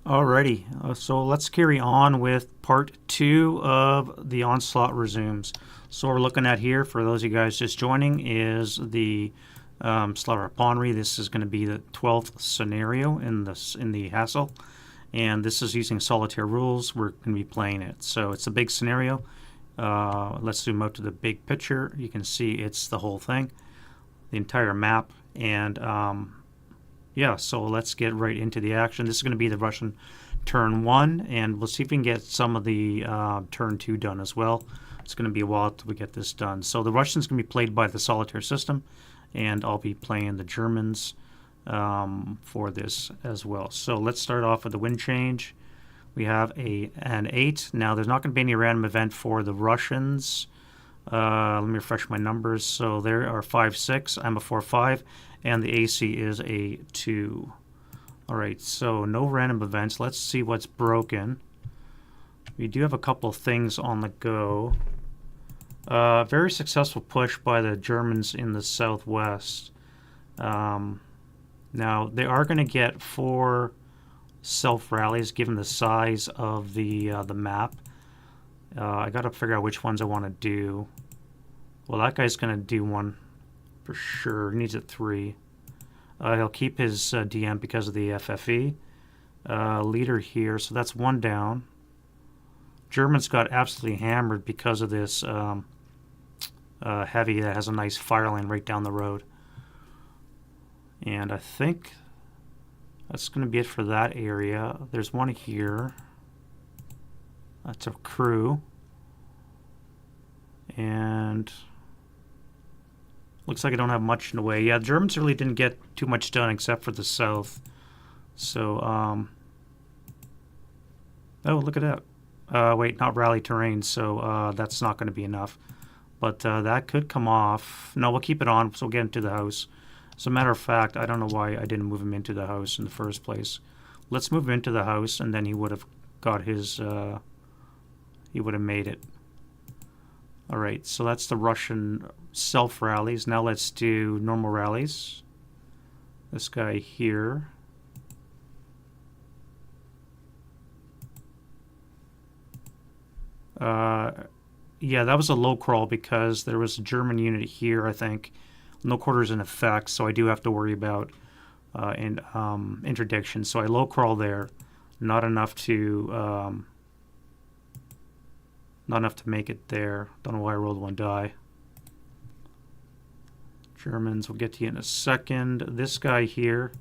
Alrighty, so let's carry on with part 2 of the Onslaught Resumes. So what we're looking at here, for those of you guys just joining, is the Slaughter of Ponyri. This is going to be the 12th scenario in the SASL, and this is using solitaire rules. We're going to be playing it. So it's a big scenario. Let's zoom out to the big picture. You can see it's the whole thing, the entire map, and yeah, so let's get right into the action. This is going to be the Russian turn 1, and we'll see if we can get some of the turn 2 done as well. It's going to be a while till we get this done. So the Russians going to be played by the solitaire system, and I'll be playing the Germans for this as well. So let's start off with the wind change. We have an 8. Now there's not going to be any random event for the Russians. Let me refresh my numbers. So there are 5, 6. I'm a 4, 5. And the AC is a 2. Alright, so no random events. Let's see what's broken. We do have a couple of things on the go. Very successful push by the Germans in the southwest. Now, they are going to get 4 self-rallies given the size of the map. I got to figure out which ones I want to do. Well, that guy's going to do one for sure. He needs a 3. He'll keep his DM because of the FFE. Leader here, so that's 1 down. Germans got absolutely hammered because of this heavy that has a nice fire line right down the road. And I think that's going to be it for that area. There's one here. That's a crew. And looks like I don't have much in the way. Yeah, the Germans really didn't get too much done except for the south. So, oh, look at that. Wait, not rally terrain, so that's not going to be enough. But that could come off. No, we'll keep it on, so we'll get into the house. As a matter of fact, I don't know why I didn't move him into the house in the first place. Let's move him into the house, and then he would have got his... he would have made it. Alright, so that's the Russian self-rallies. Now let's do normal rallies. This guy here. Yeah, that was a low crawl because there was a German unit here, I think. No quarters in effect, so I do have to worry about interdiction. So I low crawl there. Not enough to... not enough to make it there. Don't know why I rolled 1 die. Germans, we'll get to you in a second. This guy here,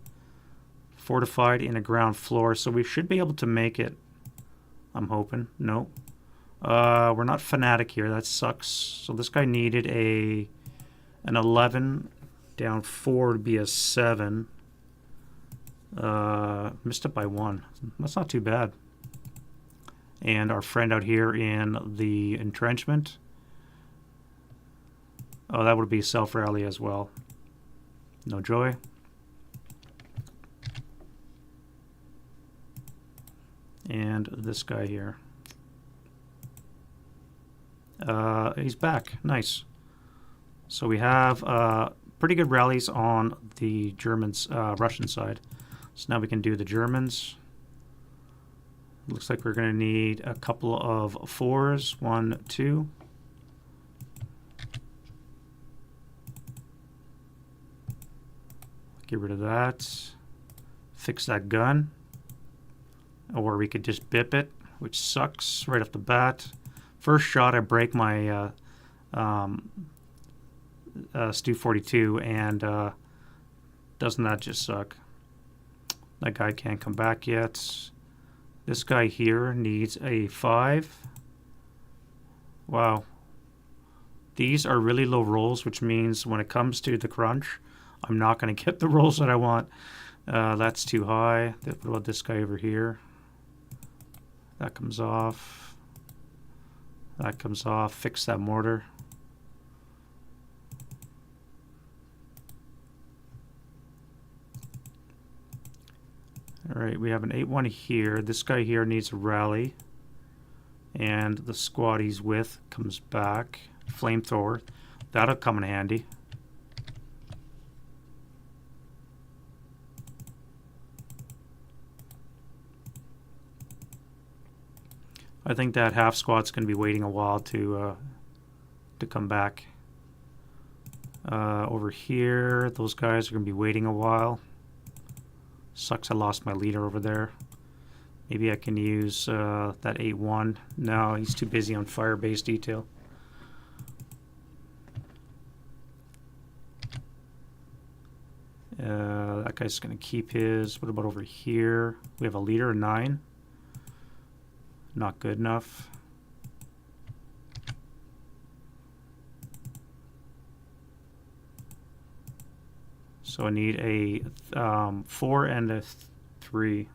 fortified in a ground floor, so we should be able to make it. I'm hoping. No. We're not fanatic here. That sucks. So this guy needed an 11, down 4 to be a 7. Missed it by 1. That's not too bad. And our friend out here in the entrenchment. Oh, that would be self-rally as well. No joy. And this guy here. He's back. Nice. So we have pretty good rallies on the Germans, Russian side. So now we can do the Germans. Looks like we're going to need a couple of 4s. 1, 2. Get rid of that. Fix that gun. Or we could just bip it, which sucks right off the bat. First shot, I break my Stu 42, and doesn't that just suck? That guy can't come back yet. This guy here needs a 5. Wow. These are really low rolls, which means when it comes to the crunch, I'm not going to get the rolls that I want. That's too high. What about this guy over here? That comes off. That comes off. Fix that mortar. Alright, we have an 8-1 here. This guy here needs a rally. And the squad he's with comes back. Flamethrower. That'll come in handy. I think that half squad's going to be waiting a while to come back. Over here, those guys are going to be waiting a while. Sucks I lost my leader over there. Maybe I can use that 8-1. No, he's too busy on fire base detail. That guy's going to keep his. What about over here? We have a leader, 9. Not good enough. So I need a 4 and a 3.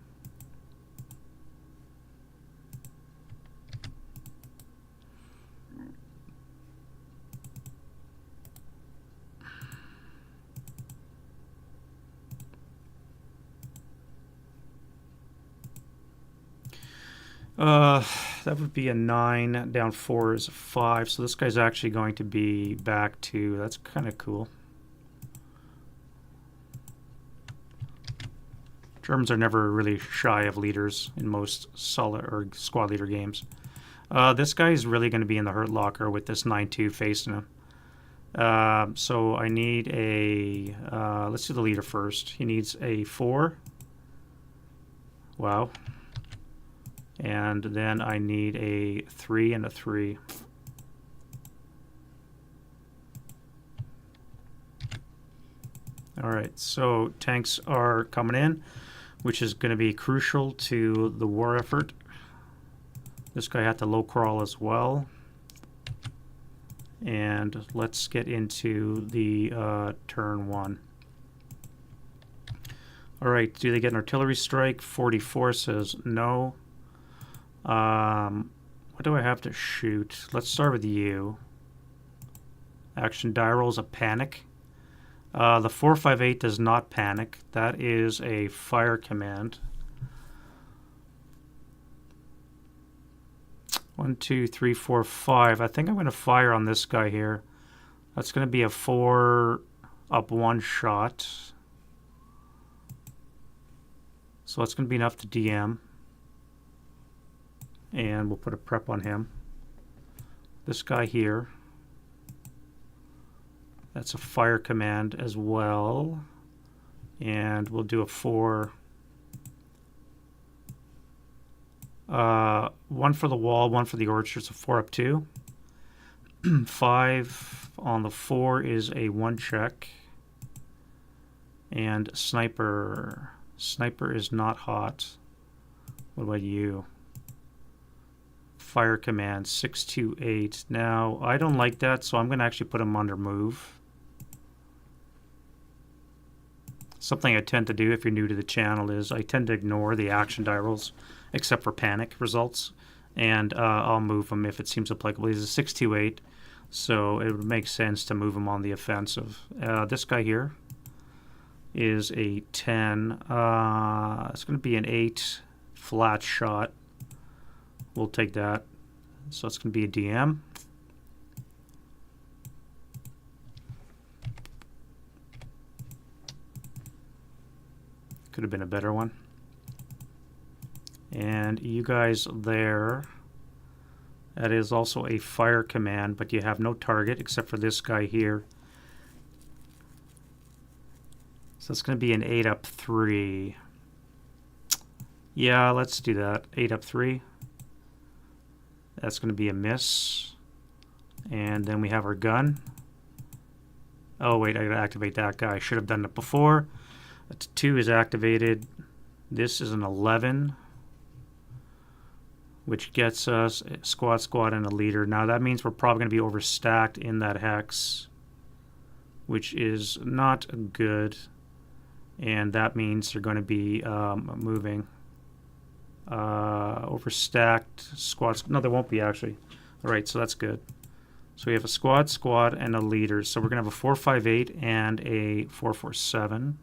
That would be a 9. Down 4 is a 5. So this guy's actually going to be back to. That's kind of cool. Germans are never really shy of leaders in most solid or squad leader games. This guy is really going to be in the hurt locker with this 9-2 facing him. So I need a. Let's do the leader first. He needs a 4. Wow. And then I need a 3 and a 3. All right, so tanks are coming in, which is going to be crucial to the war effort. This guy had to low crawl as well. And let's get into the turn 1. All right, do they get an artillery strike? 44 says no. What do I have to shoot? Let's start with you. Action die rolls a panic. The 458 does not panic. That is a fire command. 1, 2, 3, 4, 5. I think I'm going to fire on this guy here. That's going to be a 4 up 1 shot. So that's going to be enough to DM. And we'll put a prep on him. This guy here. That's a fire command as well. And we'll do a 4. 1 for the wall, 1 for the orchard. So 4 up 2. 5 on the 4 is a 1 check. And sniper. Sniper is not hot. What about you? Fire command 628. Now I don't like that, so I'm going to actually put him under move. Something I tend to do if you're new to the channel is I tend to ignore the action die rolls except for panic results, and I'll move him if it seems applicable. He's a 628, so it would make sense to move him on the offensive. This guy here is a 10. It's going to be an 8 flat shot. We'll take that. So it's going to be a DM. Could have been a better one. And you guys there, that is also a fire command, but you have no target except for this guy here. So it's going to be an 8 up 3. Yeah, let's do that. 8 up 3. That's going to be a miss. And then we have our gun. Oh, wait, I got to activate that guy. I should have done it before. That's 2 is activated. This is an 11, which gets us a squad, and a leader. Now, that means we're probably going to be overstacked in that hex, which is not good. And that means they're going to be moving. Overstacked squads. No, there won't be actually. All right, so that's good. So we have a squad, and a leader. So we're going to have a 458 and a 447.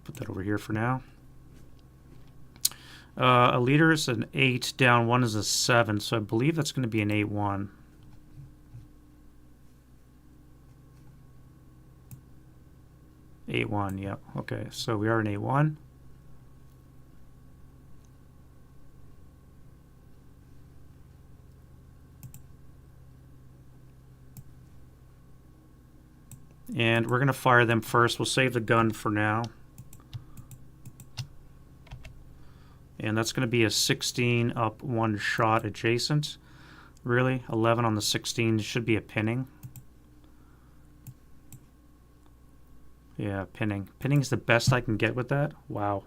Put that over here for now. A leader is an 8, down 1 is a 7, so I believe that's going to be an 8-1. Yep. Okay, so we are an 8-1. And we're going to fire them first. We'll save the gun for now. And that's going to be a 16 up, 1 shot adjacent. Really? 11 on the 16 should be a pinning. Yeah, pinning. Pinning's the best I can get with that. Wow.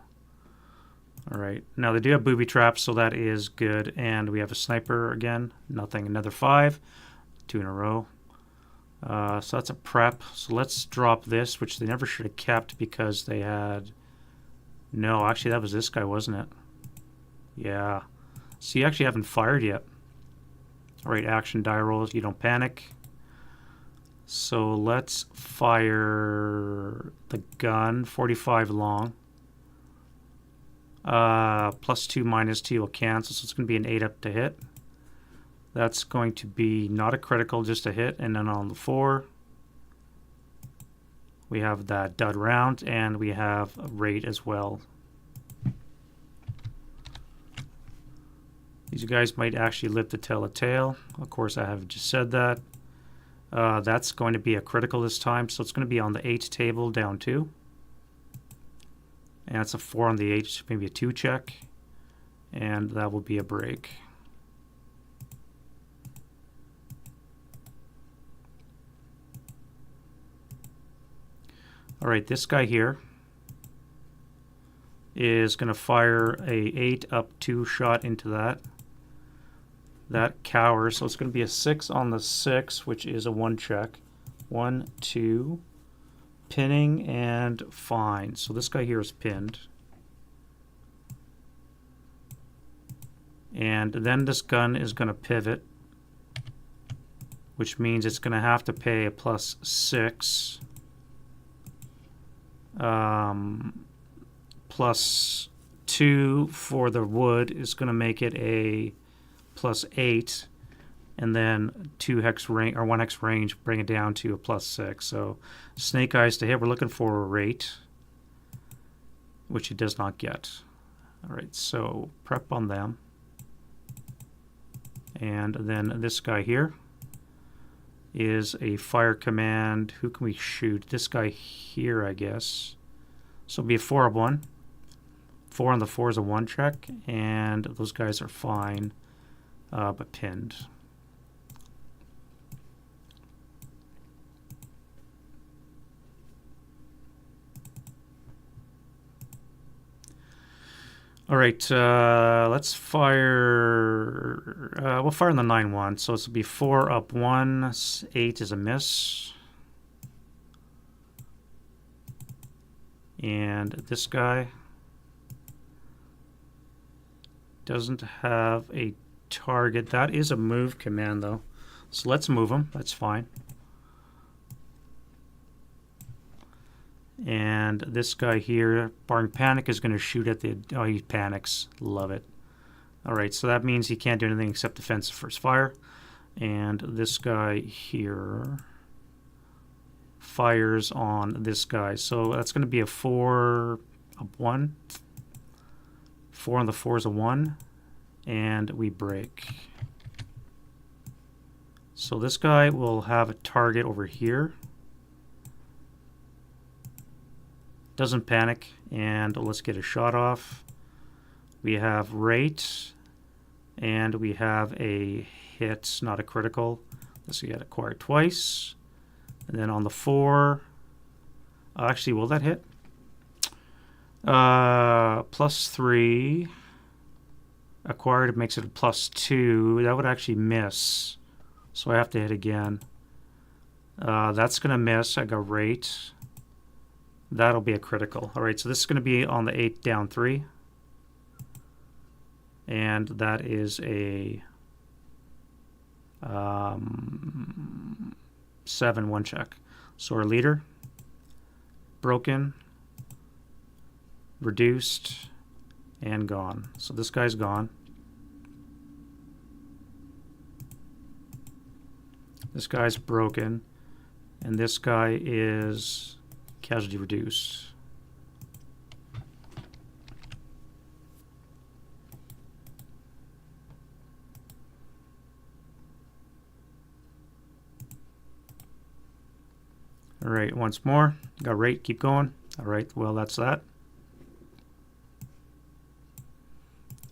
Alright. Now they do have booby traps, so that is good. And we have a sniper again. Nothing. Another 5. 2 in a row. So that's a prep. So let's drop this, which they never should have kept because they had... No, actually that was this guy, wasn't it? Yeah. So you actually haven't fired yet. Alright, action die rolls. You don't panic. So let's fire the gun. 45 long. +2, -2 will cancel, so it's going to be an 8 up to hit. That's going to be not a critical, just a hit. And then on the 4, we have that dud round, and we have a rate as well. These guys might actually live to tell a tale. Of course, I have just said that. That's going to be a critical this time, so it's going to be on the 8 table, down 2. And it's a 4 on the 8, maybe a 2 check. And that will be a break. Alright, this guy here is going to fire a 8 up 2 shot into that. That cowers, so it's going to be a 6 on the 6, which is a 1 check. 1, 2, pinning, and fine. So this guy here is pinned. And then this gun is going to pivot, which means it's going to have to pay a +6. +2 for the wood is going to make it a +8, and then 2 hex range or 1 hex range, bring it down to a +6. So snake eyes to hit. We're looking for a rate, which it does not get. All right, so prep on them, and then this guy here is a fire command. Who can we shoot? This guy here, I guess. So it'll be a 4 of 1. 4 on the 4 is a 1 check, and those guys are fine, but pinned. All right, let's fire. We'll fire in the 9-1. So this will be 4 up 1. 8 is a miss. And this guy doesn't have a target. That is a move command, though. So let's move him. That's fine. And this guy here, barring panic, is going to shoot at the... Oh, he panics. Love it. All right, so that means he can't do anything except defensive first fire. And this guy here fires on this guy. So that's going to be a 4 up 1. 4 on the 4 is a 1. And we break. So this guy will have a target over here. Doesn't panic, and let's get a shot off. We have rate, and we have a hit, not a critical. Let's get acquired twice. And then on the 4, actually, will that hit? +3. Acquired makes it a +2. That would actually miss. So I have to hit again. That's going to miss. I got rate. That'll be a critical. All right, so this is going to be on the 8 down 3. And that is a 7 1 check. So our leader, broken, reduced, and gone. So this guy's gone. This guy's broken, and this guy is casualty reduced. All right, once more. Got rate, keep going. All right, well, that's that.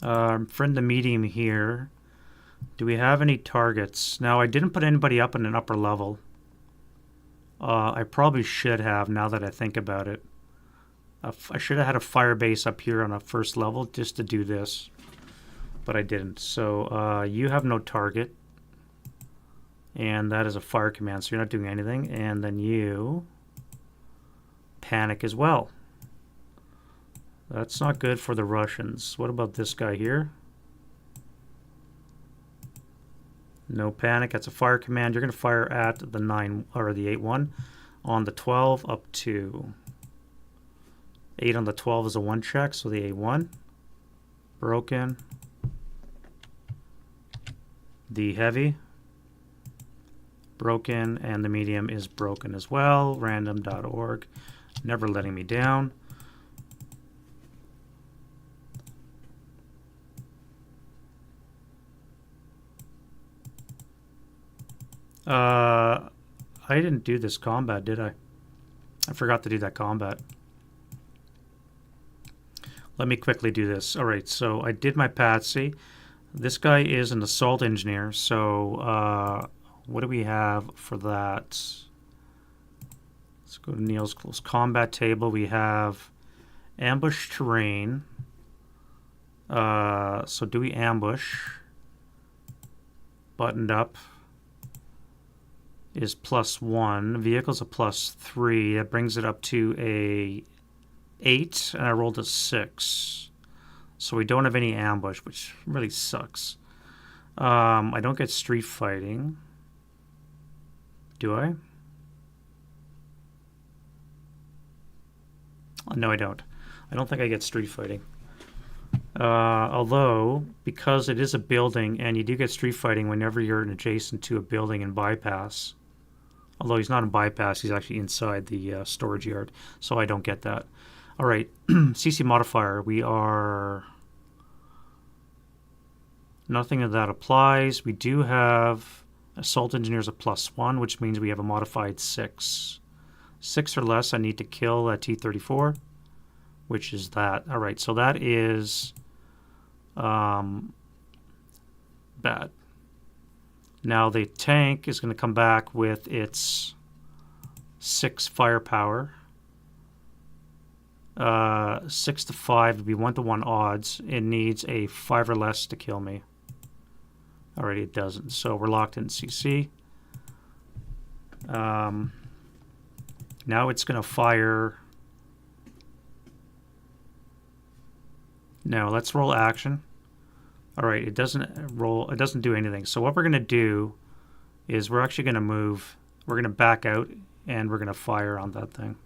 Friend the medium here. Do we have any targets? Now, I didn't put anybody up in an upper level. I probably should have, now that I think about it. I should have had a fire base up here on a first level just to do this, but I didn't. So you have no target, and that is a fire command, so you're not doing anything. And then you panic as well. That's not good for the Russians. What about this guy here? No panic. That's a fire command. You're going to fire at the 9 or the 8-1 on the 12 up to 8 on the 12 is a 1 check, so the 8-1 broken. The heavy broken, and the medium is broken as well. Random.org, never letting me down. I didn't do this combat, did I? I forgot to do that combat. Let me quickly do this. All right, so I did my patsy. This guy is an assault engineer, so what do we have for that? Let's go to Neil's close combat table. We have ambush terrain. So do we ambush? Buttoned up is +1. Vehicles a +3. That brings it up to a 8, and I rolled a 6. So we don't have any ambush, which really sucks. I don't get street fighting. Do I? No, I don't. I don't think I get street fighting. Although, because it is a building, and you do get street fighting whenever you're adjacent to a building in bypass. Although he's not in bypass, he's actually inside the storage yard, so I don't get that. All right, CC modifier, we are... Nothing of that applies. We do have assault engineers a +1, which means we have a modified 6. 6 or less, I need to kill that T-34, which is that. All right, so that is bad. Now the tank is going to come back with its 6 firepower. 6 to 5 would be 1-to-1 odds. It needs a 5 or less to kill me. Already it doesn't, so we're locked in CC. Now it's going to fire. No, let's roll action. All right, it doesn't roll. It doesn't do anything. So what we're going to do is we're actually going to move. We're going to back out, and we're going to fire on that thing.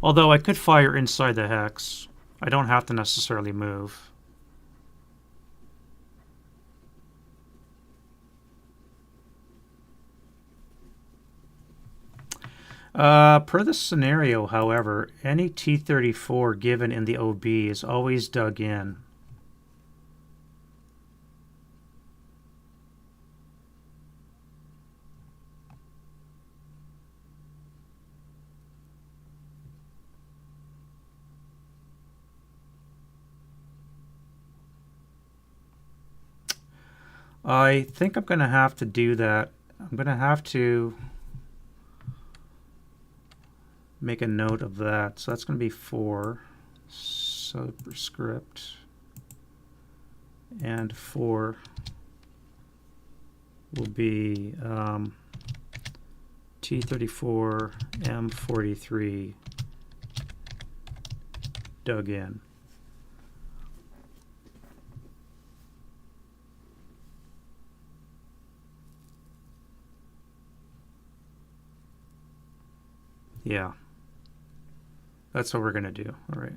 Although I could fire inside the hex. I don't have to necessarily move. Per the scenario, however, any T-34 given in the OB is always dug in. I think I'm going to have to do that. I'm going to have to make a note of that. So that's going to be 4 superscript, and 4 will be T-34 M43 dug in. Yeah. That's what we're going to do. All right.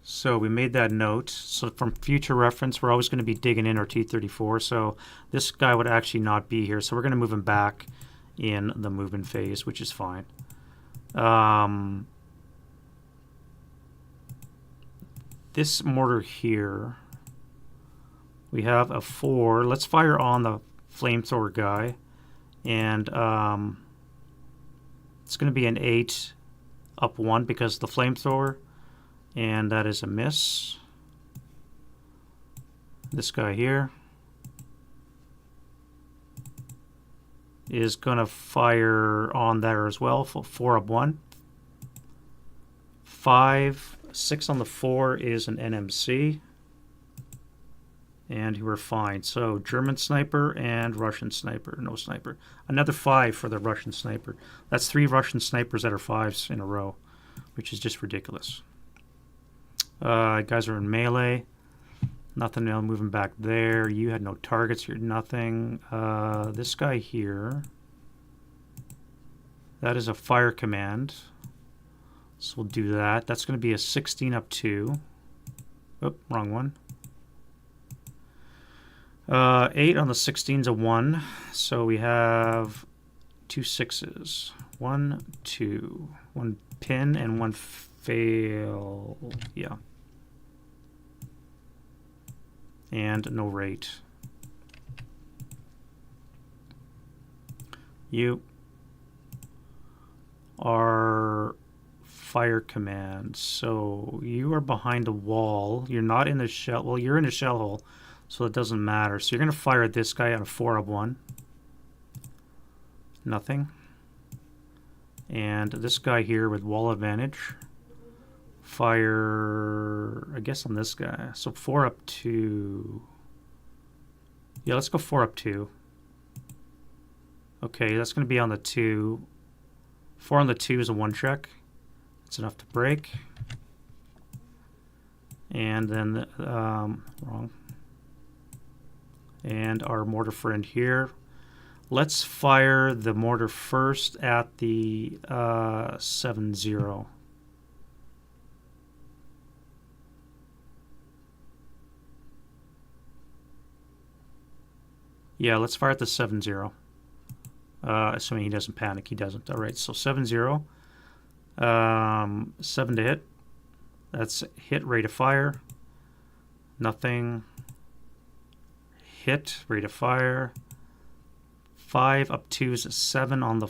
So we made that note. So from future reference, we're always going to be digging in our T-34. So this guy would actually not be here. So we're going to move him back in the movement phase, which is fine. This mortar here, we have a 4. Let's fire on the flamethrower guy. And it's going to be an 8 up 1 because of the flamethrower. And that is a miss. This guy here is going to fire on there as well for 4 up 1. 5, 6 on the 4 is an NMC. And we're fine. So German sniper and Russian sniper. No sniper. Another 5 for the Russian sniper. That's 3 Russian snipers that are 5s in a row, which is just ridiculous. Guys are in melee. Nothing else moving back there. You had no targets. You're nothing. This guy here. That is a fire command. So we'll do that. That's going to be a 16 up 2. Oh, wrong one. 8 on the 16's a 1. So we have 2 6s. 1, 2. 1 pin and 1 fail. Yeah. And no rate. You are fire command. So you are behind a wall. You're not in the shell. Well, you're in a shell hole, so it doesn't matter. So you're going to fire at this guy on a 4 up 1. Nothing. And this guy here with wall advantage. Fire, I guess, on this guy. So 4 up 2. Yeah, let's go 4 up 2. Okay, that's going to be on the 2. 4 on the 2 is a 1 check. It's enough to break. And then, wrong. And our mortar friend here. Let's fire the mortar first at the 7-0. Yeah, let's fire at the 7-0. Assuming he doesn't panic. He doesn't. All right, so 7-0. 7 to hit. That's hit, rate of fire. Nothing. Hit, rate of fire. 5 up 2 is a 7 on the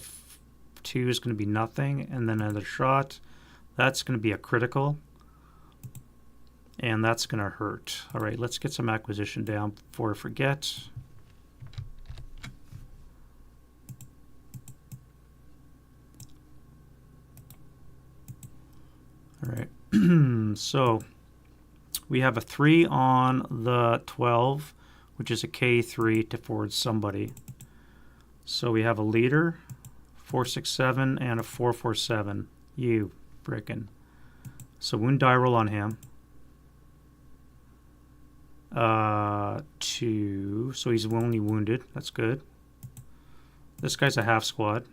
2 is going to be nothing. And then another shot. That's going to be a critical. And that's going to hurt. All right, let's get some acquisition down before I forget. All right, so we have a 3 on the 12, which is a K3 to forward somebody. So we have a leader, 467, and a 447. You frickin'. So wound die roll on him. 2, so he's only wounded. That's good. This guy's a half squad.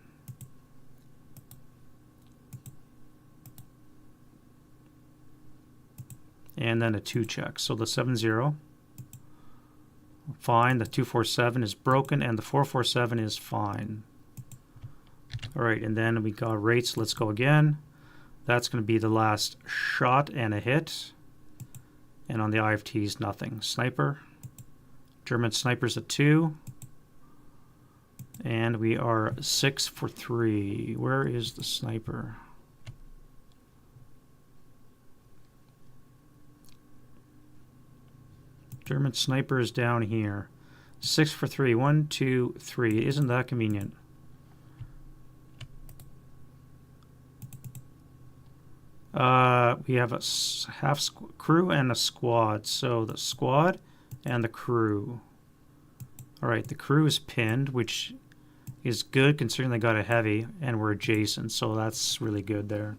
And then a 2 check. So the 7-0. Fine. The 247 is broken and the 447 is fine. Alright, and then we got rates. Let's go again. That's going to be the last shot and a hit. And on the IFTs, nothing. Sniper. German sniper's a 2. And we are 6 for 3. Where is the sniper? German sniper is down here. 6 for 3. 1, 2, 3. Isn't that convenient? We have a half crew and a squad. So the squad and the crew. Alright, the crew is pinned, which is good considering they got a heavy and we're adjacent. So that's really good there.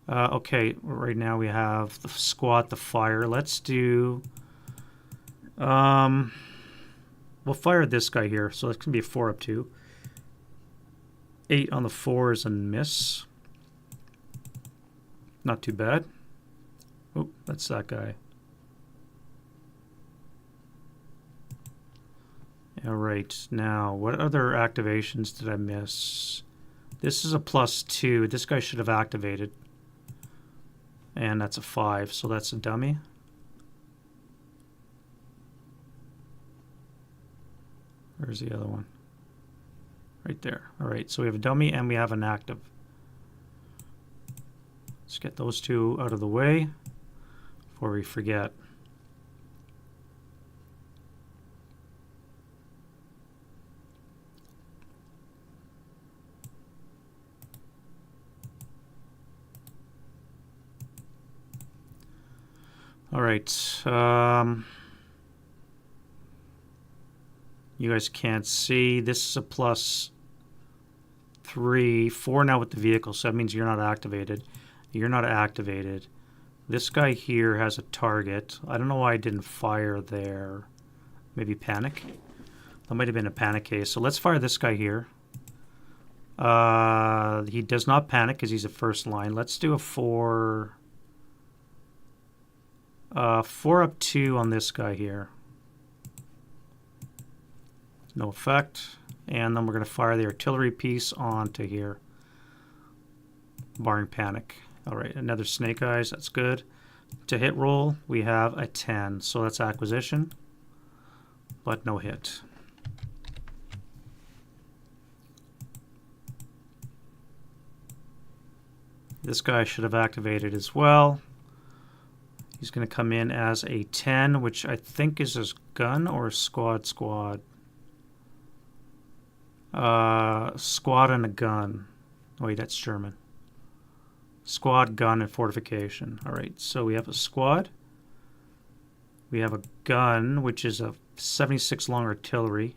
Okay, right now we have the squad, the fire. Let's do... we'll fire this guy here. So it's going to be a 4 up 2. 8 on the 4 is a miss. Not too bad. Oh, That's that guy. Alright, now what other activations did I miss? This is a +2. This guy should have activated. And that's a 5, so that's a dummy. Where's the other one? Right there. Alright, so we have a dummy and we have an active. Let's get those two out of the way before we forget. All right. You guys can't see. This is a +3, 4 now with the vehicle, so that means you're not activated. You're not activated. This guy here has a target. I don't know why I didn't fire there. Maybe panic? That might have been a panic case. So let's fire this guy here. He does not panic because he's a first line. Let's do a 4... 4 up 2 on this guy here. No effect. And then we're going to fire the artillery piece onto here. Barring panic. Alright, another snake eyes. That's good. To hit roll, we have a 10. So that's acquisition. But no hit. This guy should have activated as well. He's going to come in as a 10, which I think is his gun or squad. Squad and a gun. Oh, wait, that's German. Squad, gun, and fortification. All right, so we have a squad. We have a gun, which is a 76 long artillery.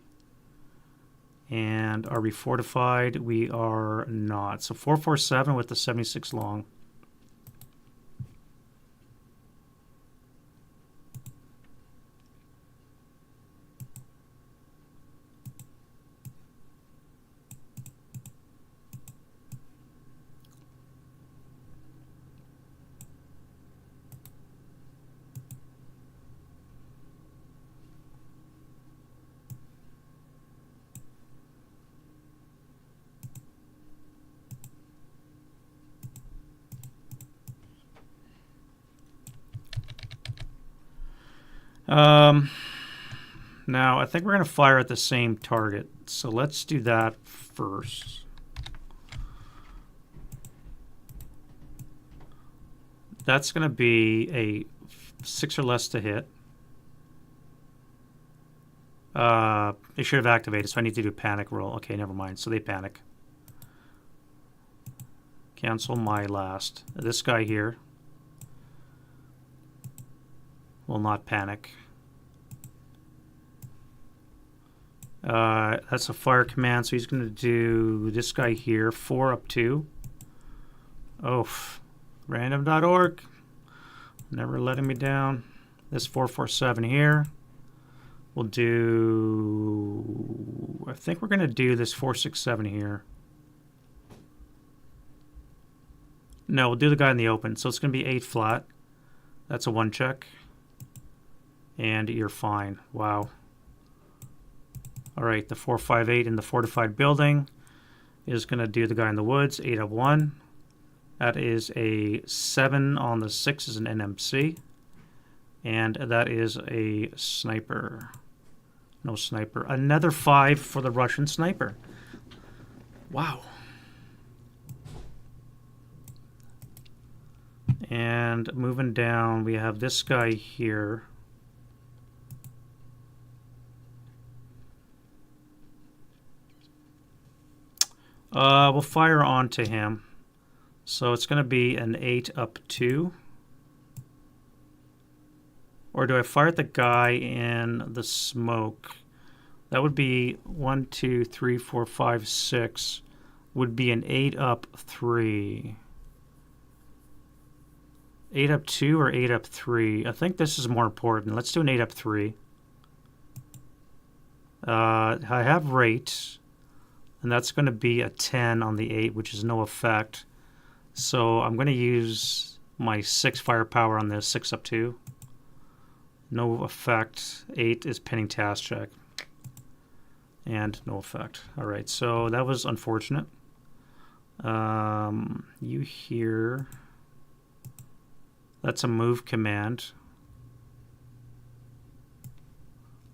And are we fortified? We are not. So 447 with the 76 long. Now, I think we're going to fire at the same target. So let's do that first. That's going to be a 6 or less to hit. They should have activated, so I need to do a panic roll. Okay, never mind. So they panic. Cancel my last. This guy here will not panic. That's a fire command, so he's going to do this guy here, 4 up 2. Oh, random.org. Never letting me down. This 447 here. We'll do... I think we're going to do this 467 here. No, we'll do the guy in the open. So it's going to be 8 flat. That's a 1 check. And you're fine. Wow. All right, the 458 in the fortified building is going to do the guy in the woods, 8 up 1. That is a 7 on the 6 is an NMC. And that is a sniper. No sniper. Another 5 for the Russian sniper. Wow. And moving down, we have this guy here. We'll fire onto him. So it's going to be an 8 up 2. Or do I fire at the guy in the smoke? That would be 1, 2, 3, 4, 5, 6. Would be an 8 up 3. 8 up 2 or 8 up 3? I think this is more important. Let's do an 8 up 3. I have rate. And that's going to be a 10 on the 8, which is no effect. So I'm going to use my 6 firepower on this, 6 up 2. No effect. 8 is pinning task check. And no effect. Alright, so that was unfortunate. You here. That's a move command.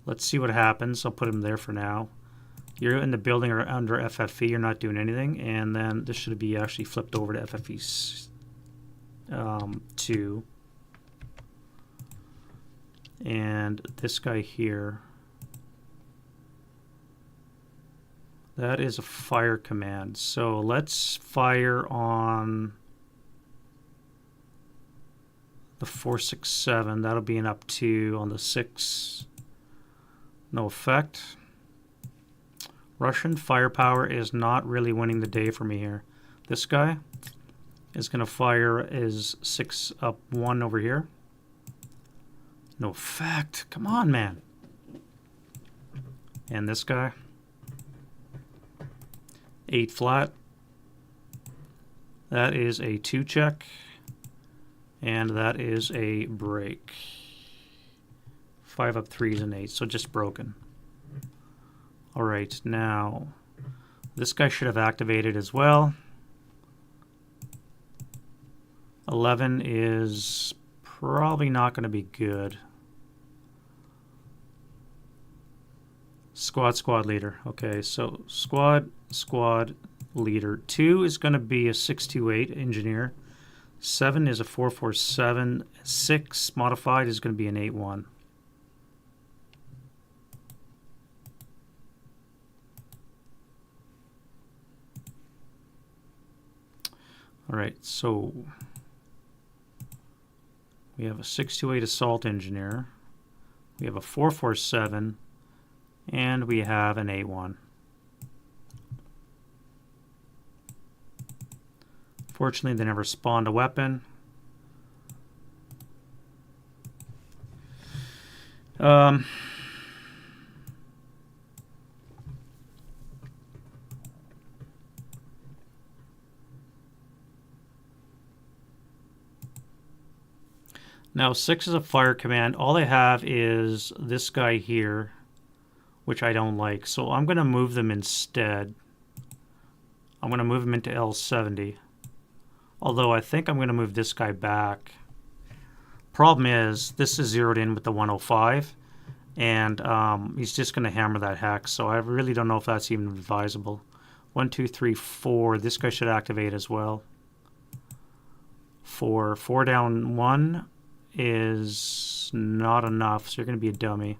Let's see what happens. I'll put him there for now. You're in the building or under FFE. You're not doing anything. And then this should be actually flipped over to FFE 2. And this guy here. That is a fire command. So let's fire on the 467. That'll be an up 2 on the 6. No effect. Russian firepower is not really winning the day for me here. This guy is going to fire his 6 up 1 over here. No effect. Come on, man. And this guy. 8 flat. That is a 2 check. And that is a break. 5 up 3 is an 8, so just broken. Alright, now this guy should have activated as well. 11 is probably not going to be good. Squad leader. Okay, so squad leader. 2 is going to be a 628 engineer. 7 is a 447. 6 modified is going to be an 81. All right, so we have a 628 assault engineer. We have a 447, and we have an 81. Fortunately, they never spawned a weapon. Now 6 is a fire command. All I have is this guy here, which I don't like. So I'm going to move them instead. I'm going to move them into L70. Although I think I'm going to move this guy back. Problem is, this is zeroed in with the 105. And he's just going to hammer that hex. So I really don't know if that's even advisable. 1, 2, 3, 4. This guy should activate as well. 4 down 1 is not enough, so you're going to be a dummy.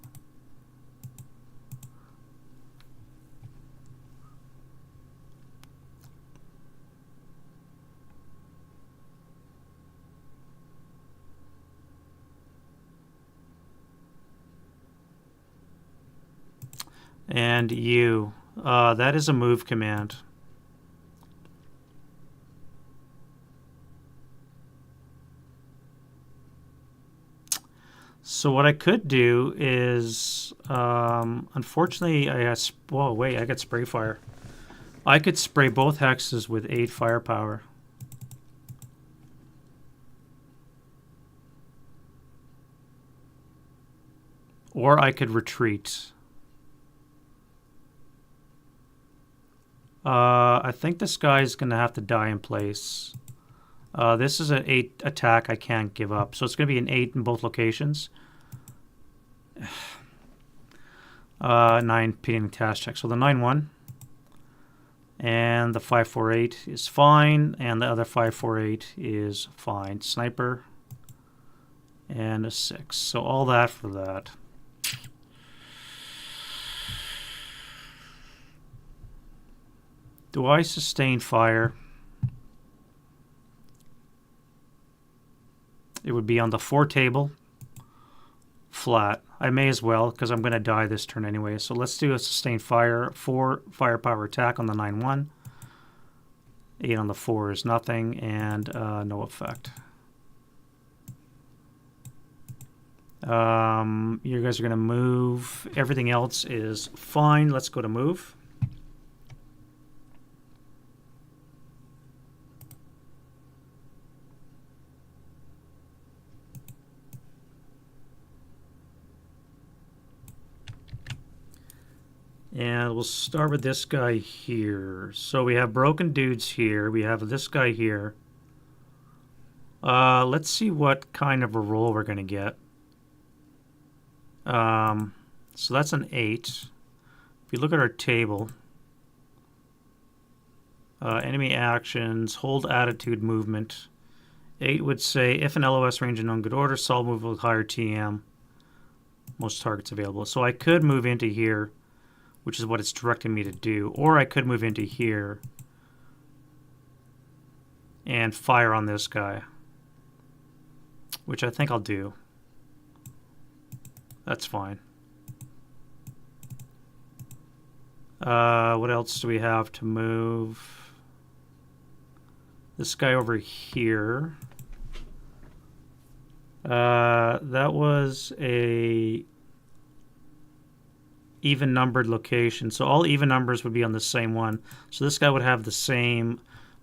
And you, that is a move command. So what I could do is, unfortunately, I got, whoa, wait, I got spray fire. I could spray both hexes with 8 firepower. Or I could retreat. I think this guy's going to have to die in place. This is an 8 attack I can't give up. So it's going to be an 8 in both locations. 9 pinning task check. So the 9-1. And the 548 is fine. And the other 548 is fine. Sniper. And a 6. So all that for that. Do I sustain fire? It would be on the 4 table, flat. I may as well, because I'm going to die this turn anyway. So let's do a sustained fire, 4 firepower attack on the 9-1. 8 on the 4 is nothing, and no effect. You guys are going to move. Everything else is fine. Let's go to move. And we'll start with this guy here. So we have broken dudes here. We have this guy here. Let's see what kind of a roll we're going to get. So that's an 8. If you look at our table, enemy actions, hold attitude movement. 8 would say, if an LOS range in good order, solve movement with higher TM. Most targets available. So I could move into here, which is what it's directing me to do. Or I could move into here and fire on this guy, which I think I'll do. That's fine. What else do we have to move? This guy over here. That was a even numbered location. So all even numbers would be on the same one. So this guy would have the same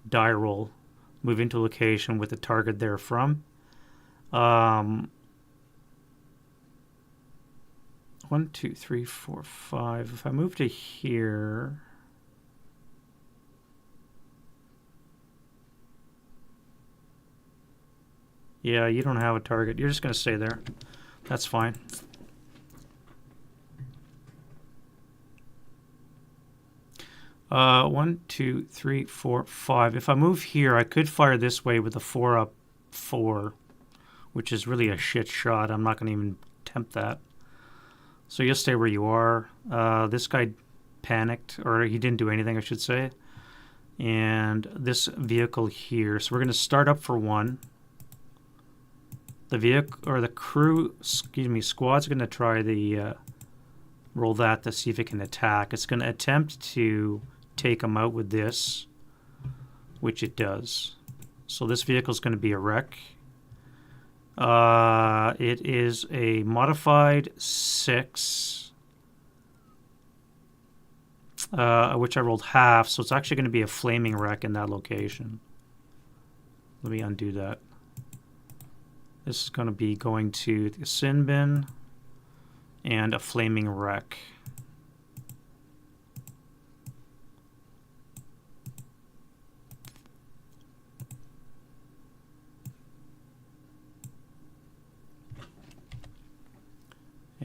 die roll. Move into a location with the target there from. 1, 2, 3, 4, 5. If I move to here, yeah, you don't have a target. You're just going to stay there. That's fine. Uh, 1, 2, 3, 4, 5. If I move here, I could fire this way with a 4-up 4, which is really a shit shot. I'm not going to even attempt that. So you'll stay where you are. This guy panicked, or he didn't do anything, I should say. And this vehicle here. So we're going to start up for 1. The vehicle, or the crew, excuse me, squad's going to try the roll that to see if it can attack. It's going to attempt to take him out with this, which it does. So this vehicle is going to be a wreck. It is a modified 6, which I rolled half, so it's actually going to be a flaming wreck in that location. Let me undo that. This is going to be going to the sin bin and a flaming wreck.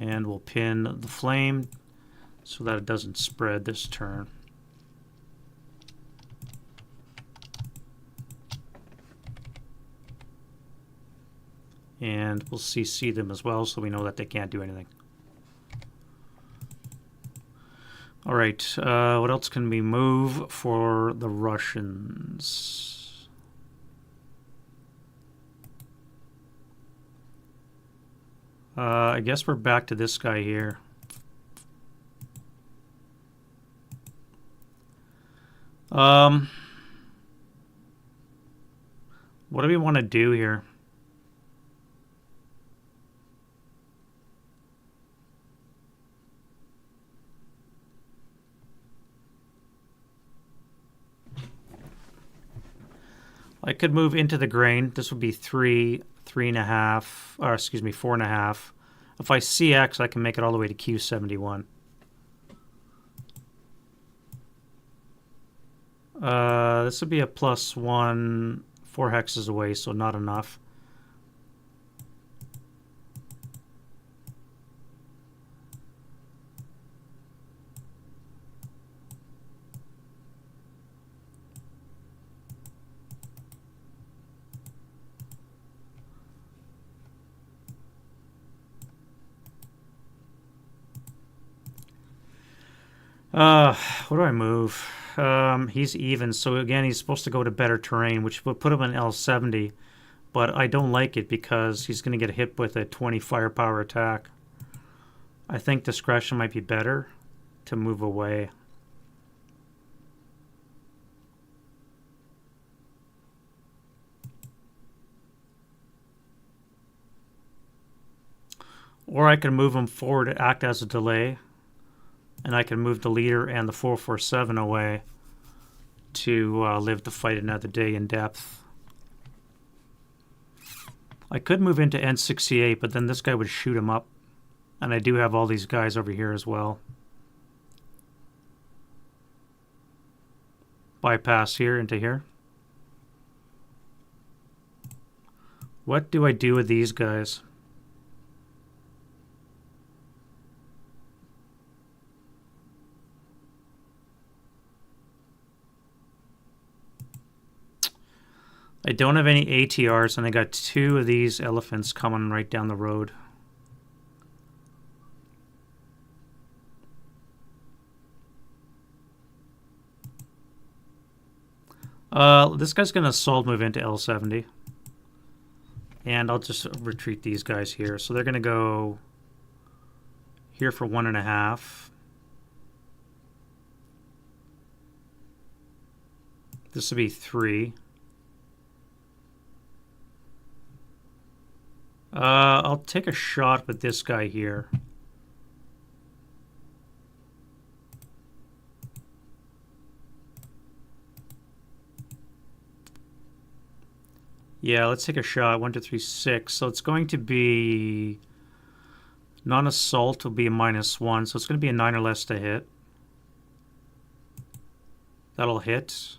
And we'll pin the flame so that it doesn't spread this turn. And we'll CC them as well so we know that they can't do anything. All right, what else can we move for the Russians? I guess we're back to this guy here. What do we want to do here? I could move into the grain. This would be 3, 3.5, or excuse me, 4.5. If I CX, I can make it all the way to Q71. This would be a +1, 4 hexes away, so not enough. What do I move? He's even, so again, he's supposed to go to better terrain, which would put him in L70, but I don't like it because he's going to get hit with a 20 firepower attack. I think discretion might be better to move away. Or I can move him forward to act as a delay. And I can move the leader and the 447 away to live to fight another day in depth. I could move into N68, but then this guy would shoot him up. And I do have all these guys over here as well. bypass here into here. What do I do with these guys? I don't have any ATRs, and I got 2 of these elephants coming right down the road. This guy's going to assault move into L70. And I'll just retreat these guys here. So they're going to go here for 1.5. This will be 3. I'll take a shot with this guy here. Yeah, let's take a shot. 1, 2, 3, 6. So it's going to be non-assault will be a -1. So it's going to be a 9 or less to hit. That'll hit.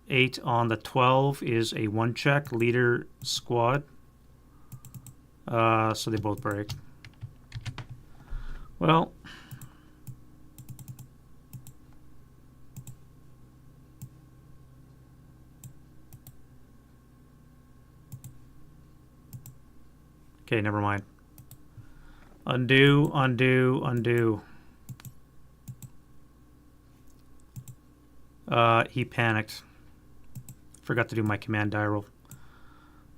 8 on the 12 is a 1 check. Leader squad. So they both break. Well, okay, never mind. Undo, undo, undo. He panicked. Forgot to do my command die roll.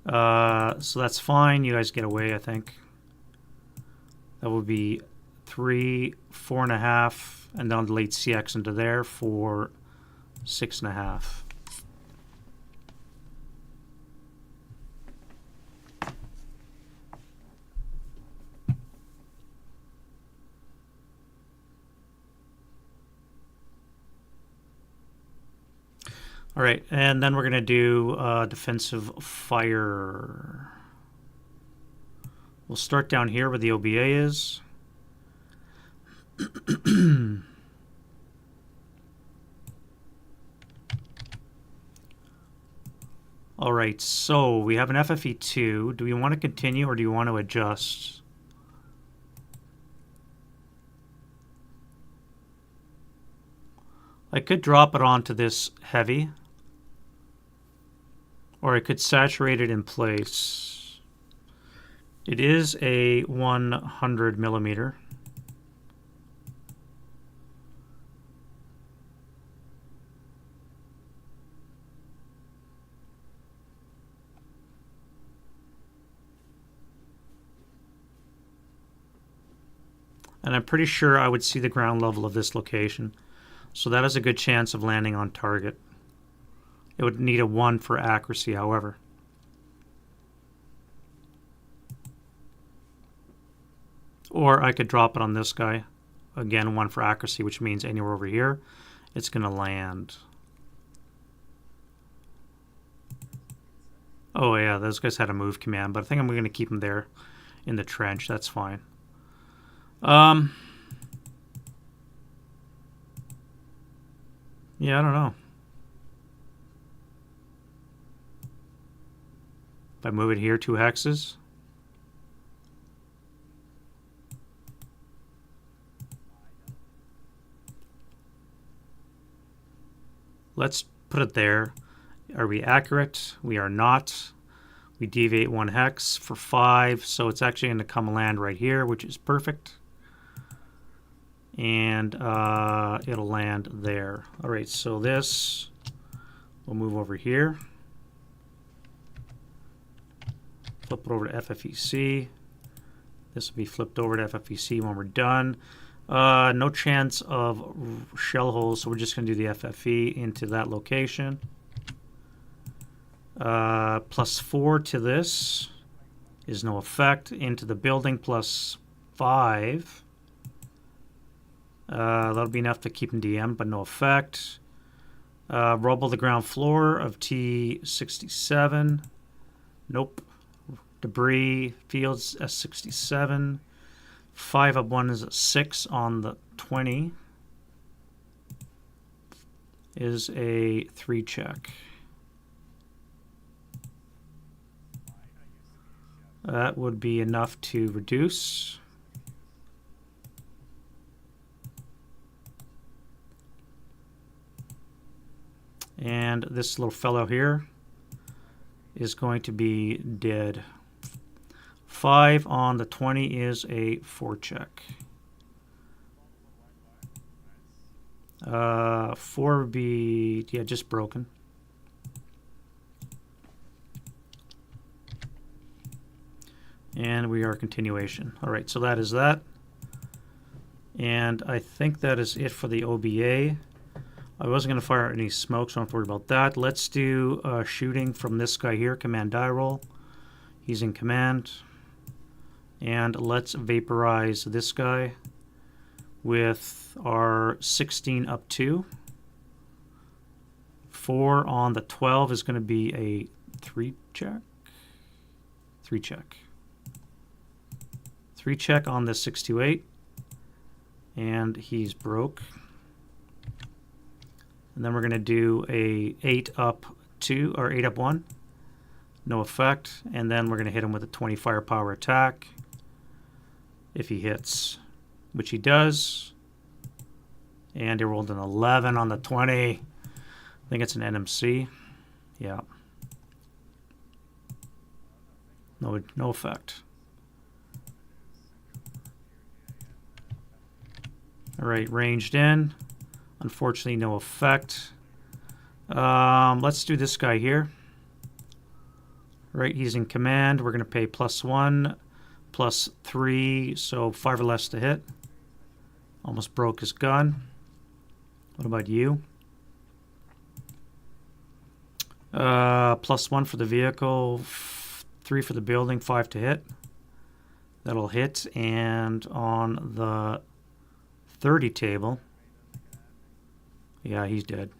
So that's fine. You guys get away, I think. That would be 3, 4.5, and then I'll delete CX into there for 6.5. All right, and then we're going to do defensive fire. We'll start down here where the OBA is. All right, so we have an FFE2. Do we want to continue or do you want to adjust? I could drop it onto this heavy, or I could saturate it in place. It is a 100 millimeter. And I'm pretty sure I would see the ground level of this location. So that has a good chance of landing on target. It would need a 1 for accuracy, however. Or I could drop it on this guy. Again, 1 for accuracy, which means anywhere over here, it's going to land. Oh yeah, those guys had a move command, but I think I'm going to keep them there in the trench. That's fine. Yeah, I don't know. If I move it here 2 hexes. Let's put it there. Are we accurate? We are not. We deviate 1 hex for 5, so it's actually going to come land right here, which is perfect. And it'll land there. All right, so this will move over here. Flip it over to FFEC. This will be flipped over to FFEC when we're done. No chance of shell holes, so we're just going to do the FFE into that location. +4 to this is no effect. Into the building +5. That'll be enough to keep him DM, but no effect. Rubble the ground floor of T67. Nope. Debris fields S67. 5 up 1 is a 6 on the 20. is a 3 check. That would be enough to reduce. And this little fellow here is going to be dead. 5 on the 20 is a 4 check. 4 would be, yeah, just broken. And we are continuation. All right, so that is that. And I think that is it for the OBA. I wasn't going to fire any smoke, so I don't have to worry about that. Let's do shooting from this guy here, command die roll. He's in command. And let's vaporize this guy with our 16 up 2. 4 on the 12 is going to be a 3 check. 3 check. 3 check on the 628. And he's broke. And then we're going to do a 8 up 2 or 8 up 1. No effect. And then we're going to hit him with a 20 firepower attack. If he hits, which he does. And he rolled an 11 on the 20. I think it's an NMC. Yeah. No effect. All right, ranged in. Unfortunately, no effect. Let's do this guy here. Right, he's in command. We're going to pay +1, +3, so 5 or less to hit. Almost broke his gun. What about you? +1 for the vehicle, 3 for the building, 5 to hit. That'll hit, and on the 30 table, yeah, he's dead.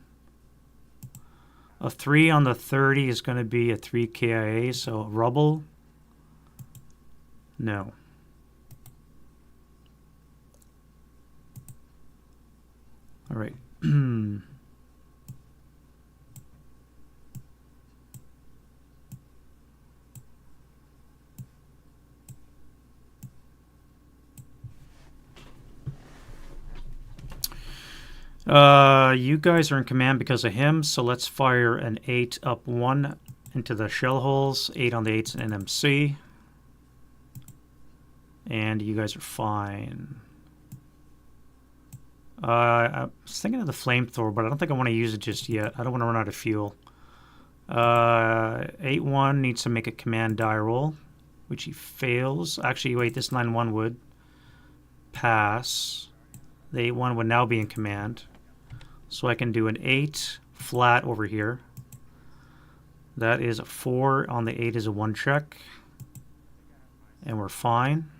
A 3 on the 30 is going to be a 3 KIA, so rubble. No. All right. You guys are in command because of him, so let's fire an 8 up 1 into the shell holes. 8 on the 8's an NMC. And you guys are fine. I was thinking of the flamethrower, but I don't think I want to use it just yet. I don't want to run out of fuel. 8-1 needs to make a command die roll, which he fails. Actually, wait, this 9-1 would pass. The 8-1 would now be in command. So I can do an 8 flat over here. That is a 4 on the 8 is a 1 check. And we're fine.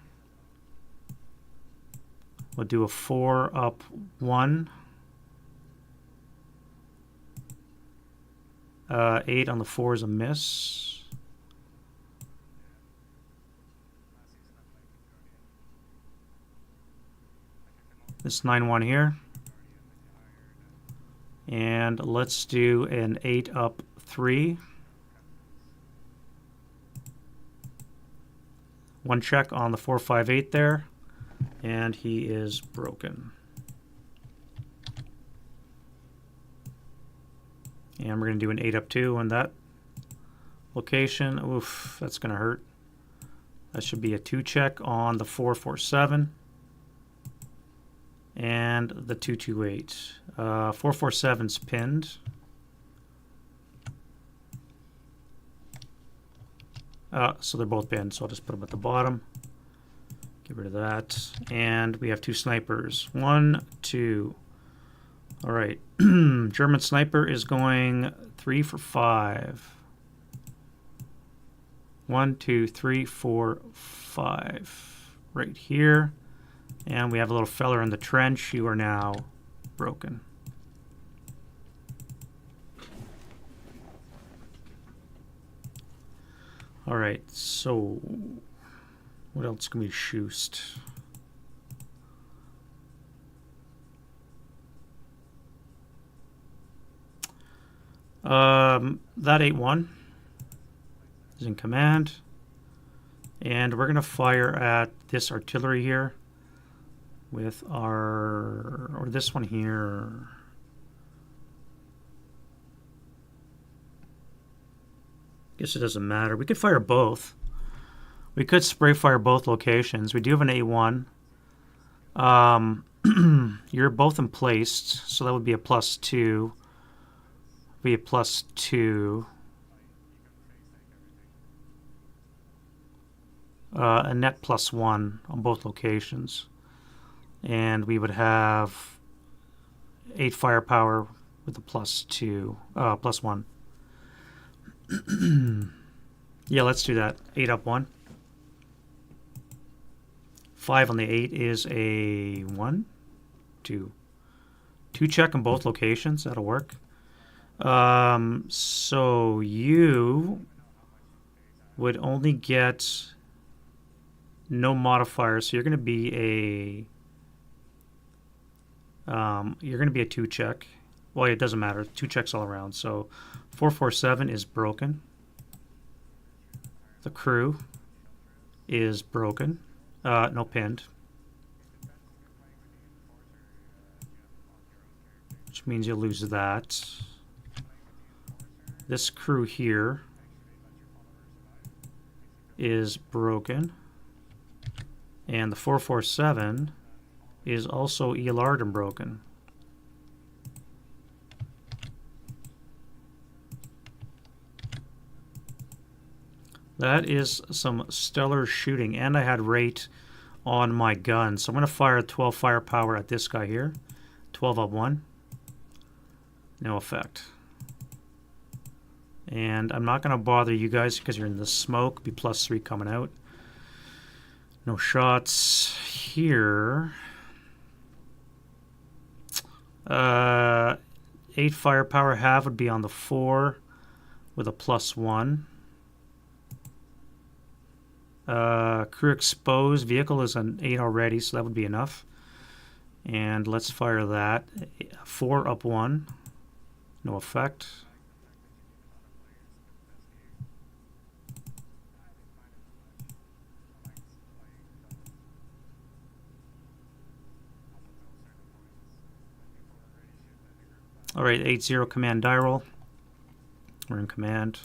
We'll do a 4 up 1. 8 on the 4 is a miss. This 9-1 here. And let's do an 8 up 3. 1 check on the 4-5-8 there. And he is broken. And we're going to do an 8 up 2 on that location. Oof, that's going to hurt. That should be a 2 check on the 4-4-7. And the 2-2-8. 4-4-7's pinned. So they're both pinned, so I'll just put them at the bottom. Get rid of that. And we have 2 snipers. 1, 2. All right. German sniper is going 3 for 5. 1, 2, 3, 4, 5. Right here. And we have a little feller in the trench. You are now broken. All right, so what else can we shoot? That 8-1 is in command. And we're going to fire at this artillery here with our, or this one here. Guess it doesn't matter. We could fire both. We could spray fire both locations. We do have an A1. You're both in place, so that would be a +2. Be a +2. A net +1 on both locations. And we would have 8 firepower with a +2, +1. Yeah, let's do that. 8 up 1. 5 on the 8 is a 1, 2. 2 check on both locations. That'll work. So you would only get no modifiers. So you're going to be a 2 check. Well, it doesn't matter. 2 checks all around. So 447 is broken. The crew is broken. No pinned. Which means you'll lose that. This crew here is broken. And the 447 is also ELR'd and broken. That is some stellar shooting, and I had rate on my gun. So I'm going to fire 12 firepower at this guy here. 12 up 1. No effect. And I'm not going to bother you guys because you're in the smoke. Be +3 coming out. No shots here. 8 firepower half would be on the 4 with a +1. Crew exposed. Vehicle is an 8 already, so that would be enough. And let's fire that. 4 up 1. No effect. Alright, 8-0 command die roll. We're in command.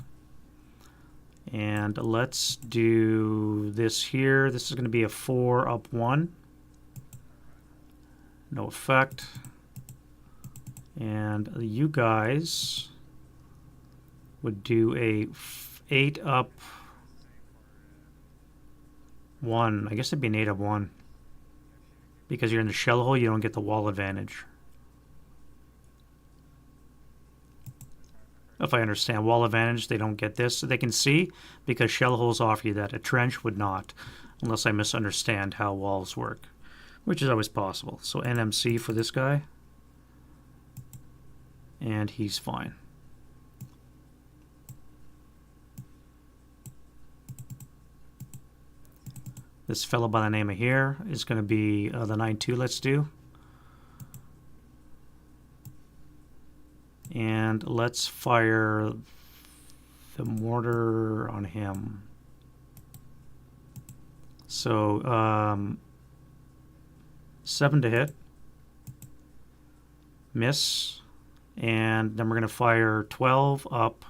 And let's do this here. This is going to be a 4 up 1. No effect. And you guys would do a 8 up 1. I guess it'd be an 8 up 1. Because you're in the shell hole, you don't get the wall advantage. If I understand, wall advantage, they don't get this. They can see because shell holes offer you that. A trench would not, unless I misunderstand how walls work, which is always possible. So NMC for this guy, and he's fine. This fellow by the name of here is going to be the 9-2, let's do. And let's fire the mortar on him. So 7 to hit. Miss. And then we're going to fire 12 up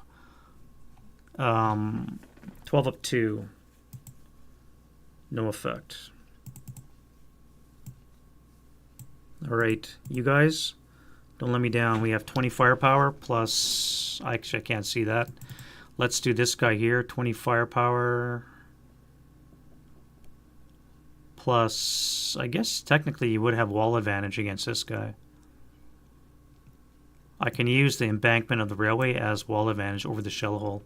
2. No effect. All right, you guys, don't let me down. We have 20 firepower plus, actually I can't see that. Let's do this guy here, 20 firepower plus, I guess technically you would have wall advantage against this guy. I can use the embankment of the railway as wall advantage over the shell hole.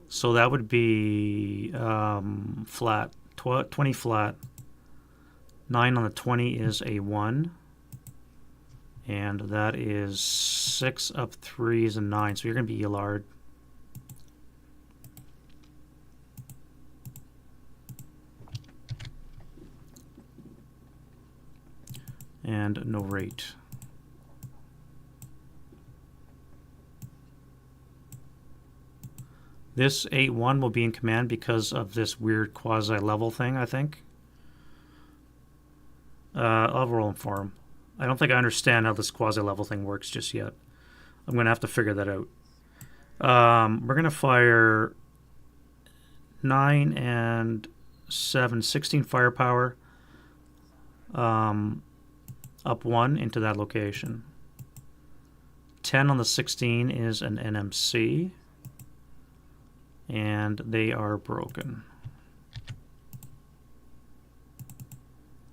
So that would be flat, 20 flat. 9 on the 20 is a 1. And that is 6 up 3 is a 9. So you're going to be ELR'd. And no rate. This 8-1 will be in command because of this weird quasi-level thing, I think. I'll roll him for him. I don't think I understand how this quasi-level thing works just yet. I'm going to have to figure that out. We're going to fire 9 and 7, 16 firepower up 1 into that location. 10 on the 16 is an NMC, and they are broken.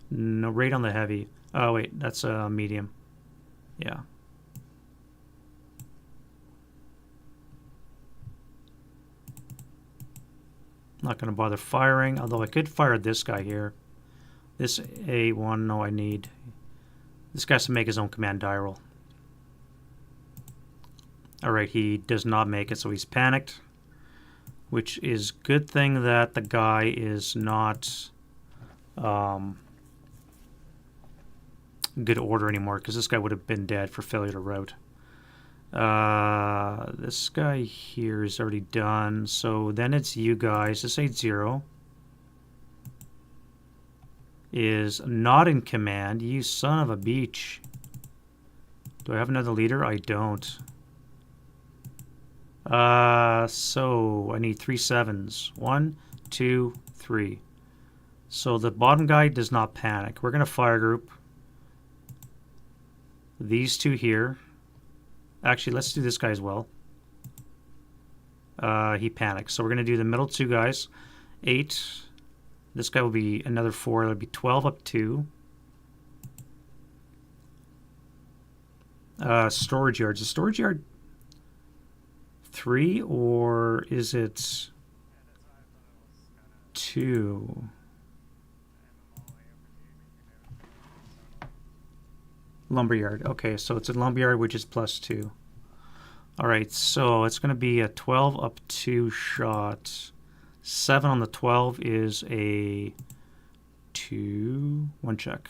No rate on the heavy. Oh wait, that's a medium. Yeah. Not going to bother firing, although I could fire this guy here. This A1, no, I need. This guy has to make his own command die roll. Alright, he does not make it, so he's panicked. Which is good thing that the guy is not good order anymore, because this guy would have been dead for failure to route. This guy here is already done, so then it's you guys. This 8-0 is not in command. You son of a beach. Do I have another leader? I don't. So I need 3 7s. 1, 2, 3. So the bottom guy does not panic. We're going to fire group these two here. Actually, let's do this guy as well. He panics. So we're going to do the middle two guys. 8. This guy will be another 4. That'll be 12 up 2. Storage yards. Is storage yard 3 or is it 2? Lumberyard. Okay, so it's a lumberyard, which is +2. Alright, so it's going to be a 12 up 2 shot. 7 on the 12 is a 2. 1 check.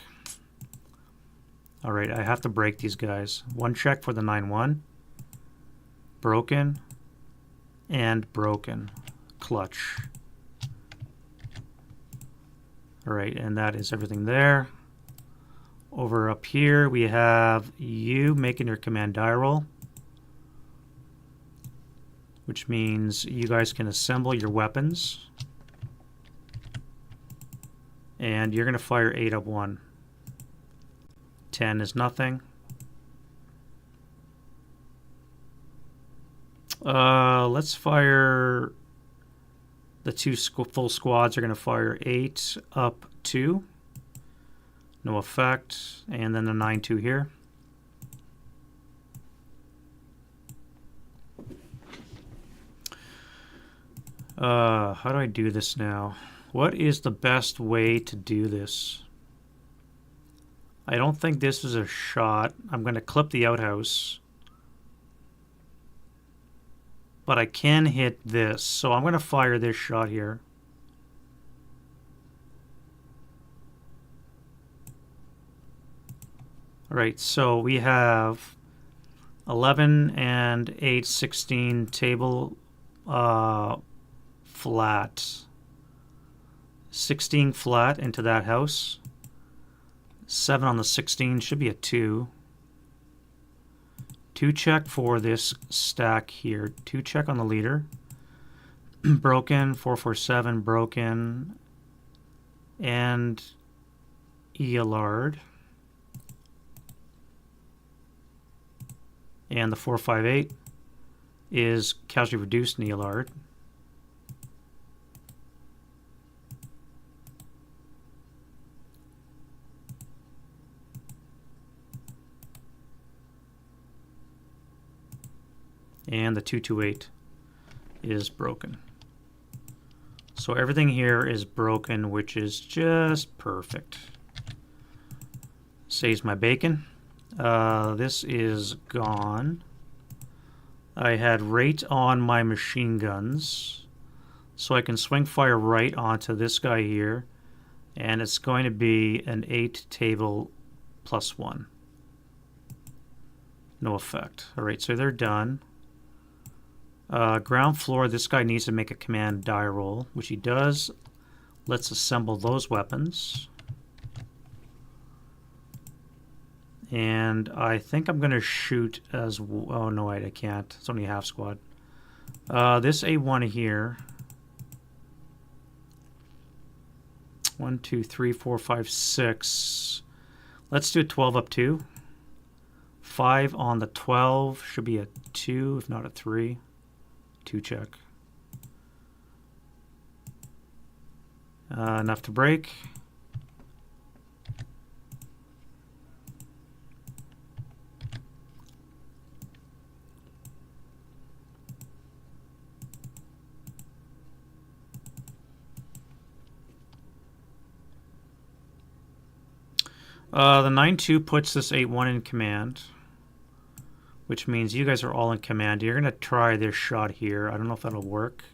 Alright, I have to break these guys. 1 check for the 9-1. Broken. And broken. Clutch. Alright, and that is everything there. Over up here, we have you making your command die roll, which means you guys can assemble your weapons. And you're going to fire 8 up 1. 10 is nothing. Let's fire the 2 full squads are going to fire 8 up 2. No effect. And then the 9-2 here. How do I do this now? What is the best way to do this? I don't think this is a shot. I'm going to clip the outhouse. But I can hit this. So I'm going to fire this shot here. Alright, so we have 11 and 8, 16 table flat. 16 flat into that house. 7 on the 16 should be a 2. 2 check for this stack here. 2 check on the leader. Broken. 447 broken. And Ealard. And the 458 is casualty reduced Nealard. And the 228 is broken. So everything here is broken, which is just perfect. Saves my bacon. This is gone. I had rate on my machine guns, so I can swing fire right onto this guy here, and it's going to be an 8 table +1. No effect. Alright, so they're done. Ground floor, this guy needs to make a command die roll, which he does. Let's assemble those weapons. And I think I'm going to shoot as... Oh, no, wait, I can't. It's only half squad. This A1 here. 1, 2, 3, 4, 5, 6. Let's do a 12 up 2. 5 on the 12. Should be a 2, if not a 3. 2 check. Enough to break. The 9-2 puts this 8-1 in command, which means you guys are all in command. You're going to try this shot here. I don't know if that'll work.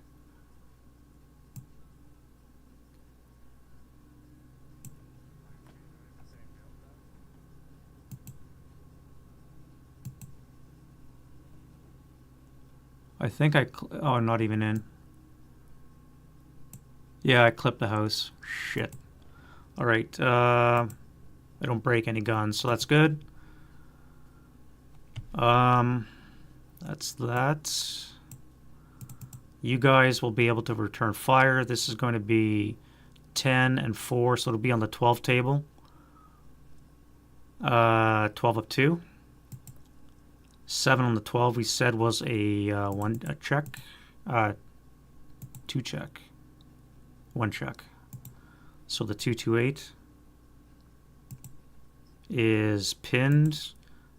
I think oh, I'm not even in. Yeah, I clipped the house. Shit. All right. I don't break any guns, so that's good. That's that. You guys will be able to return fire. This is going to be 10 and 4, so it'll be on the 12 table. 12 up 2. 7 on the 12 we said was a check. 2 check. 1 check. So the 228 is pinned,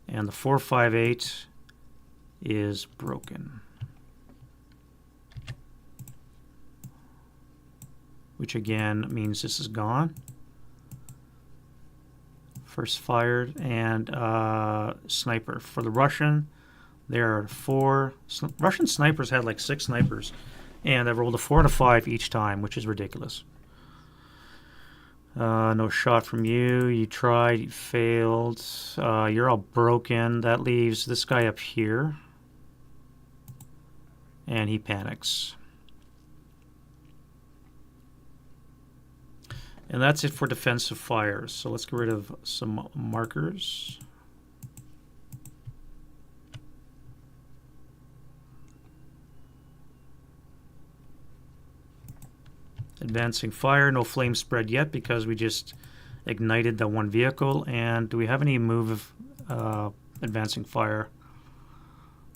and the 458 is broken. Which again means this is gone. First fired, and sniper. For the Russian, there are 4. Russian snipers had like 6 snipers, and I rolled a 4 and a 5 each time, which is ridiculous. No shot from you. You tried, you failed. You're all broken. That leaves this guy up here. And he panics. And that's it for defensive fires. So let's get rid of some markers. Advancing fire, no flame spread yet because we just ignited the one vehicle. And do we have any move of advancing fire?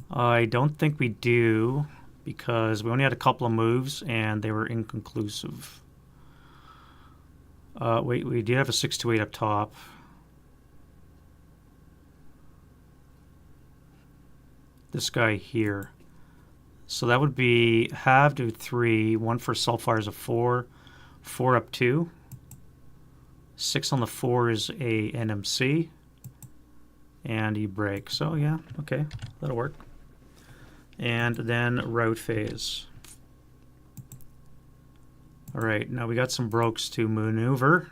I don't think we do because we only had a couple of moves and they were inconclusive. Wait, we did have a 628 up top. This guy here. So that would be half to 3. 1 for assault fire is a 4. 4 up 2. 6 on the 4 is a NMC. And you break. So yeah, okay, that'll work. And then route phase. Alright, now we got some brokes to maneuver.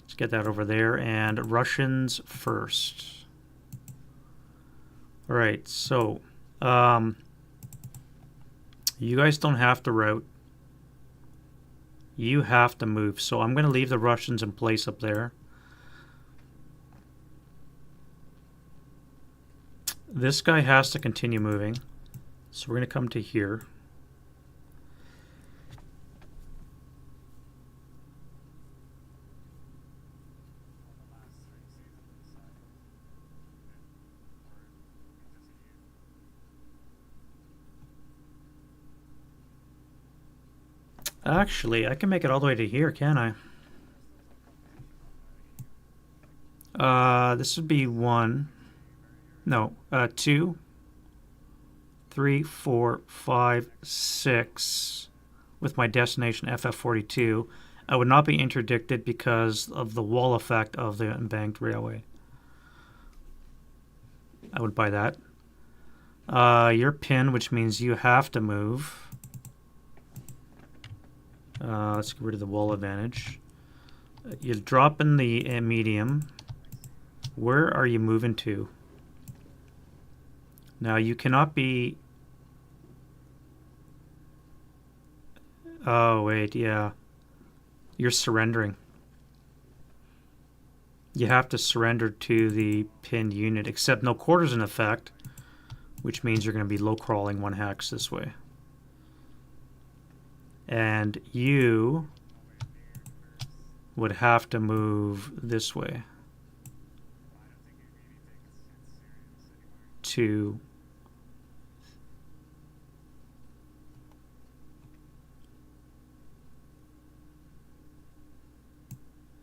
Let's get that over there. And Russians first. Alright, so you guys don't have to route. You have to move. So I'm going to leave the Russians in place up there. This guy has to continue moving. So we're going to come to here. Actually, I can make it all the way to here, can I? This would be 1. No, 2, 3, 4, 5, 6. With my destination FF42. I would not be interdicted because of the wall effect of the embanked railway. I would buy that. You're pinned, which means you have to move. Let's get rid of the wall advantage. You drop in the medium. Where are you moving to? Now you cannot be Oh, wait, yeah. You're surrendering. You have to surrender to the pinned unit, except no quarters in effect, which means you're going to be low crawling 1 hex this way. And you would have to move this way to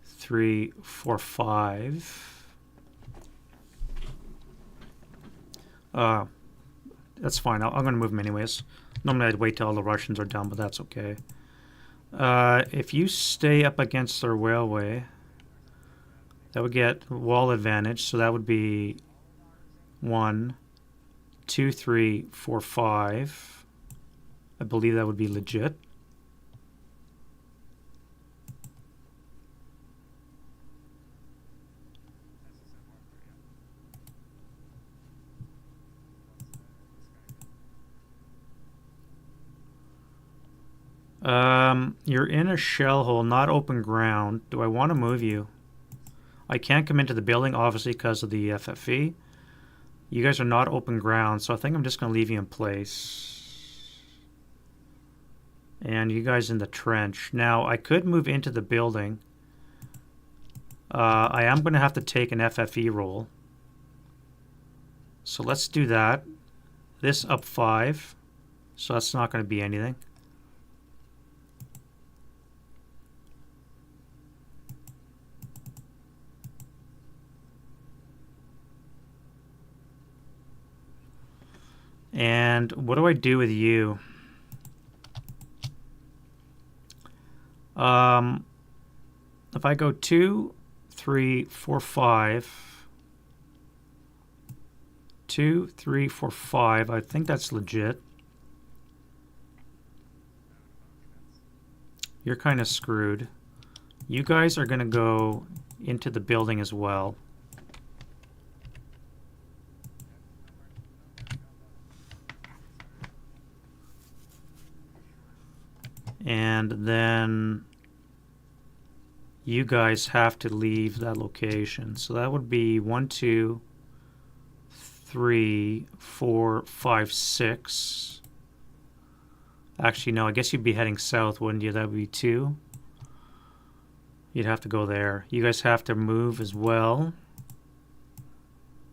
3, 4, 5. That's fine. I'm going to move them anyways. Normally I'd wait till all the Russians are done, but that's okay. If you stay up against their railway, that would get wall advantage. So that would be 1, 2, 3, 4, 5. I believe that would be legit. You're in a shell hole, not open ground. Do I want to move you? I can't come into the building, obviously, because of the FFE. You guys are not open ground, so I think I'm just going to leave you in place. And you guys in the trench. Now, I could move into the building. I am going to have to take an FFE roll. So let's do that. This up 5. So that's not going to be anything. And what do I do with you? If I go 2, 3, 4, 5, 2, 3, 4, 5, I think that's legit. You're kind of screwed. You guys are going to go into the building as well. And then you guys have to leave that location. So that would be 1, 2, 3, 4, 5, 6. Actually, no, I guess you'd be heading south, wouldn't you? That would be 2. You'd have to go there. You guys have to move as well.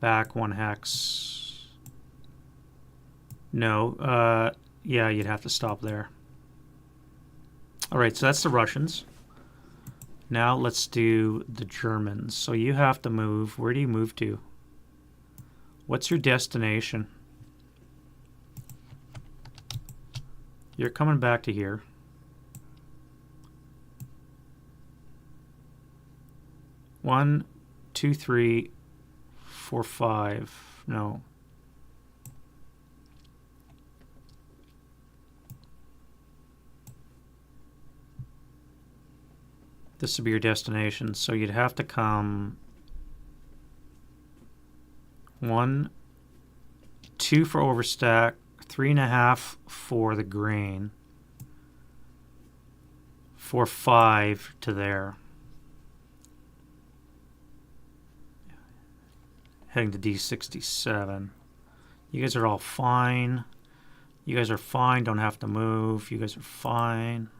Back 1 hex. No, yeah, you'd have to stop there. Alright, so that's the Russians. Now let's do the Germans. So you have to move. Where do you move to? What's your destination? You're coming back to here. One, 2, 3, 4, 5. No. This would be your destination, so you'd have to come 1, 2 for overstack, 3.5 for the grain, 4, 5 to there. Heading to D67. You guys are all fine. You guys are fine, don't have to move. You guys are fine.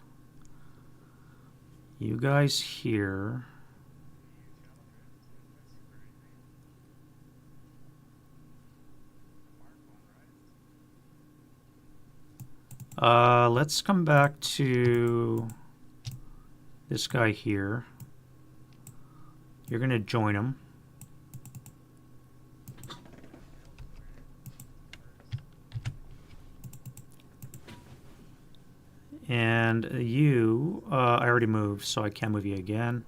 You guys here. Let's come back to this guy here. You're going to join him. And you, I already moved, so I can't move you again.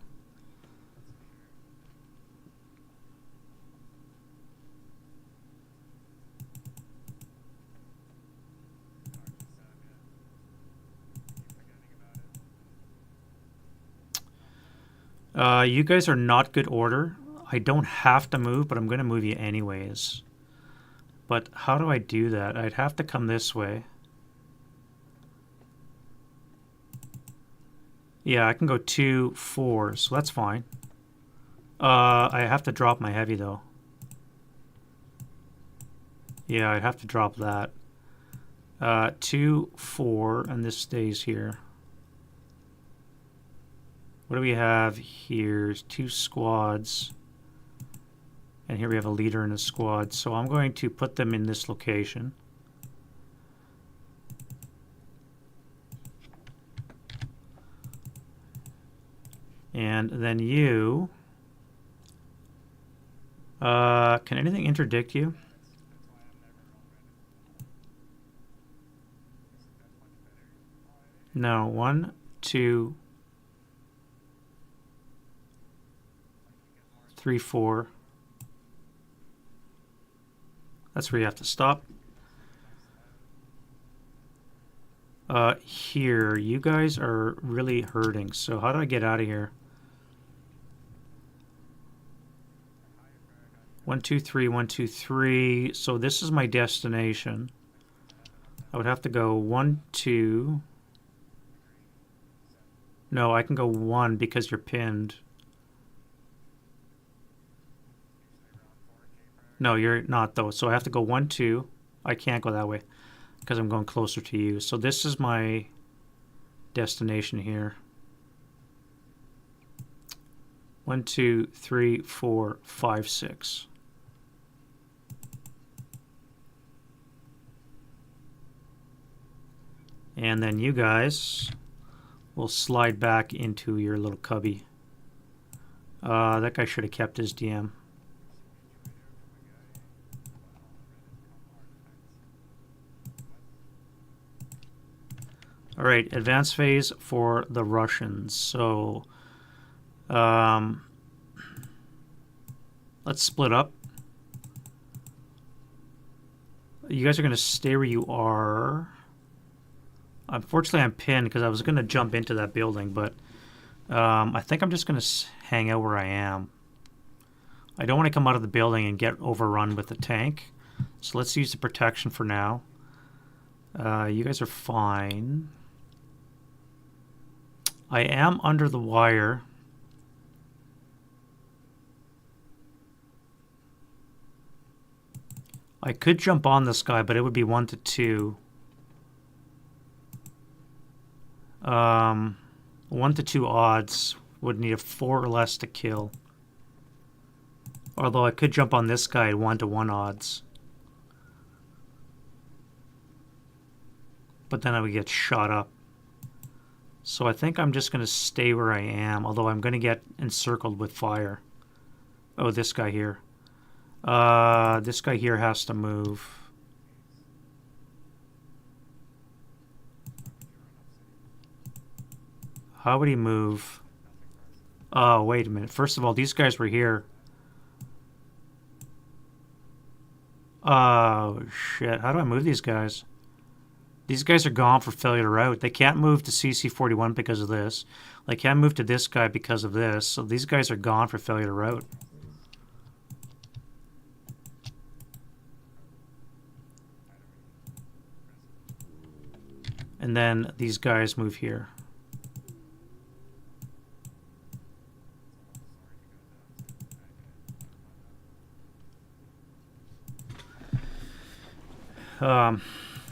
You guys are not good order. I don't have to move, but I'm going to move you anyways. But how do I do that? I'd have to come this way. Yeah, I can go 2, 4, so that's fine. I have to drop my heavy though. Yeah, I have to drop that. 2, 4, and this stays here. What do we have here? 2 squads. And here we have a leader and a squad. So I'm going to put them in this location. And then you... can anything interdict you? No. 1, 2, 3, 4. That's where you have to stop. Here, you guys are really hurting. So how do I get out of here? 1, 2, 3, 1, 2, 3. So this is my destination. I would have to go 1, 2. No, I can go 1 because you're pinned. No, you're not though. So I have to go 1, 2. I can't go that way because I'm going closer to you. So this is my destination here. 1, 2, 3, 4, 5, 6. And then you guys will slide back into your little cubby. That guy should have kept his DM. All right, advance phase for the Russians. So let's split up. You guys are going to stay where you are. Unfortunately, I'm pinned because I was going to jump into that building, but I think I'm just going to hang out where I am. I don't want to come out of the building and get overrun with the tank. So let's use the protection for now. You guys are fine. I am under the wire. I could jump on this guy, but it would be 1 to 2. 1 to 2 odds. Would need a 4 or less to kill. Although I could jump on this guy at 1 to 1 odds. But then I would get shot up. So I think I'm just going to stay where I am, although I'm going to get encircled with fire. Oh, this guy here. This guy here has to move. How would he move? Oh, wait a minute. First of all, these guys were here. Oh, shit. How do I move these guys? These guys are gone for failure to route. They can't move to CC41 because of this. They can't move to this guy because of this. So these guys are gone for failure to route. And then these guys move here.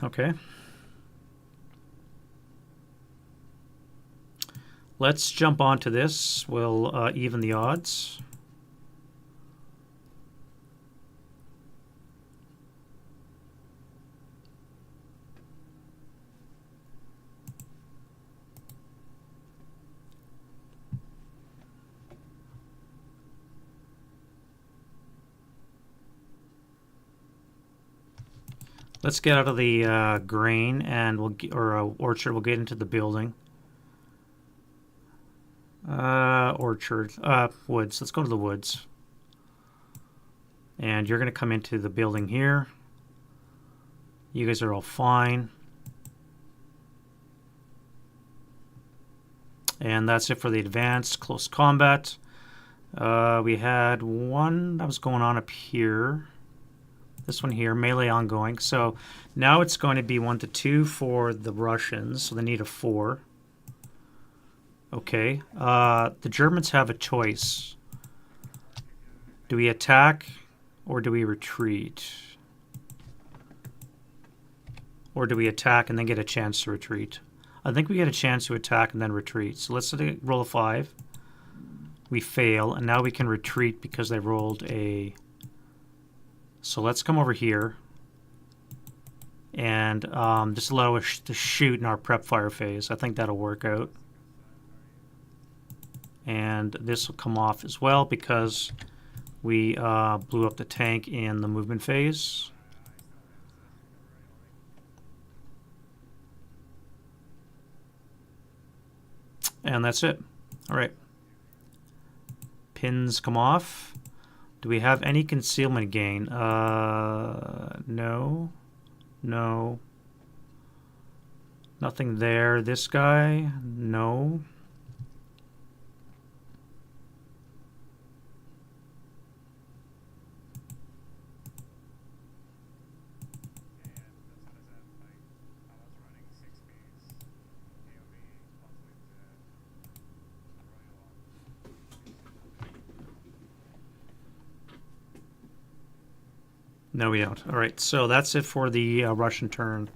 Okay. Let's jump onto this. We'll even the odds. Let's get out of the grain and orchard. We'll get into the building. Orchard. Woods. Let's go to the woods. And you're going to come into the building here. You guys are all fine. And that's it for the advanced close combat. We had one that was going on up here. This one here, melee ongoing. So now it's going to be 1 to 2 for the Russians. So they need a 4. Okay. The Germans have a choice. Do we attack or do we retreat? Or do we attack and then get a chance to retreat? I think we get a chance to attack and then retreat. So let's roll a 5. We fail, and now we can retreat because they rolled a... So let's come over here and just allow us to shoot in our prep fire phase. I think that'll work out. And this will come off as well because we blew up the tank in the movement phase. And that's it. All right. Pins come off. Do we have any concealment gain? No. No. Nothing there. This guy? No. No, we don't. All right, so that's it for the Russian turn,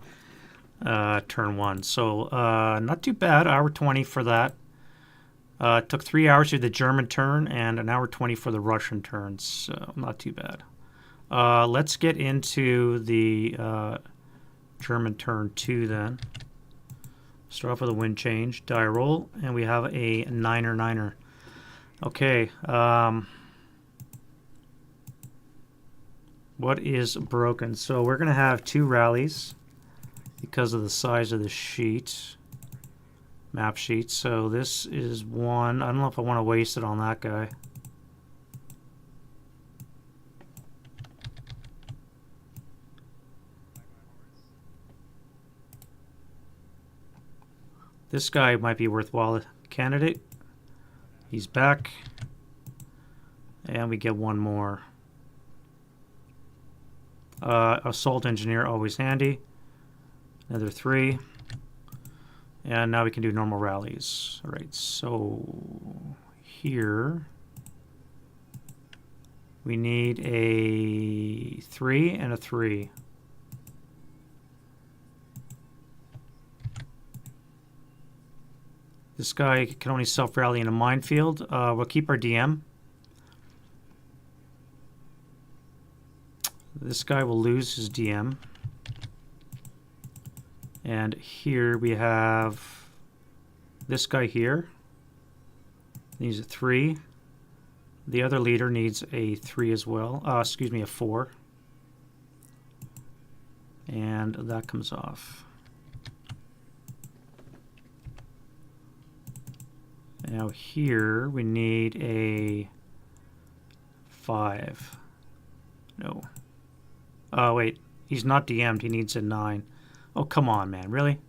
turn 1. So not too bad. Hour 20 for that. It took 3 hours to do the German turn and an hour 20 for the Russian turn. So not too bad. Let's get into the German turn 2 then. Start off with a wind change, die roll, and we have a 9er. Okay. What is broken? So we're going to have 2 rallies because of the size of the sheet, map sheet. So this is 1. I don't know if I want to waste it on that guy. This guy might be a worthwhile candidate. He's back. And we get 1 more. Assault engineer, always handy. Another 3. And now we can do normal rallies. All right, so here we need a 3 and a 3. This guy can only self-rally in a minefield. We'll keep our DM. This guy will lose his DM. And here we have this guy here. Needs a 3. The other leader needs a 3 as well. Excuse me, a 4. And that comes off. Now here we need a 5. No. Oh, wait. He's not DM'd. He needs a 9. Oh, come on, man. Really?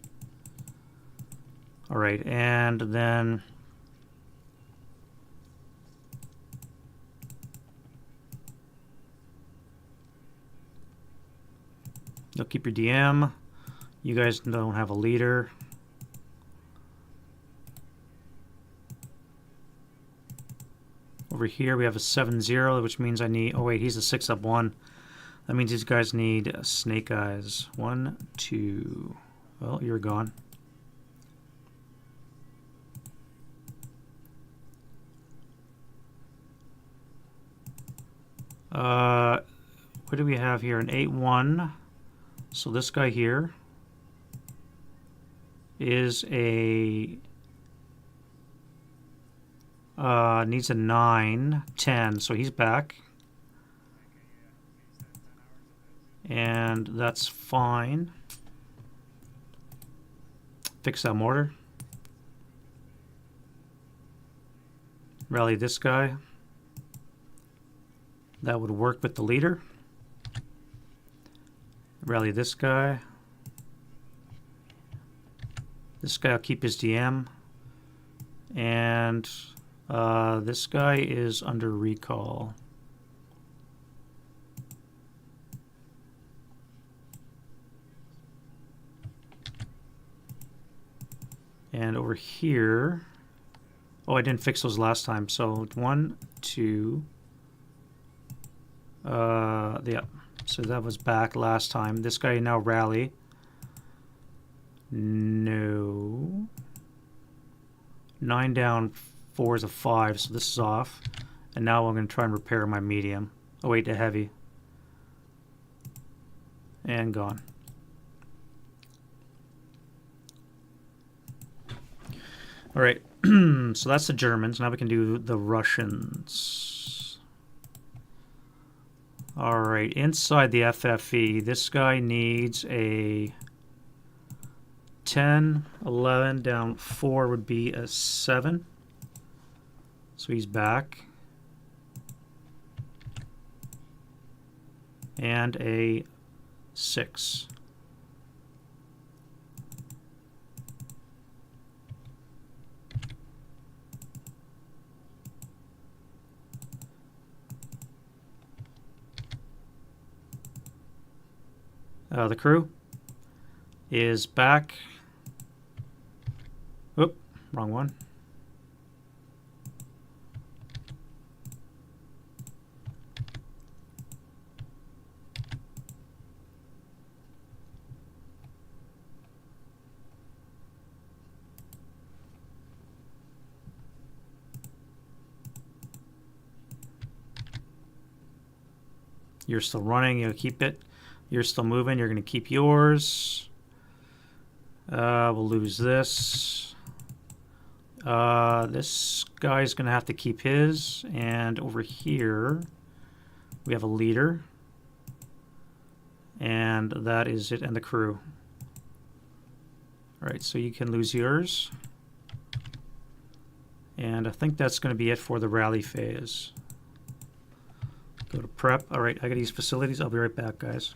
All right. And then... you'll keep your DM. You guys don't have a leader. Over here we have a 7-0, which means I need... oh, wait. He's a 6-up-1. That means these guys need snake eyes. 1, 2. Well, you're gone. What do we have here? An 8-1. So this guy here is a... needs a 9, 10. So he's back. And that's fine. Fix that mortar. Rally this guy. That would work with the leader. Rally this guy. This guy will keep his DM. And this guy is under recall. And over here, Oh, I didn't fix those last time. So 1, 2. Yeah. So that was back last time. This guy now rally. No. 9 down, 4 is a 5, so this is off. And now I'm going to try and repair my medium. Oh wait, the heavy. And gone. All right, so that's the Germans. Now we can do the Russians. All right, inside the FFE, this guy needs a 10, 11, down 4 would be a 7. So he's back. And a 6. The crew is back. Oop, wrong one. You're still running, you'll keep it. You're still moving, you're going to keep yours. We'll lose this. This guy's going to have to keep his. And over here, we have a leader. And that is it, and the crew. All right, so you can lose yours. And I think that's going to be it for the rally phase. Go to prep. All right, I got these facilities. I'll be right back, guys.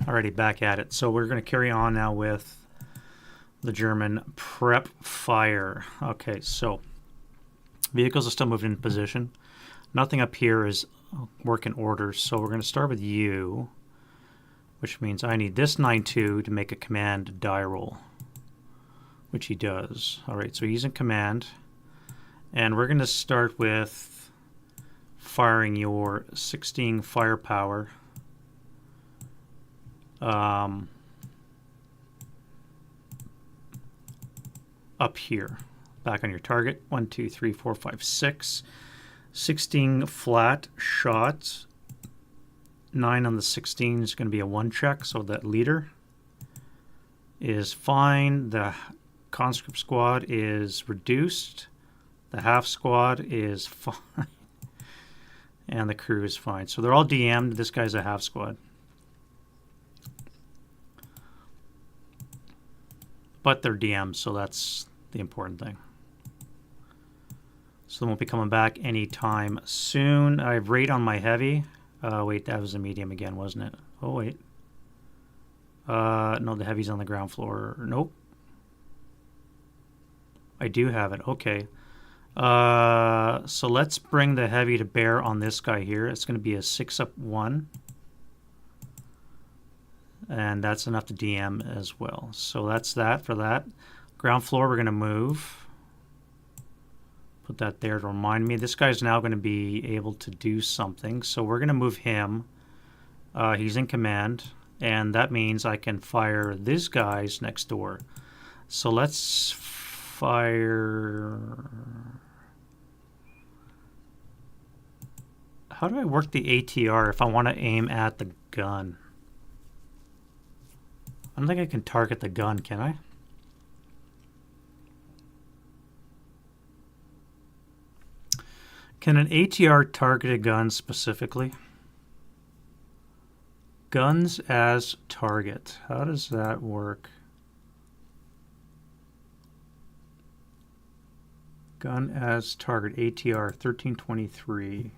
Alrighty, back at it. So we're going to carry on now with the German prep fire. Okay, so vehicles are still moving in position. Nothing up here is working order, so we're going to start with you, which means I need this 9-2 to make a command die roll, which he does. Alright, so he's in command, and we're going to start with firing your 16 firepower. Up here, back on your target. 1, 2, 3, 4, 5, 6. 16 flat shots. 9 on the 16 is going to be a 1 check, so that leader is fine. The conscript squad is reduced. The half squad is fine. And the crew is fine. So they're all DM'd. This guy's a half squad. But they're DM'd, so that's the important thing. So they won't be coming back anytime soon. I have rate on my heavy. Wait, that was a medium again, wasn't it? Oh, wait. No, the heavy's on the ground floor. Nope. I do have it. Okay. So let's bring the heavy to bear on this guy here. It's going to be a 6-up-1. And that's enough to DM as well. So that's that for that. Ground floor, we're going to move. Put that there to remind me. This guy's now going to be able to do something. So we're going to move him. He's in command. And that means I can fire these guys next door. So let's fire... How do I work the ATR if I want to aim at the gun? I don't think I can target the gun, can I? Can an ATR target a gun specifically? Guns as target. How does that work? Gun as target. ATR 1323.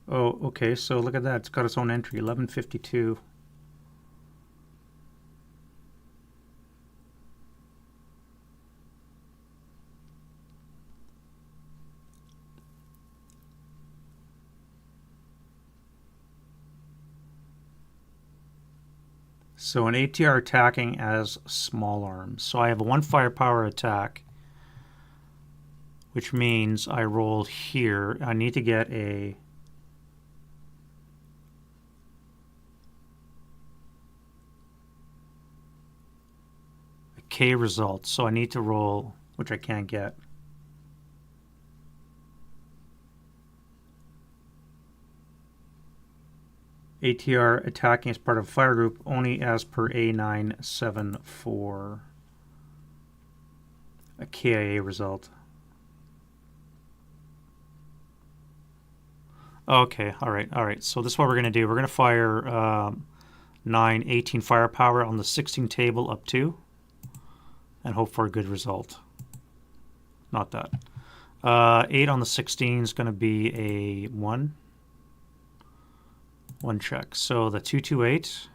Oh, okay, so look at that. It's got its own entry, 1152. So an ATR attacking as small arms. So I have a 1 firepower attack, which means I roll here. I need to get a... K result, so I need to roll, which I can't get. ATR attacking as part of fire group only as per A974. A KIA result. Okay, all right. So this is what we're going to do. We're going to fire 9, 18 firepower on the 16 table up 2. And hope for a good result. Not that. 8 on the 16 is going to be a 1. 1 check. So the 228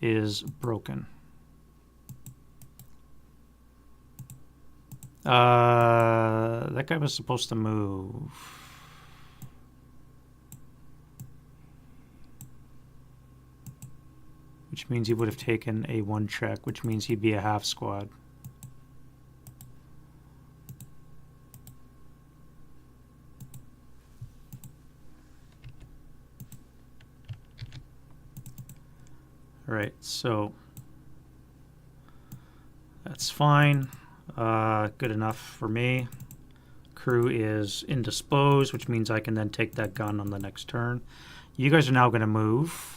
is broken. That guy was supposed to move. Which means he would have taken a 1 check, which means he'd be a half squad. Alright, so that's fine. Good enough for me. Crew is indisposed, which means I can then take that gun on the next turn. You guys are now going to move.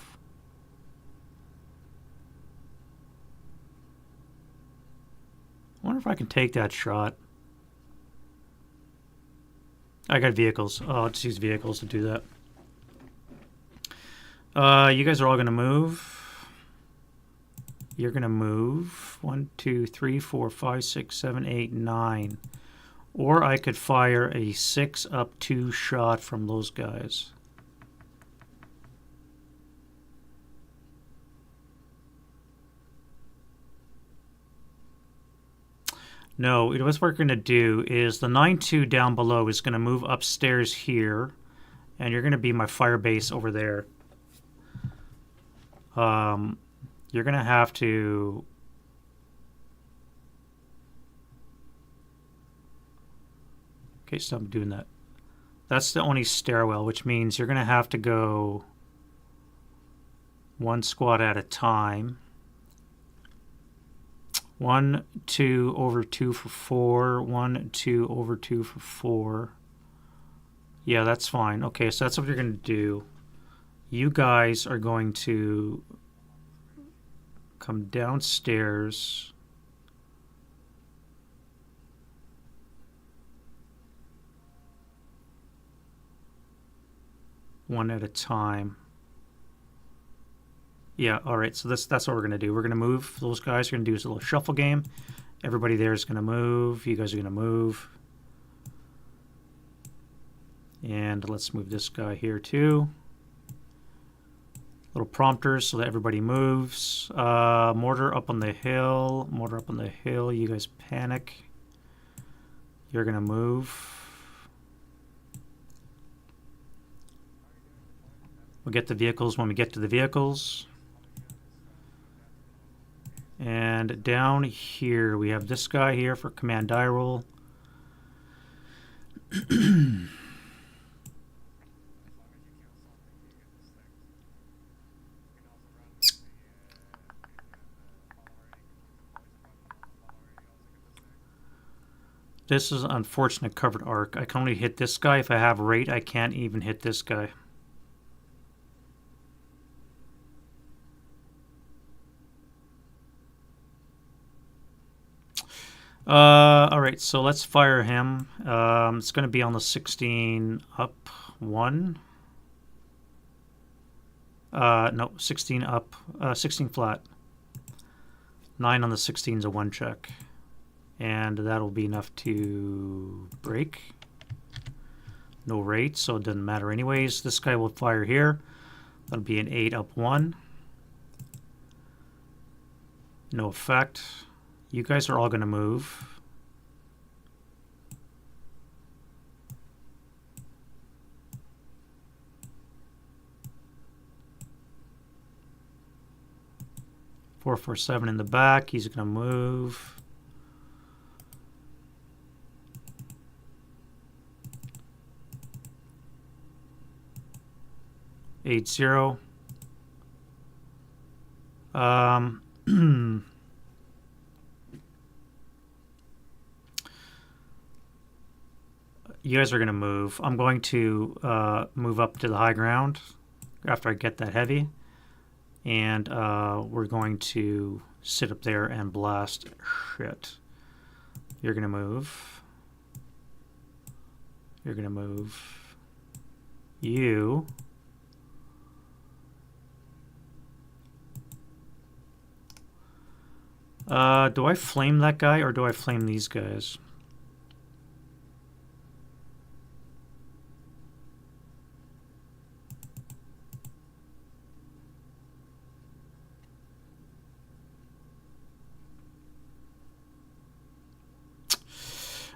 I wonder if I can take that shot. I got vehicles. Oh, I'll just use vehicles to do that. You guys are all going to move. You're going to move 1, 2, 3, 4, 5, 6, 7, 8, 9. Or I could fire a 6 up 2 shot from those guys. No, what we're going to do is the 9-2 down below is going to move upstairs here, and you're going to be my fire base over there. You're going to have to... Okay, stop doing that. That's the only stairwell, which means you're going to have to go one squad at a time. 1, 2, over 2 for 4. 1, 2, over 2 for 4. Yeah, that's fine. Okay, so that's what you're going to do. You guys are going to come downstairs. One at a time. Yeah, all right, so that's what we're going to do. We're going to move those guys. We're going to do a little shuffle game. Everybody there is going to move. You guys are going to move. And let's move this guy here too. Little prompters so that everybody moves. Mortar up on the hill. Mortar up on the hill. You guys panic. You're going to move. We'll get the vehicles when we get to the vehicles. And down here, we have this guy here for command die roll. This is an unfortunate covered arc. I can only hit this guy. If I have rate, I can't even hit this guy. All right, so let's fire him. It's going to be on the 16 up 1. No, 16 up, 16 flat. 9 on the 16 is a 1 check. And that'll be enough to break. No rate, so it doesn't matter anyways. This guy will fire here. That'll be an 8 up 1. No effect. You guys are all going to move. Four, 4, 7 in the back. He's going to move. Eight, 0. You guys are going to move. I'm going to move up to the high ground after I get that heavy. And we're going to sit up there and blast shit. You're going to move. You're going to move. You. Do I flame that guy or do I flame these guys?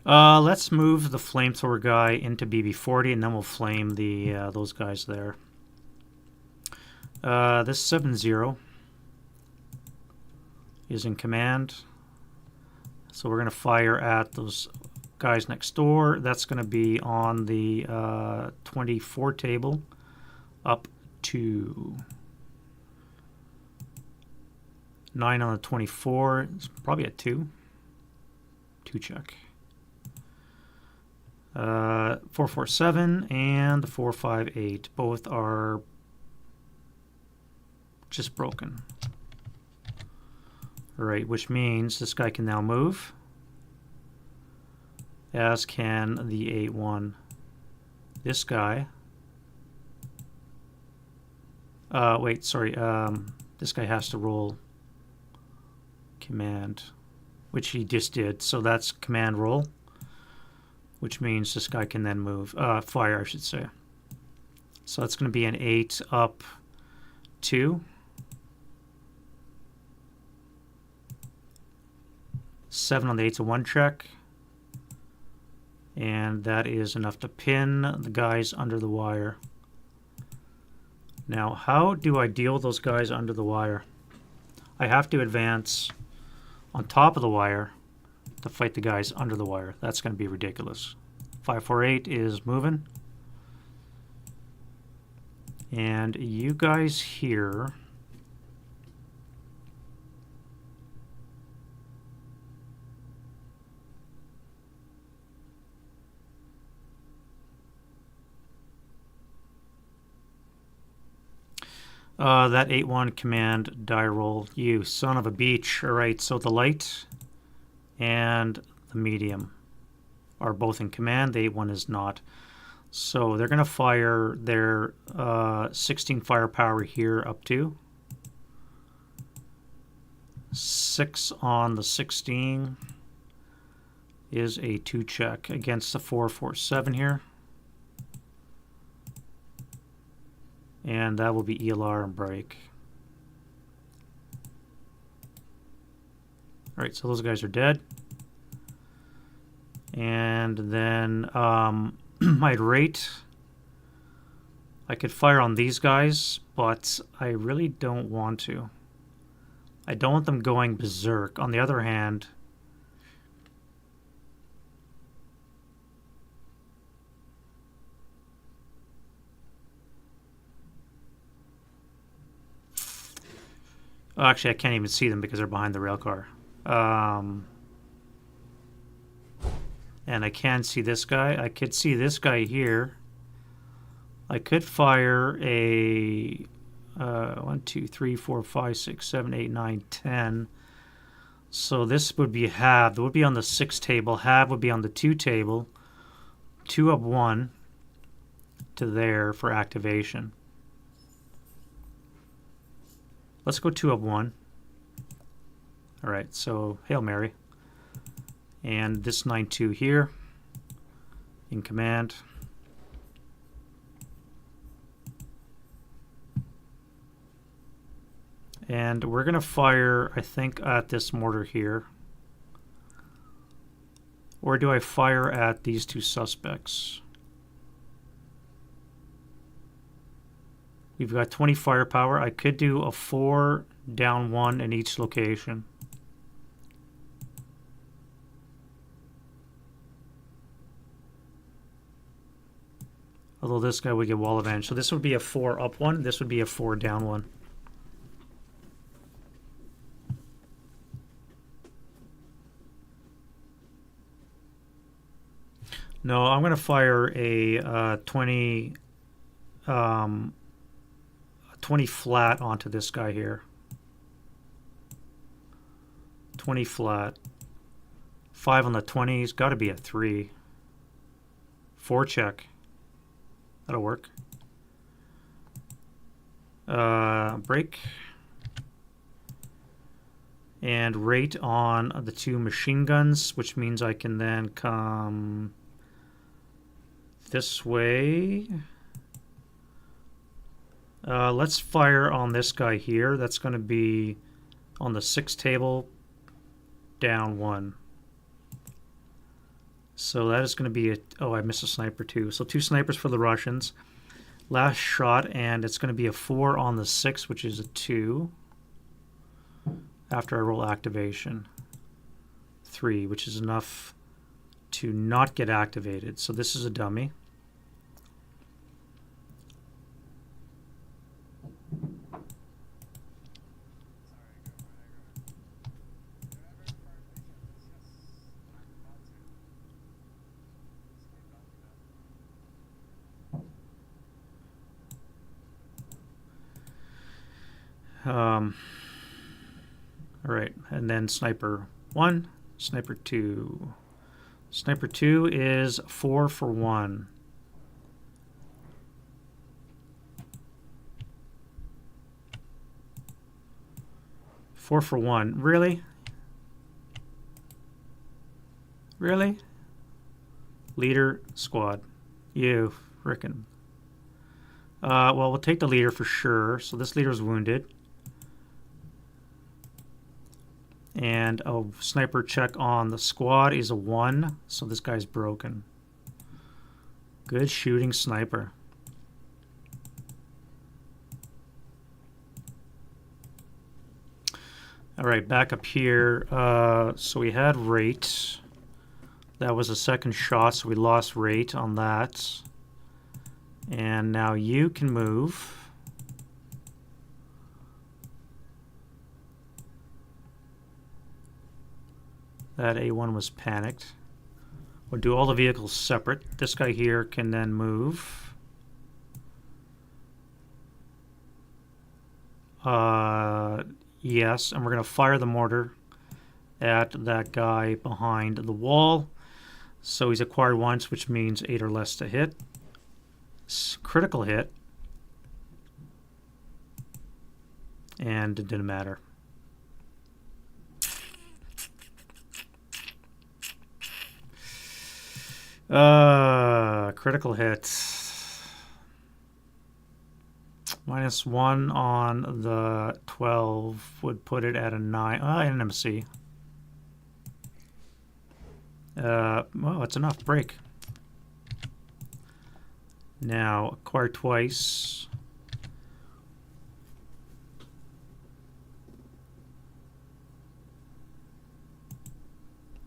Let's move the flamethrower guy into BB40 and then we'll flame the those guys there. This 7-0 is in command. So we're going to fire at those guys next door. That's going to be on the 24 table up to 9 on the 24. It's probably a 2. 2 check. 447 and 458 both are just broken. All right, which means this guy can now move, as can the 8-1. This guy. Wait, sorry. This guy has to roll command, which he just did. So that's command roll. which means this guy can then move, fire, I should say. So that's going to be an 8 up 2. 7 on the 8-1 check. And that is enough to pin the guys under the wire. Now, how do I deal with those guys under the wire? I have to advance on top of the wire to fight the guys under the wire. That's going to be ridiculous. 548 is moving. And you guys here, that 8-1 command die roll, you son of a beach. Alright, so the light and the medium are both in command. The 8-1 is not. So they're going to fire their 16 firepower here up to 6 on the 16 is a 2 check against the 447 here. And that will be ELR and break. Alright, so those guys are dead. And then my rate, I could fire on these guys, but I really don't want to. I don't want them going berserk. On the other hand, actually, I can't even see them because they're behind the rail car. And I can see this guy. I could see this guy here. I could fire a 1, 2, 3, 4, 5, 6, 7, 8, 9, 10. So this would be halved. It would be on the 6 table. Half would be on the 2 table. 2 up 1 to there for activation. Let's go 2 up 1. Alright, so Hail Mary. And this 9-2 here in command. And we're going to fire, I think, at this mortar here. Or do I fire at these 2 suspects? We've got 20 firepower. I could do a 4 down 1 in each location. Although this guy would get wall advantage. So this would be a 4 up 1. This would be a 4 down 1. No, I'm going to fire a 20 flat onto this guy here. 20 flat. 5 on the 20's. Got to be a 3. 4 check. That'll work. Break. And rate on the 2 machine guns, which means I can then come this way. Let's fire on this guy here. That's going to be on the 6 table, down 1. So that is going to be a... Oh, I missed a sniper too. So 2 snipers for the Russians. Last shot, and it's going to be a 4 on the 6, which is a 2. After I roll activation. 3, which is enough to not get activated. So this is a dummy. All right, and then sniper 1, sniper 2. Sniper 2 is 4 for 1. Four for 1. Really? Really? Leader, squad. You, frickin'. Well, we'll take the leader for sure. So this leader is wounded. And a sniper check on the squad is a 1. So this guy's broken. Good shooting sniper. All right, back up here. So we had rate. That was a second shot, so we lost rate on that. And now you can move. That A1 was panicked. We'll do all the vehicles separate. This guy here can then move. Yes, and we're going to fire the mortar at that guy behind the wall. So he's acquired once, which means 8 or less to hit. Critical hit. And it didn't matter. Critical hit. -1 on the 12 would put it at a 9. NMC. Well, it's enough. Break. Now, acquire twice.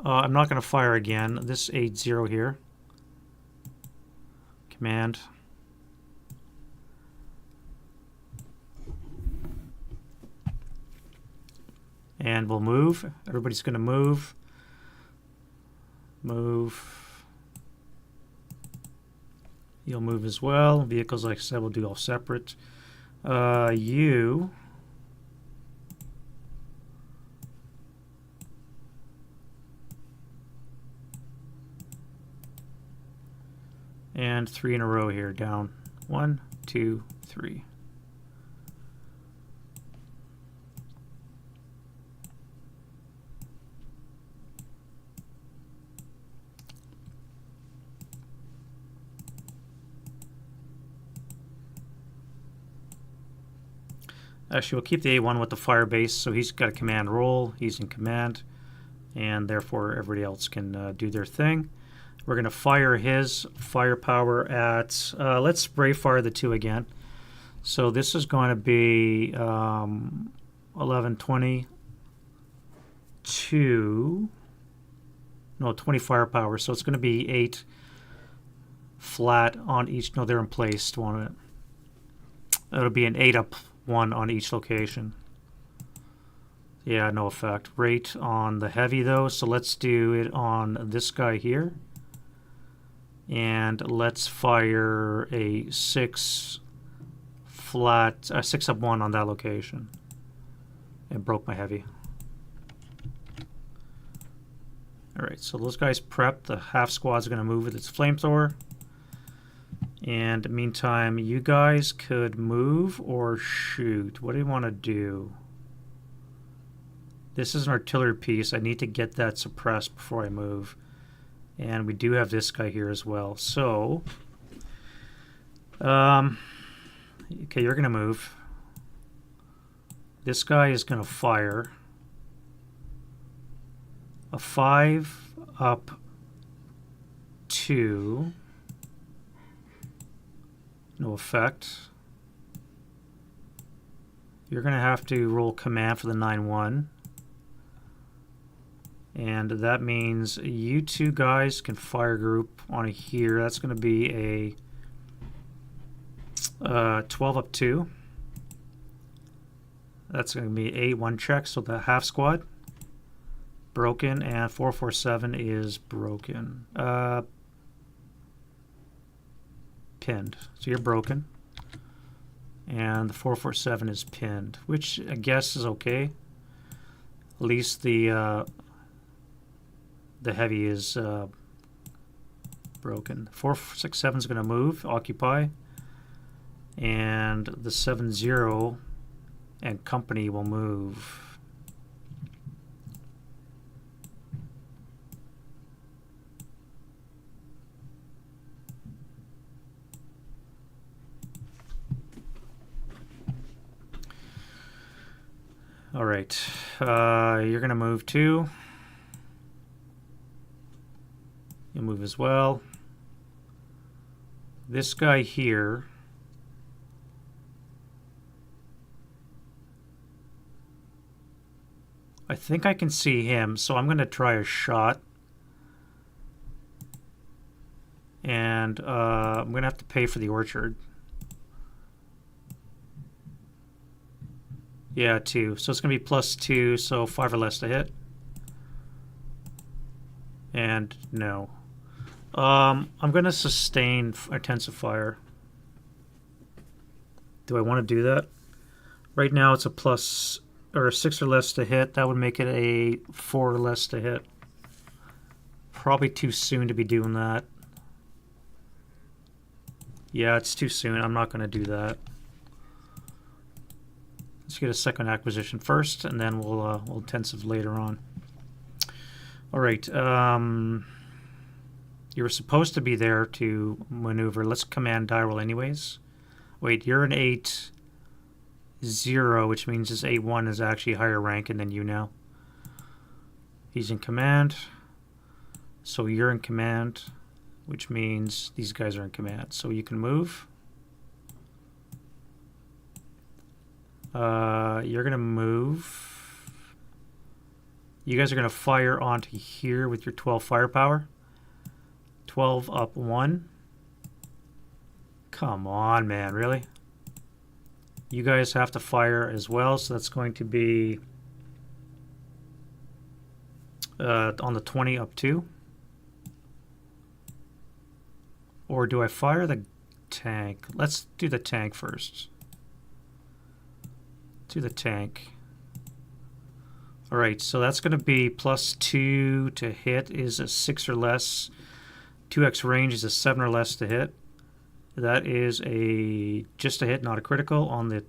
I'm not going to fire again. This 8-0 here. Command. And we'll move. Everybody's going to move. Move. You'll move as well. Vehicles, like I said, we'll do all separate. You. And 3 in a row here. Down. 1, 2, 3. Actually, we'll keep the A1 with the fire base, so he's got a command role. He's in command, and therefore everybody else can do their thing. We're going to fire his firepower at, let's spray fire the 2 again. So this is going to be 11, 20, 2, no, 20 firepower. So it's going to be 8 flat on each. No, they're in place, won't it? It'll be an 8 up 1 on each location. Yeah, no effect. Rate on the heavy though, so let's do it on this guy here. And let's fire a 6 flat, 6 up 1 on that location. And broke my heavy. Alright, so those guys prepped. The half squad's going to move with its flamethrower. And meantime, you guys could move or shoot. What do you want to do? This is an artillery piece. I need to get that suppressed before I move. And we do have this guy here as well. So, okay, you're going to move. This guy is going to fire a 5 up 2. No effect. You're going to have to roll command for the 9-1. And that means you 2 guys can fire group on here. That's going to be a 12 up 2. That's going to be A1 check. So the half squad broken, and 447 is broken. Pinned. So you're broken. And the 447 is pinned, which I guess is okay. At least the heavy is broken. 467 is going to move, occupy. And the 7-0 and company will move. All right. You're going to move too. You'll move as well. This guy here. I think I can see him, so I'm going to try a shot. And I'm going to have to pay for the orchard. Yeah, 2. So it's going to be +2, so 5 or less to hit. And no. I'm going to sustain Intensify. Do I want to do that? Right now it's a plus or a 6 or less to hit. That would make it a 4 or less to hit. Probably too soon to be doing that. Yeah, it's too soon. I'm not going to do that. Let's get a second acquisition first, and then we'll intensive later on. All right. You were supposed to be there to maneuver. Let's command die roll anyways. Wait, you're an 8-0, which means this 8-1 is actually higher ranking than you now. He's in command. So you're in command, which means these guys are in command. So you can move. You're going to move. You guys are going to fire onto here with your 12 firepower. 12 up 1. Come on, man, really? You guys have to fire as well, so that's going to be on the 20 up 2. Or do I fire the tank? Let's do the tank first. Do the tank. All right, so that's going to be +2 to hit is a 6 or less. 2x range is a 7 or less to hit. That is just a hit, not a critical on the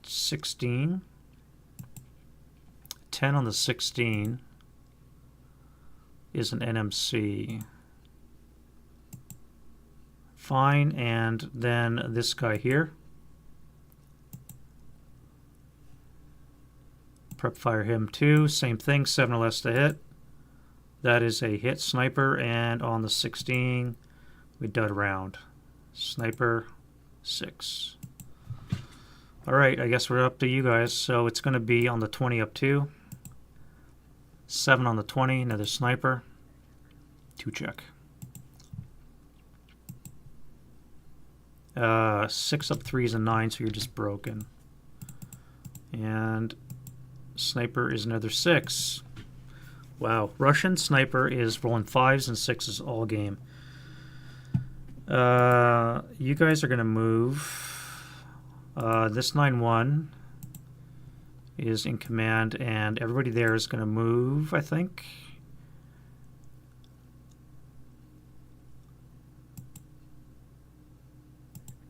16. 10 on the 16 is an NMC. Fine, and then this guy here. Prep fire him too. Same thing, 7 or less to hit. That is a hit sniper, and on the 16, we dud round. Sniper 6. All right, I guess we're up to you guys. So it's going to be on the 20 up 2. 7 on the 20, another sniper. 2 check. 6 up 3 is a 9, so you're just broken. And sniper is another 6. Wow, Russian sniper is rolling 5s and 6s all game. You guys are going to move. This 9-1 is in command, and everybody there is going to move, I think.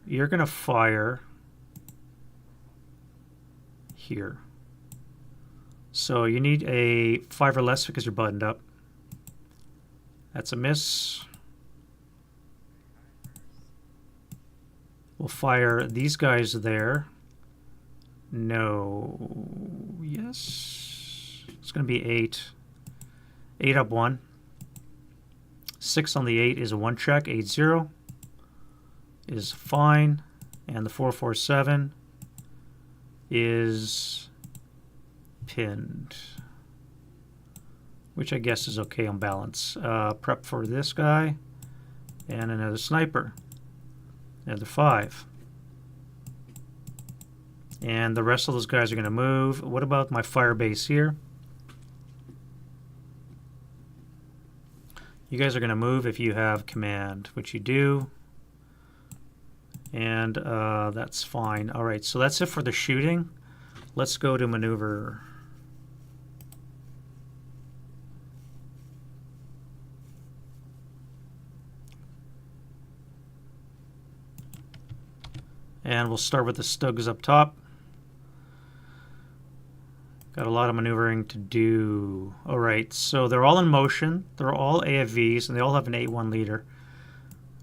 You're going to fire here. So you need a 5 or less because you're buttoned up. That's a miss. We'll fire these guys there. No. Yes. It's going to be 8. 8 up 1. 6 on the 8 is a 1 check. 8-0 is fine. And the 4-4-7 is pinned, which I guess is okay on balance. Prep for this guy and another sniper. Another 5. And the rest of those guys are going to move. What about my fire base here? You guys are going to move if you have command, which you do. And that's fine. All right, so that's it for the shooting. Let's go to maneuver. And we'll start with the Stugs up top. Got a lot of maneuvering to do. All right, so they're all in motion. They're all AFVs, and they all have an 8-1 leader,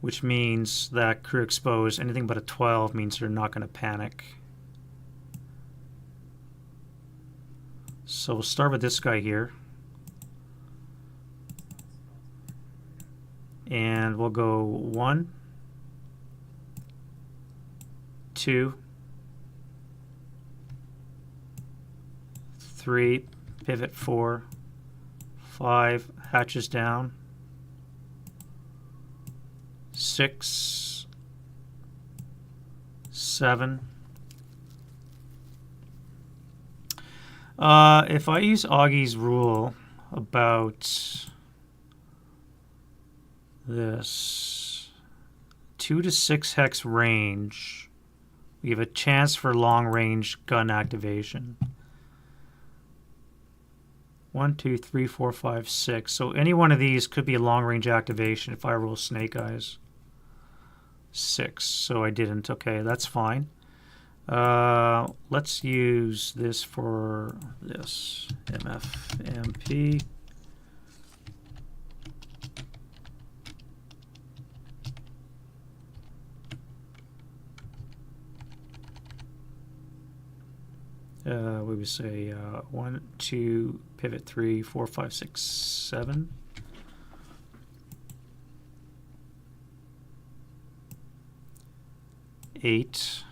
which means that crew exposed, anything but a 12 means they're not going to panic. So we'll start with this guy here. And we'll go 1, 2, 3, pivot 4, 5, hatches down, 6, 7. If I use Augie's rule about this 2 to 6 hex range, we have a chance for long range gun activation. 1, 2, 3, 4, 5, 6. So any one of these could be a long range activation if I roll Snake Eyes. 6. So I didn't. Okay, that's fine. Let's use this for this. MFMP. We would say 1, 2, pivot 3, 4, 5, 6, 7. Eight.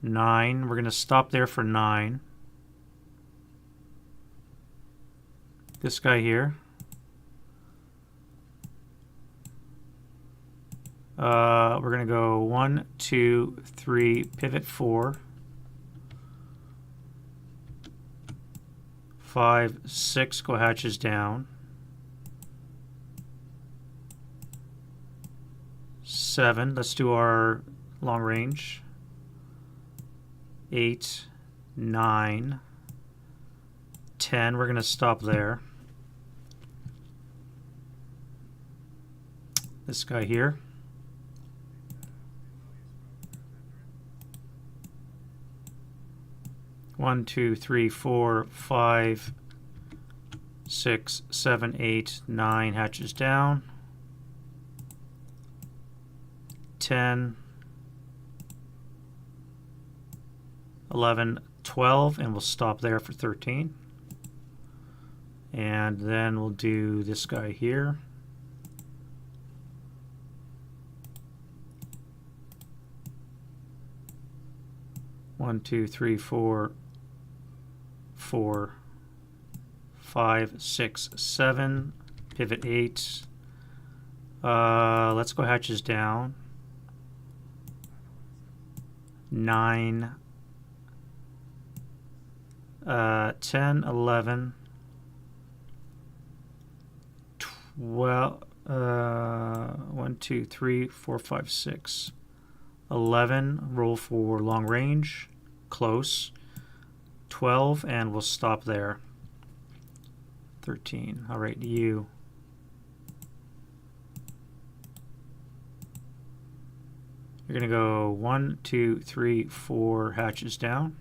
9. We're going to stop there for 9. This guy here. We're going to go 1, 2, 3, pivot 4, 5, 6, go hatches down, 7, let's do our long range, 8, 9, 10, we're going to stop there. This guy here. 1, 2, 3, 4, 5, 6, 7, 8, 9 hatches down. 10, 11, 12, and we'll stop there for 13. And then we'll do this guy here. One, 2, 3, 4, 4, 5, 6, 7, pivot 8. Let's go hatches down. 9, 10, 11, 12, 1, 2, 3, 4, 5, 6, 11, roll for long range, close, 12, and we'll stop there. 13, all right, you. You're going to go 1, 2, 3, 4 hatches down.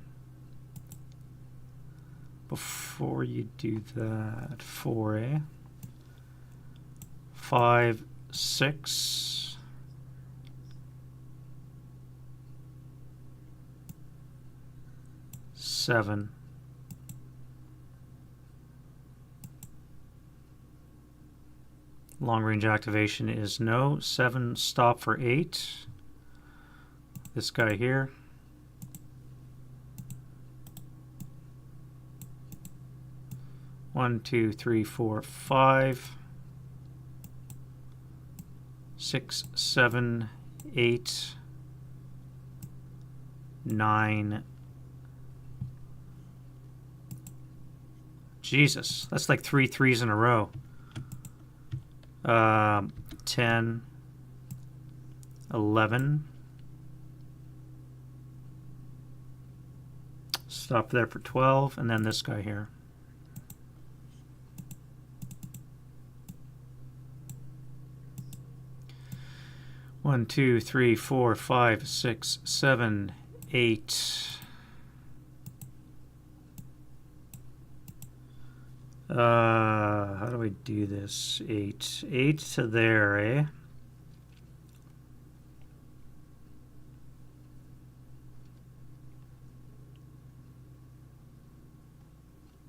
Before you do that, 4A, 5, 6, 7, long range activation is no. 7, stop for 8. This guy here. One, 2, 3, 4, 5, 6, 7, 8, 9. Jesus, that's like 3 threes in a row. 10, 11. Stop there for 12, and then this guy here. One, 2, 3, 4, 5, 6, 7, 8. How do we do this? 8. 8 to there, eh?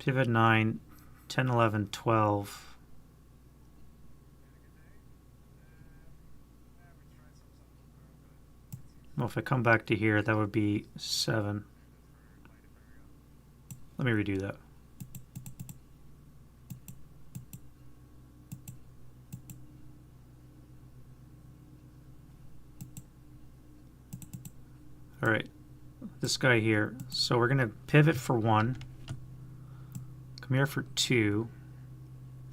pivot 9, 10, 11, 12. Well, if I come back to here, that would be 7. Let me redo that. All right, this guy here. So we're going to pivot for 1. Come here for 2.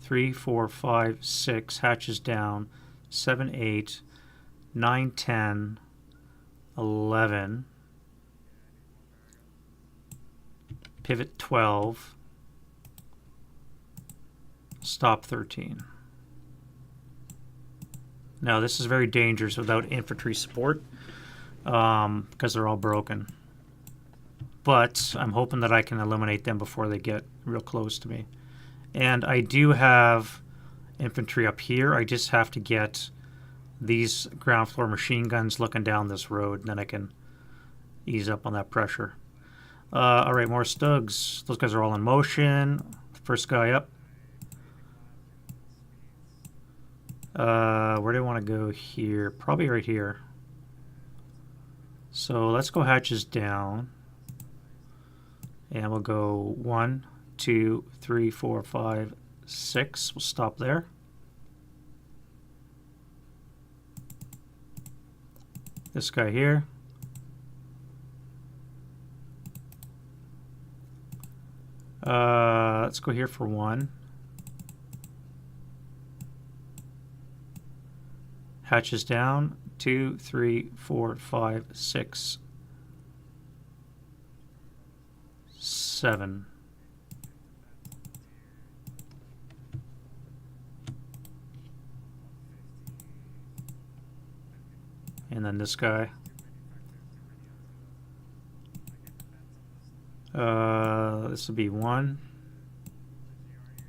3, 4, 5, 6. Hatches down. 7, 8, 9, 10, 11. Pivot 12. Stop 13. Now this is very dangerous without infantry support, because they're all broken. But I'm hoping that I can eliminate them before they get real close to me. And I do have infantry up here. I just have to get these ground floor machine guns looking down this road, and then I can ease up on that pressure. All right, more Stugs. Those guys are all in motion. First guy up. Where do I want to go here? Probably right here. So let's go hatches down. And we'll go 1, 2, 3, 4, 5, 6. We'll stop there. This guy here. Let's go here for 1. Hatches down. 2, 3, 4, 5, 6, 7. And then this guy. This will be 1,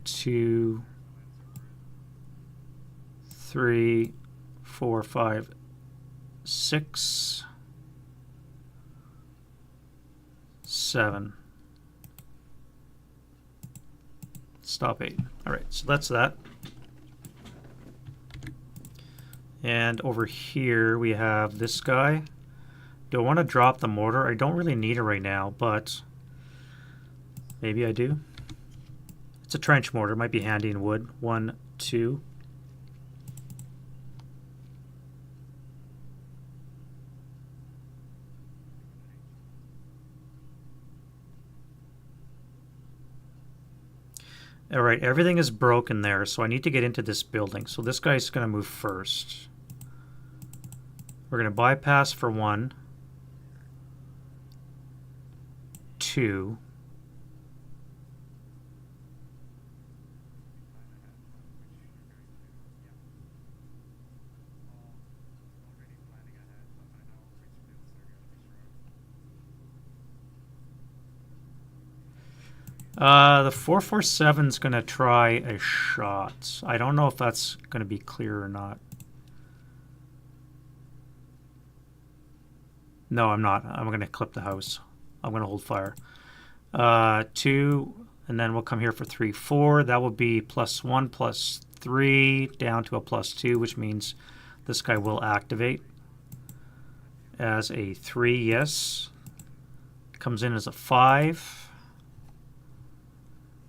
2, 3, 4, 5, 6, 7. Stop 8. All right, so that's that. And over here we have this guy. Do I want to drop the mortar? I don't really need it right now, but maybe I do. It's a trench mortar. It might be handy in wood. 1, 2. All right, everything is broken there, so I need to get into this building. So this guy's going to move first. We're going to bypass for 1, 2. The 447 is going to try a shot. I don't know if that's going to be clear or not. No, I'm not. I'm going to clip the house. I'm going to hold fire. 2, and then we'll come here for 3, 4. That will be +1, +3, down to a +2, which means this guy will activate as a 3, yes. Comes in as a 5.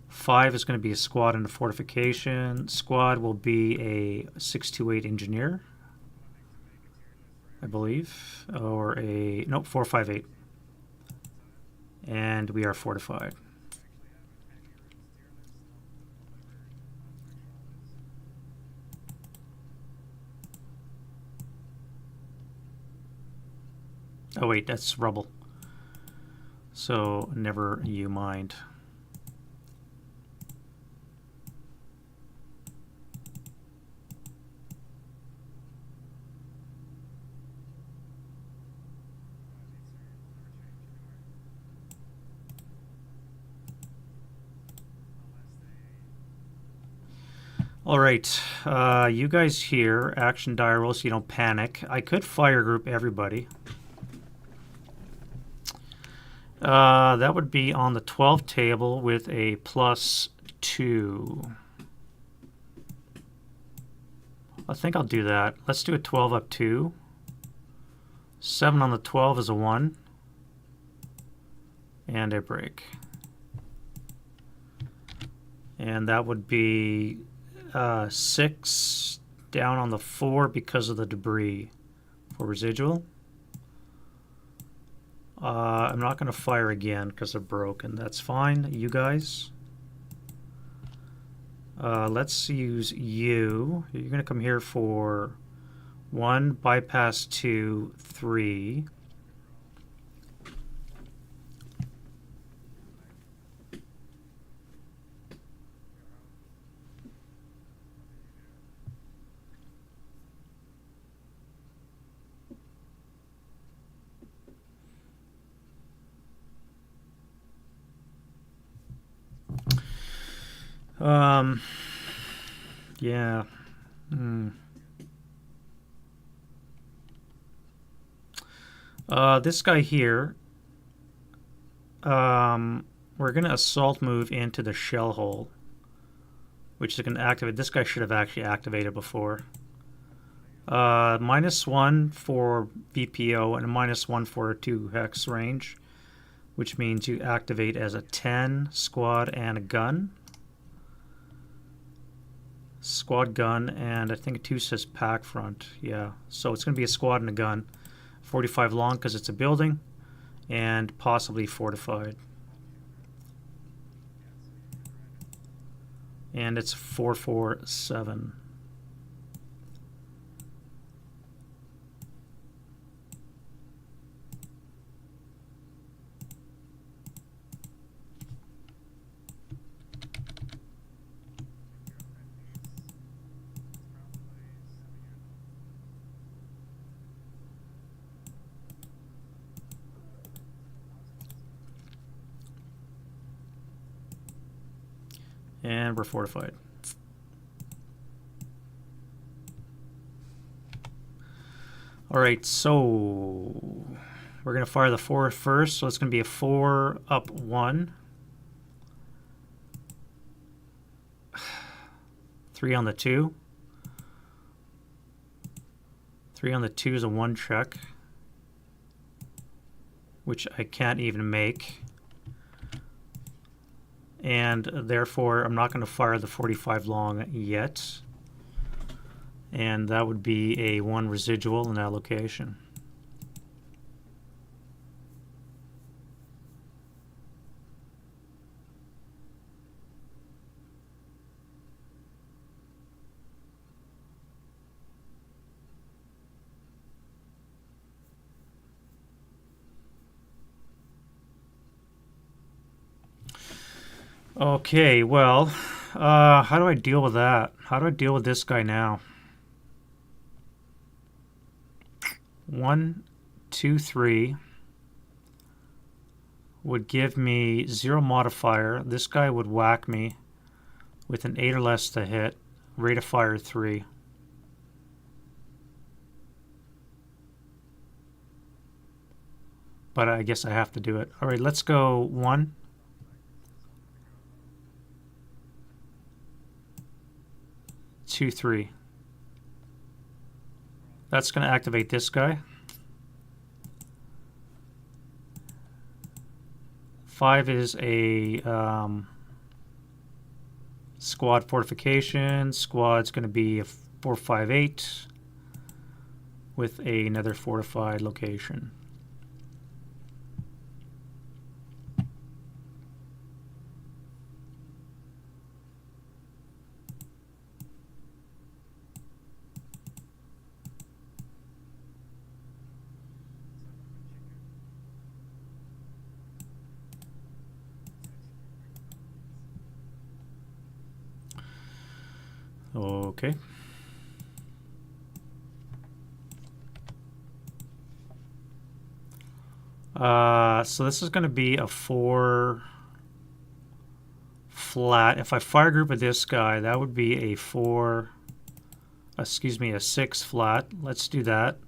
5 is going to be a squad and a fortification. Squad will be a 628 engineer, I believe, or a, nope, 458. And we are fortified. Oh wait, that's rubble. So never you mind. All right, you guys here, action die roll so you don't panic. I could fire group everybody. That would be on the 12 table with a +2. I think I'll do that. Let's do a 12 up 2. 7 on the 12 is a 1. And a break. And that would be 6 down on the 4 because of the debris for residual. I'm not going to fire again because they're broken. That's fine, you guys. Let's use you. You're going to come here for 1, bypass 2, 3. Yeah. This guy here, we're going to assault move into the shell hole, which is going to activate. This guy should have actually activated before. -1 for VPO and a -1 for a 2 hex range, which means you activate as a 10 squad and a gun. Squad gun, and I think a 2 says pack front. Yeah, so it's going to be a squad and a gun. 45 long because it's a building, and possibly fortified. And it's 447. And we're fortified. Alright, so we're going to fire the 4 first, so it's going to be a 4 up 1. 3 on the 2. 3 on the 2 is a 1 check, which I can't even make. And therefore, I'm not going to fire the 45 long yet. And that would be a 1 residual in that location. Okay, well, how do I deal with that? How do I deal with this guy now? 1, 2, 3 would give me 0 modifier. This guy would whack me with an 8 or less to hit. Rate of fire 3. But I guess I have to do it. All right, let's go 1. 2, 3. That's going to activate this guy. 5 is a squad fortification. Squad's going to be a 458 with another fortified location. Okay. So this is going to be a 4 flat. If I fire group with this guy, that would be a 6 flat. Let's do that.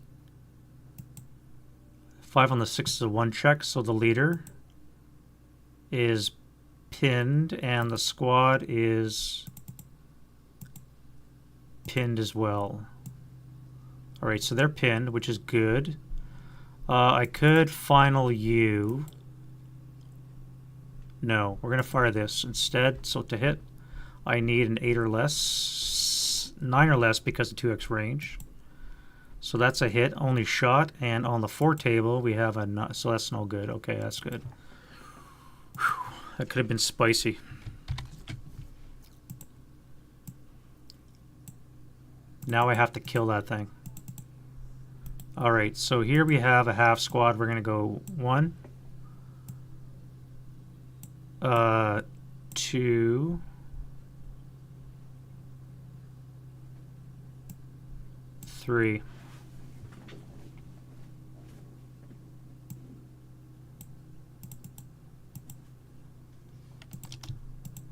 5 on the 6 is a 1 check, so the leader is pinned, and the squad is pinned as well. Alright, so they're pinned, which is good. I could final you. No, we're going to fire this instead. So to hit, I need an 8 or less, 9 or less because of 2x range. So that's a hit, only shot. And on the 4 table, we have a, so that's no good. Okay, that's good. Whew, that could have been spicy. Now I have to kill that thing. Alright, so here we have a half squad. We're going to go 1, 2, 3.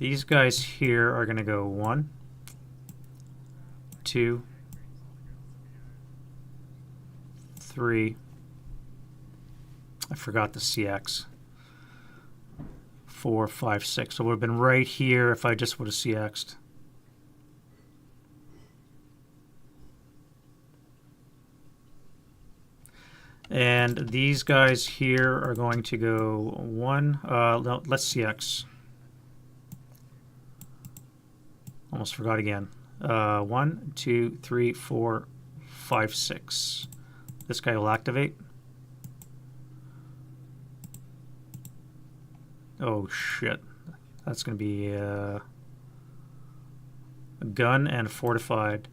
These guys here are going to go 1, 2, 3. I forgot the CX. 4, 5, 6. So it would have been right here if I just would have CX'd. And these guys here are going to go 1. No, let's CX. Almost forgot again. 1, 2, 3, 4, 5, 6. This guy will activate. Oh shit. That's going to be a gun and fortified.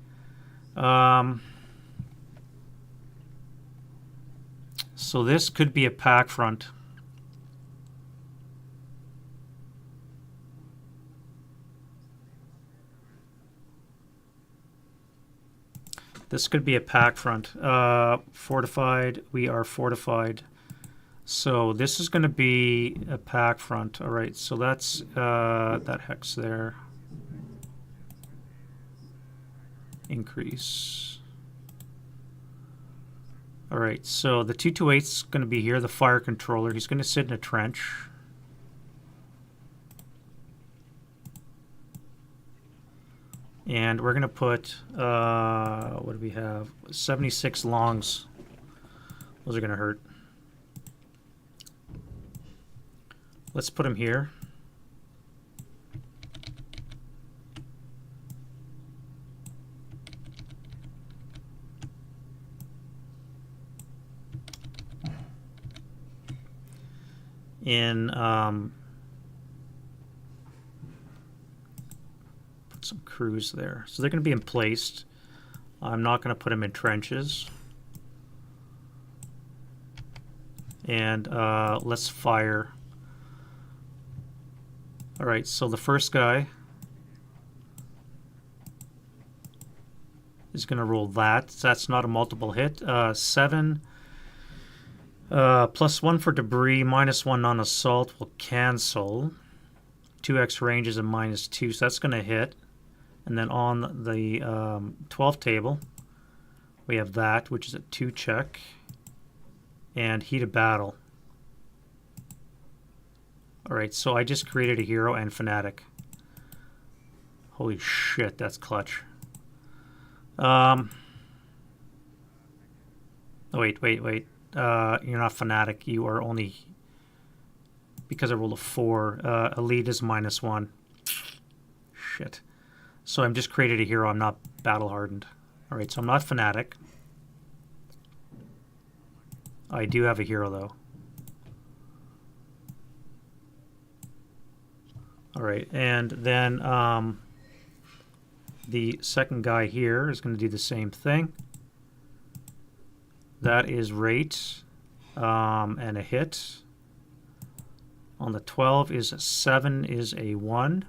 So this could be a pack front. This could be a pack front. Fortified. We are fortified. So this is going to be a pack front. All right. So that's that hex there. Increase. All right. So the 228 is going to be here. The fire controller. He's going to sit in a trench. And we're going to put, what do we have? 76 longs. Those are going to hurt. Let's put them here. In, some crews there. So they're going to be emplaced. I'm not going to put them in trenches. And let's fire. All right, so the first guy is going to roll that. That's not a multiple hit. 7 +1 for debris, -1 on assault will cancel. 2x range is a -2, so that's going to hit. And then on the 12 table, we have that, which is a 2 check. And heat of battle. Alright, so I just created a hero and fanatic. Holy shit, that's clutch. Oh, wait. You're not fanatic. You are only... Because I rolled a 4. Elite is -1. Shit. So I'm just created a hero. I'm not battle hardened. Alright, so I'm not fanatic. I do have a hero though. Alright, and then the second guy here is going to do the same thing. That is rate and a hit. On the 12 is a 7 is a 1.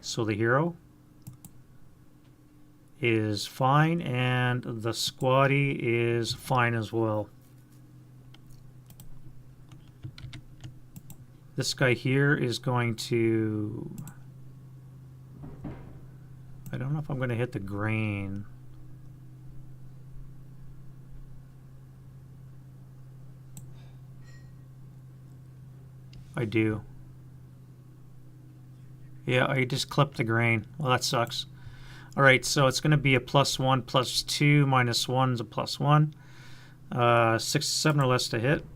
So the hero is fine, and the squatty is fine as well. This guy here is going to... I don't know if I'm going to hit the grain. I do. Yeah, I just clipped the grain. Well, that sucks. All right, so it's going to be a +1, +2, -1 is a +1. 6, 7 or less to hit.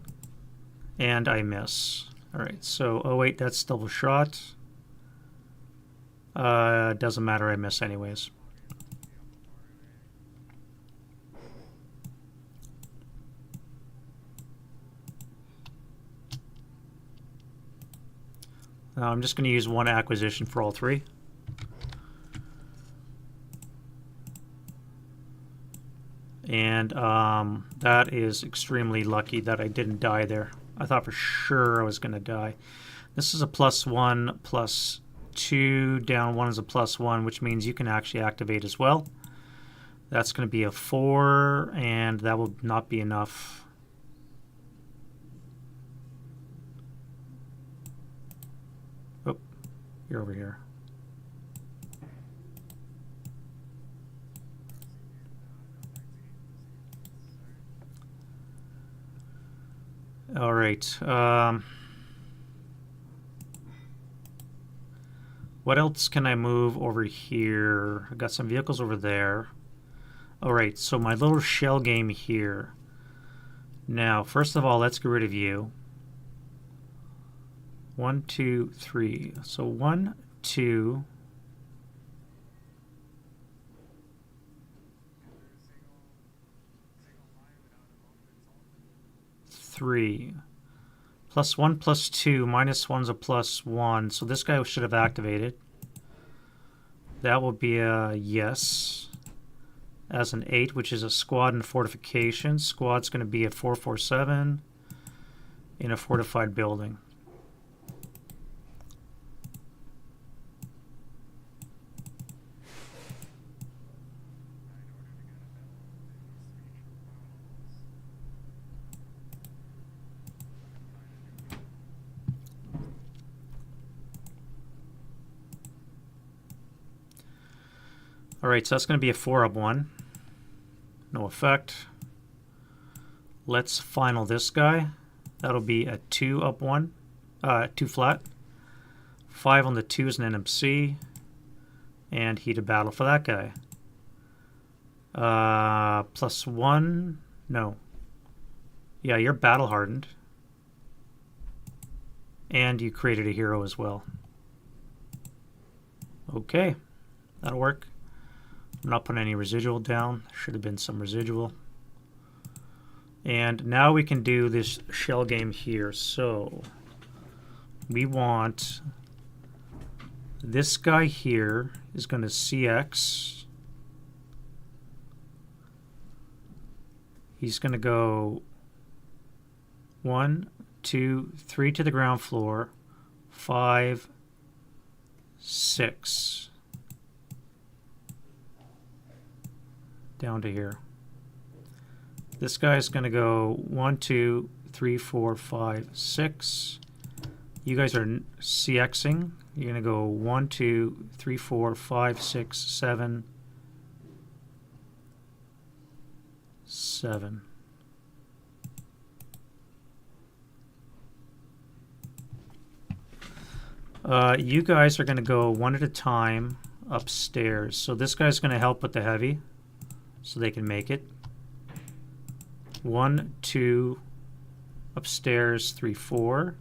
And I miss. All right, so, oh wait, that's still a shot. Doesn't matter, I miss anyways. Now I'm just going to use one acquisition for all three. And that is extremely lucky that I didn't die there. I thought for sure I was going to die. This is a +1, +2, down 1 is a +1, which means you can actually activate as well. That's going to be a 4, and that will not be enough. Oh, you're over here. All right. What else can I move over here? I've got some vehicles over there. All right, so my little shell game here. Now, first of all, let's get rid of you. 1, 2, 3. So 1, 2. 3. +1, +2, -1's a +1. So this guy should have activated. That will be a yes. As an 8, which is a squad and fortification. Squad's going to be a 447 in a fortified building. Alright, so that's going to be a 4-up-1. No effect. Let's final this guy. That'll be a 2-up-1. 2 flat. 5 on the 2 is an NMC. And heat of battle for that guy. +1. No. Yeah, you're battle hardened. And you created a hero as well. Okay. That'll work. I'm not putting any residual down. Should have been some residual. And now we can do this shell game here. So we want this guy here is going to CX. He's going to go 1, 2, 3 to the ground floor, 5, 6. Down to here. This guy's going to go 1, 2, 3, 4, 5, 6. You guys are CXing. You're going to go 1, 2, 3, 4, 5, 6, 7, 7. You guys are going to go one at a time upstairs. So this guy's going to help with the heavy. So they can make it. 1, 2, upstairs, 3, 4.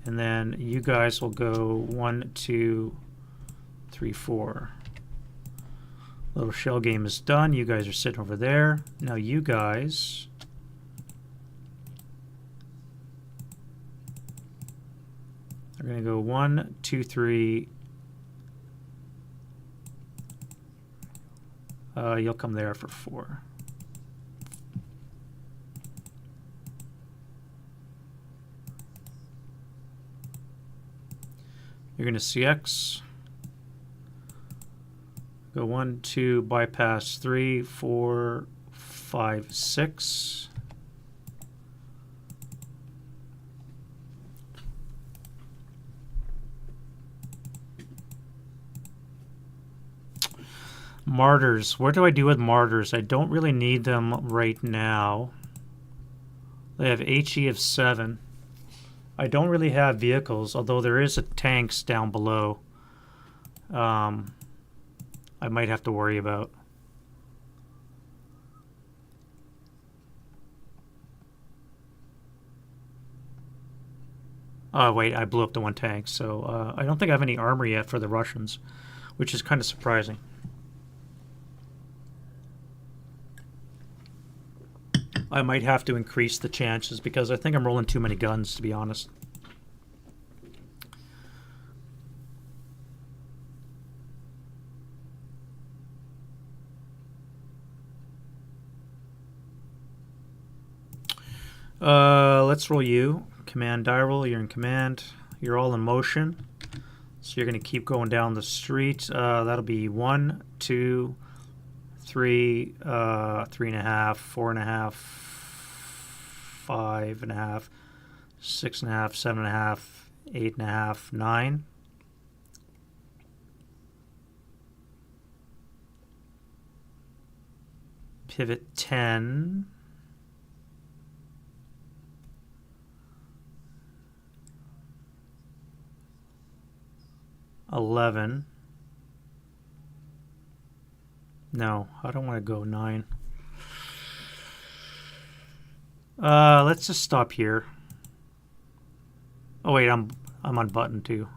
And then you guys will go 1, 2, 3, 4. Little shell game is done. You guys are sitting over there. Now you guys are going to go 1, 2, 3. You'll come there for 4. You're going to CX. Go 1, 2, bypass 3, 4, 5, 6. Martyrs. What do I do with martyrs? I don't really need them right now. They have HE of 7. I don't really have vehicles, although there is a tanks down below. I might have to worry about. Oh, wait, I blew up the one tank, so I don't think I have any armor yet for the Russians, which is kind of surprising. I might have to increase the chances because I think I'm rolling too many guns, to be honest. Let's roll you. Command die roll, you're in command. You're all in motion. So you're going to keep going down the street. That'll be 1, 2, 3, 3.5, 4.5, 5.5, 6.5, 7.5, 8.5, 9. Pivot 10. 11. No, I don't want to go 9. Let's just stop here. Oh wait, I'm unbuttoned too.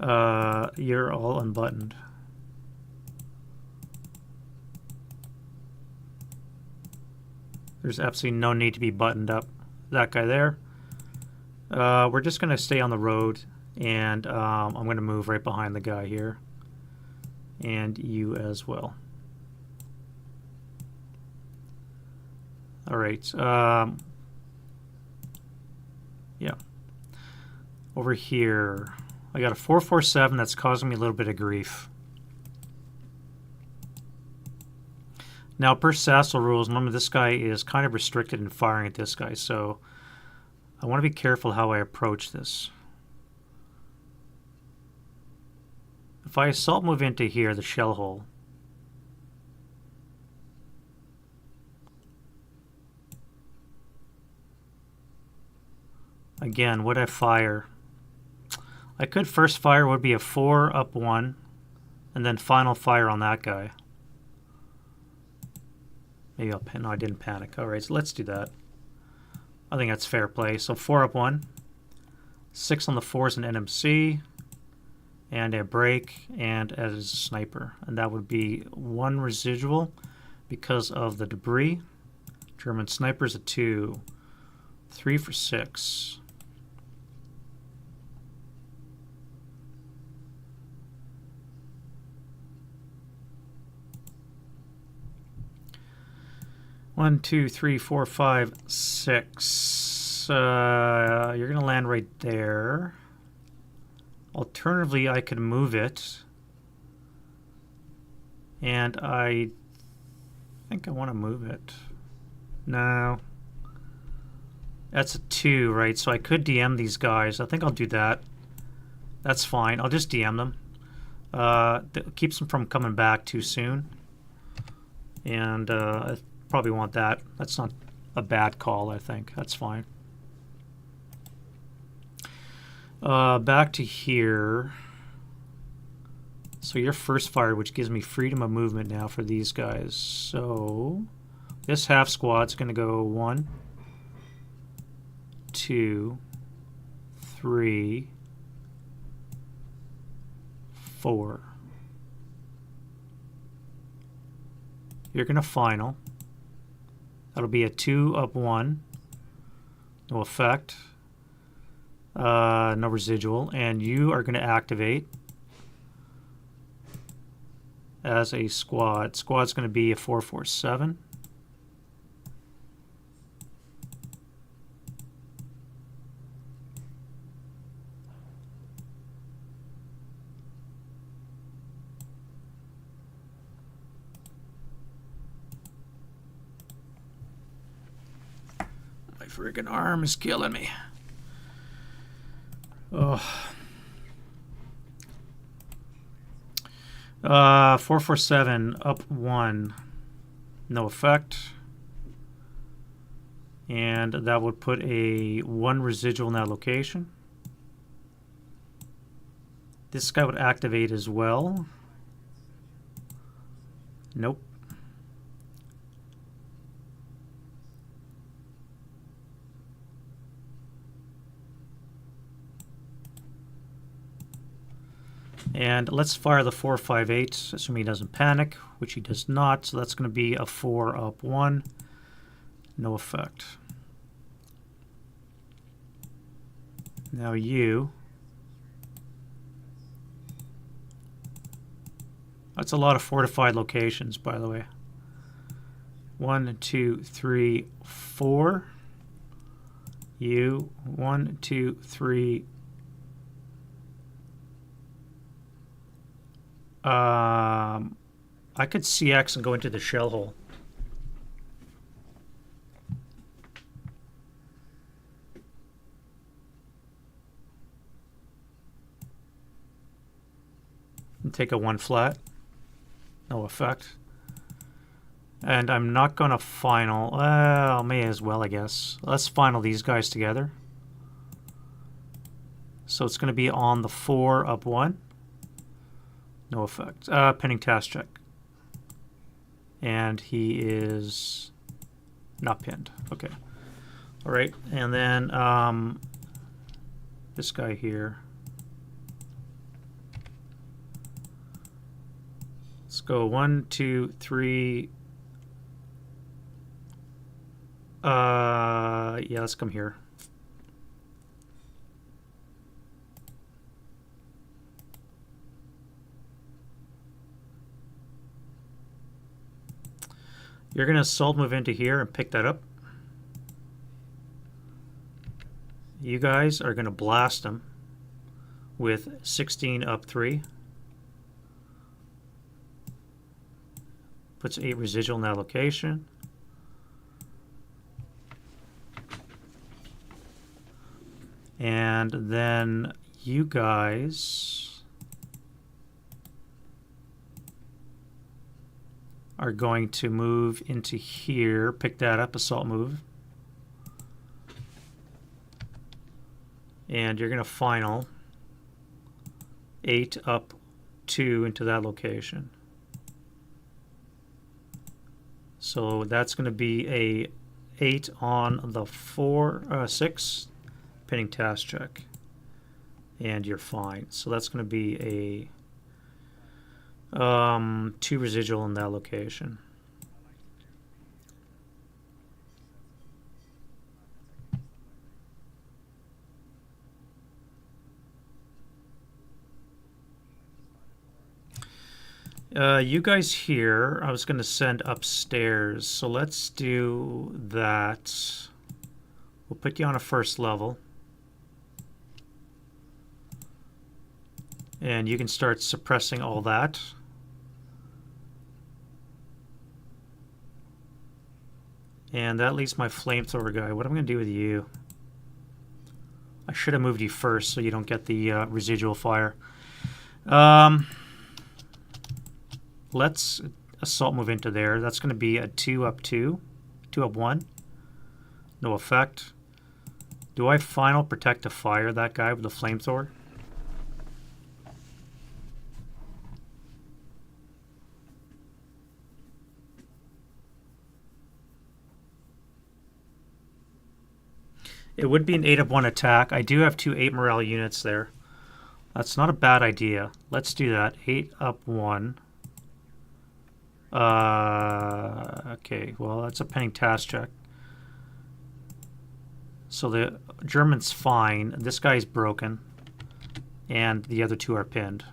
You're all unbuttoned. There's absolutely no need to be buttoned up. That guy there. We're just gonna stay on the road, and I'm gonna move right behind the guy here, and you as well. All right. Yeah. Over here, I got a 447 that's causing me a little bit of grief. Now, per SASL rules, remember this guy is kind of restricted in firing at this guy, so I want to be careful how I approach this. If I assault move into here, the shell hole, again, would I fire? I could first fire, would be a 4 up 1, and then final fire on that guy. Maybe I'll no, I didn't panic. All right, so let's do that. I think that's fair play. So 4 up 1, 6 on the 4 is an NMC, and a break, and as a sniper. And that would be 1 residual because of the debris. German sniper's a 2, 3 for 6. One, 2, 3, 4, 5, 6. You're going to land right there. Alternatively, I could move it. And I think I want to move it. No. That's a 2, right? So I could DM these guys. I think I'll do that. That's fine. I'll just DM them. That keeps them from coming back too soon. And I probably want that. That's not a bad call, I think. That's fine. Back to here. So you're first fired, which gives me freedom of movement now for these guys. So this half squad's going to go 1, 2, 3, 4. You're going to final. That'll be a 2 up 1. No effect. No residual. And you are going to activate as a squad. Squad's going to be a 447. My friggin' arm is killing me. Oh. 447 up 1. No effect. And that would put a 1 residual in that location. This guy would activate as well. Nope. And let's fire the 458, assuming he doesn't panic, which he does not. So that's going to be a 4 up 1. No effect. Now you. That's a lot of fortified locations, by the way. 1, 2, 3, 4. You. 1, 2, 3. I could CX and go into the shell hole. And take a 1 flat. No effect. And I'm not going to final. Well, may as well, I guess. Let's final these guys together. So it's going to be on the 4 up 1. No effect. Pending task check. And he is not pinned. Okay. All right. And then this guy here. Let's go 1, 2, 3. Yeah, let's come here. You're going to assault move into here and pick that up. You guys are going to blast them with 16 up 3. Puts 8 residual in that location. And then you guys are going to move into here, pick that up, assault move. And you're going to final 8 up 2 into that location. So that's going to be a 8 on the 6, pinning task check. And you're fine. So that's going to be a 2 residual in that location. You guys here, I was going to send upstairs, so let's do that. We'll put you on a first level. And you can start suppressing all that. And that leaves my flamethrower guy. What am I going to do with you? I should have moved you first so you don't get the residual fire. Let's assault move into there. That's going to be a 2 up 2. 2 up 1. No effect. Do I final protect to fire that guy with the flamethrower? It would be an 8 up 1 attack. I do have 2 8 morale units there. That's not a bad idea. Let's do that. 8 up 1. Okay, well, that's a pending task check. So the German's fine. This guy's broken. And the other 2 are pinned.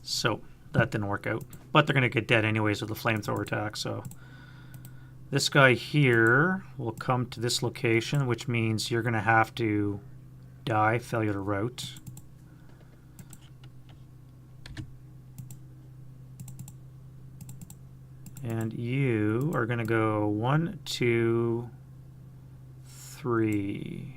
So that didn't work out. But they're going to get dead anyways with the flamethrower attack, so... This guy here will come to this location, which means you're going to have to die, failure to route. And you are going to go 1, 2, 3.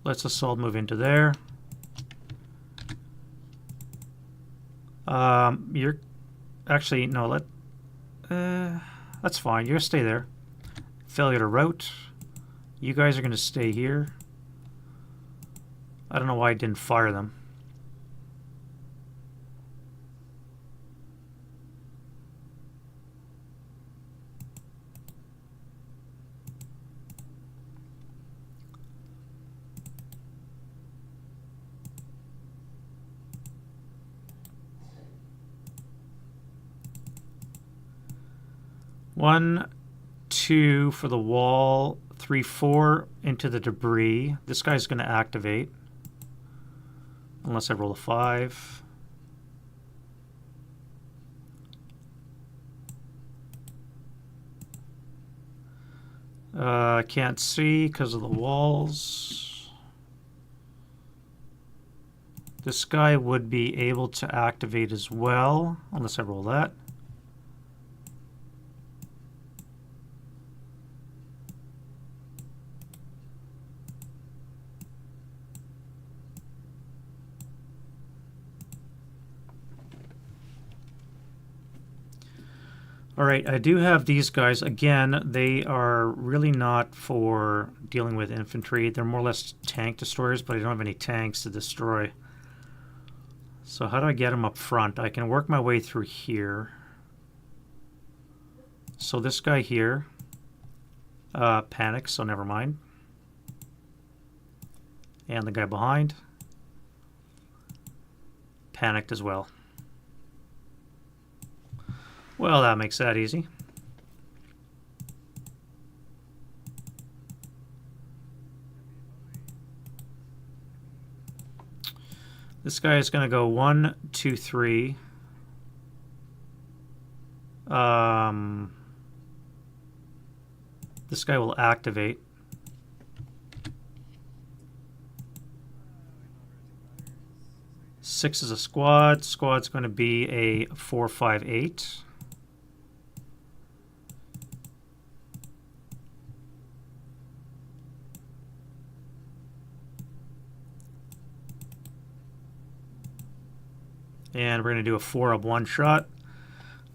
Let's assault move into there. You're actually no. That's fine. You're gonna stay there. Failure to route. You guys are gonna stay here. I don't know why I didn't fire them. One, two for the wall, 3, 4 into the debris. This guy's going to activate. Unless I roll a 5. I can't see because of the walls. This guy would be able to activate as well, unless I roll that. Alright, I do have these guys. Again, they are really not for dealing with infantry. They're more or less tank destroyers, but I don't have any tanks to destroy. So how do I get them up front? I can work my way through here. So this guy here panics, so never mind. And the guy behind panicked as well. Well, that makes that easy. This guy is going to go 1, 2, 3. This guy will activate. Six is a squad. Squad's going to be a 4, 5, 8. And we're going to do a 4 up 1 shot.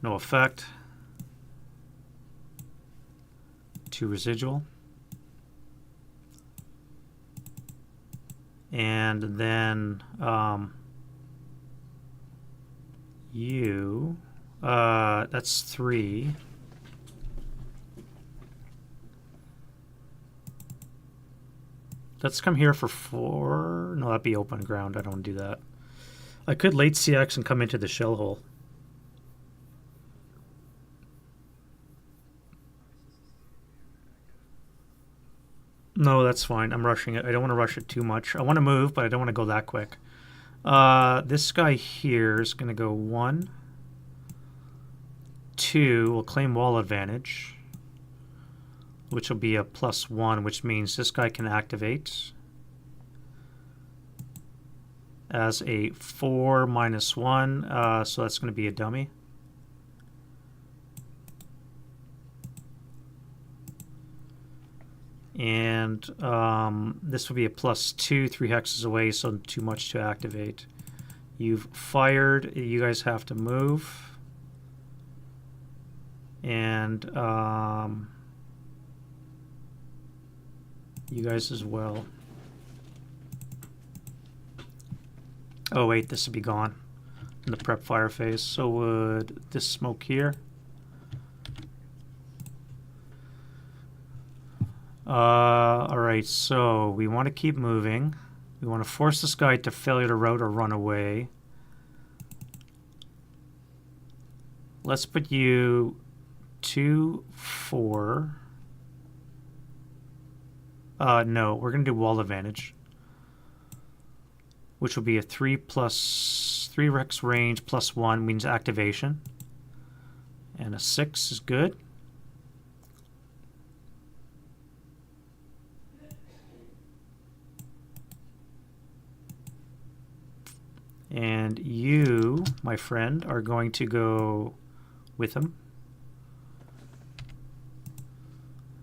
No effect. 2 residual. And then you, that's 3. Let's come here for 4. No, that'd be open ground. I don't want to do that. I could late CX and come into the shell hole. No, that's fine. I'm rushing it. I don't want to rush it too much. I want to move, but I don't want to go that quick. This guy here is going to go 1, 2. We'll claim wall advantage, which will be a +1, which means this guy can activate as a 4 -1, so that's going to be a dummy. And this will be a +2, 3 hexes away, so too much to activate. You've fired. You guys have to move. And you guys as well. Oh wait, this would be gone in the prep fire phase. So would this smoke here? Alright, so we want to keep moving. We want to force this guy to failure to route or run away. Let's put you 2, 4. No, we're going to do wall advantage, which will be a 3 + 3 Rex range +1 means activation. And a 6 is good. And you, my friend, are going to go with him.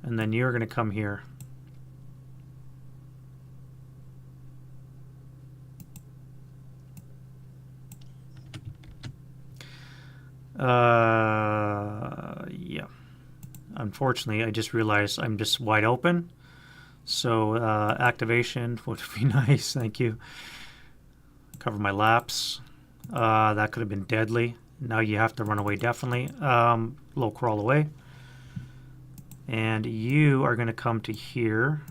And then you're going to come here. Yeah. Unfortunately, I just realized I'm just wide open. So activation would be nice. Thank you. Cover my laps. That could have been deadly. Now you have to run away definitely. Low crawl away. And you are going to come to here.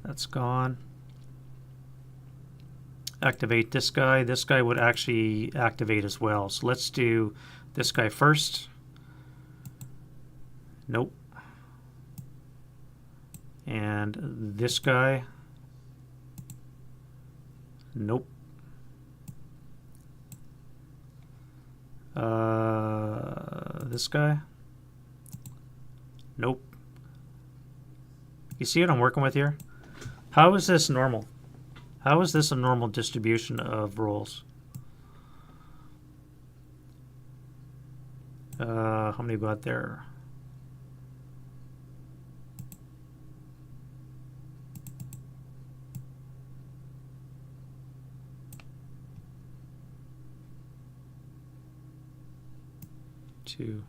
That's gone. Activate this guy. This guy would actually activate as well. So let's do this guy first. Nope. And this guy. Nope. This guy. Nope. You see what I'm working with here? How is this normal? How is this a normal distribution of roles? How many we got there? Two.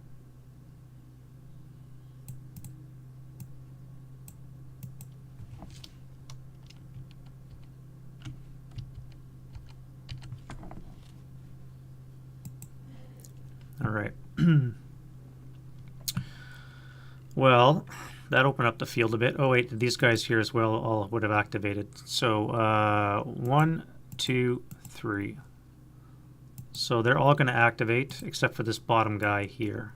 All right. Well, that opened up the field a bit. Oh wait, these guys here as well all would have activated. So 1, 2, 3. So they're all going to activate except for this bottom guy here.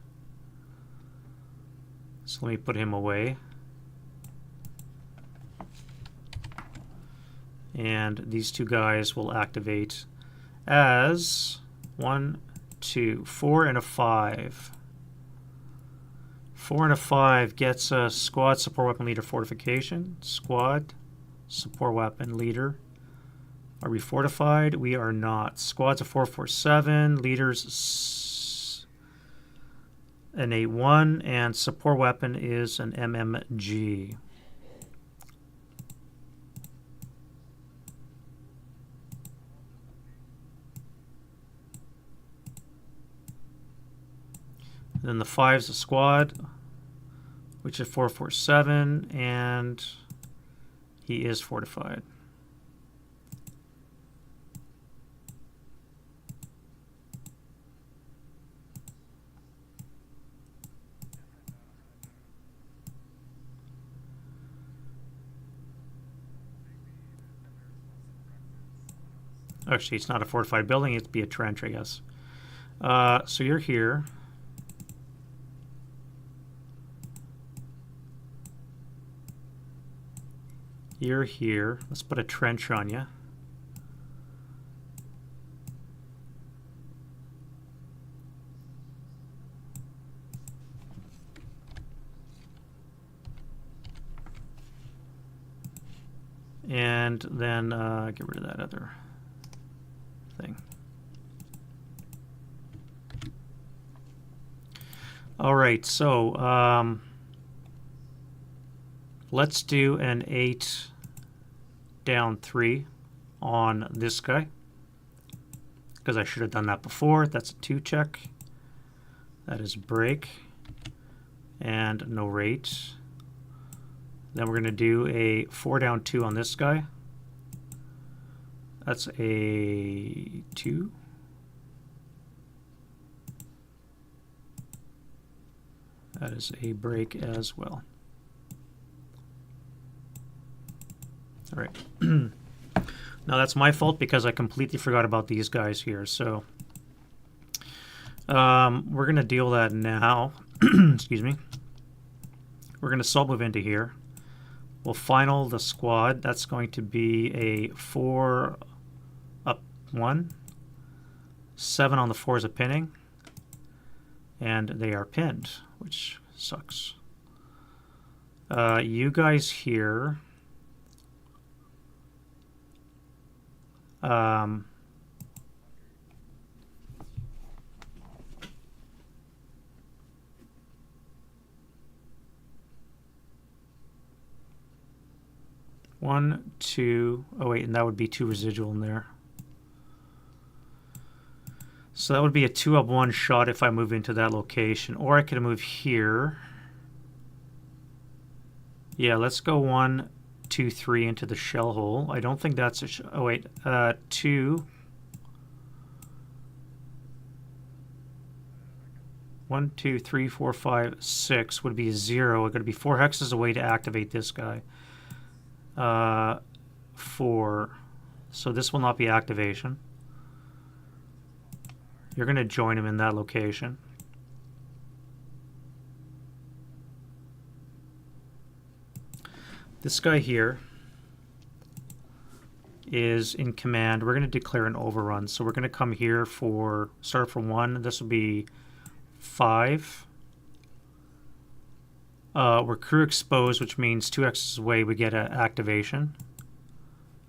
So let me put him away. And these two guys will activate as 1, 2, 4, and a 5. 4 and a 5 gets a squad support weapon leader fortification. Squad support weapon leader. Are we fortified? We are not. Squad's a 447. Leaders an 8-1. And support weapon is an MMG. Then the 5's a squad, which is 447, and he is fortified. Actually, it's not a fortified building. It'd be a trench, I guess. So you're here. You're here. Let's put a trench on you. And then get rid of that other thing. All right, so let's do an 8 down 3 on this guy, because I should have done that before. That's a 2 check. That is break and no rate. Then we're going to do a 4 down 2 on this guy. That's a 2. That is a break as well. All right. Now that's my fault because I completely forgot about these guys here. So we're going to deal that now. Excuse me. We're going to sub move into here. We'll final the squad. That's going to be a 4 up 1. 7 on the 4s of pinning. And they are pinned, which sucks. You guys here. 1, 2. Oh wait, and that would be 2 residual in there. So that would be a 2-up-1 shot if I move into that location. Or I could move here. Yeah, let's go 1, 2, 3 into the shell hole. I don't think that's a oh wait, 2. 1, 2, 3, 4, 5, 6 would be 0. It's going to be 4 hexes away to activate this guy. 4. So this will not be activation. You're going to join him in that location. This guy here is in command. We're going to declare an overrun. So we're going to come here for, start from 1. This will be 5. We're crew exposed, which means 2 hexes away we get an activation.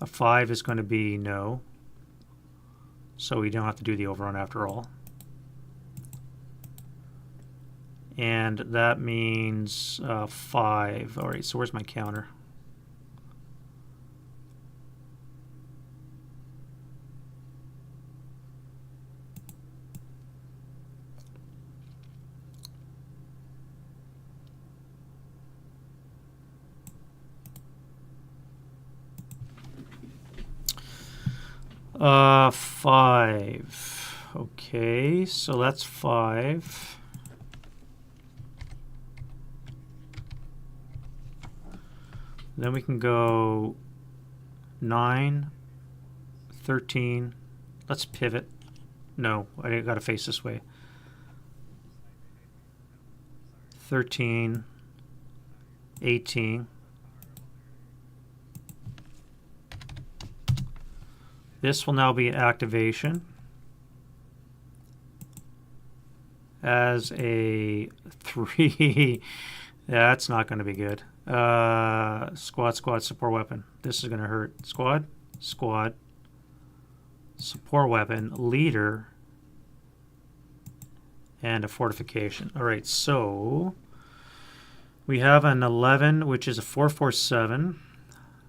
A 5 is going to be no. So we don't have to do the overrun after all. And that means 5. All right, so where's my counter? Uh, 5. Okay, so that's 5. Then we can go 9, 13. Let's pivot. No, I gotta face this way. 13, 18. This will now be an activation as a 3. That's not going to be good. Squad, support weapon. This is going to hurt. Squad, support weapon, leader, and a fortification. All right, so we have an 11, which is a 447,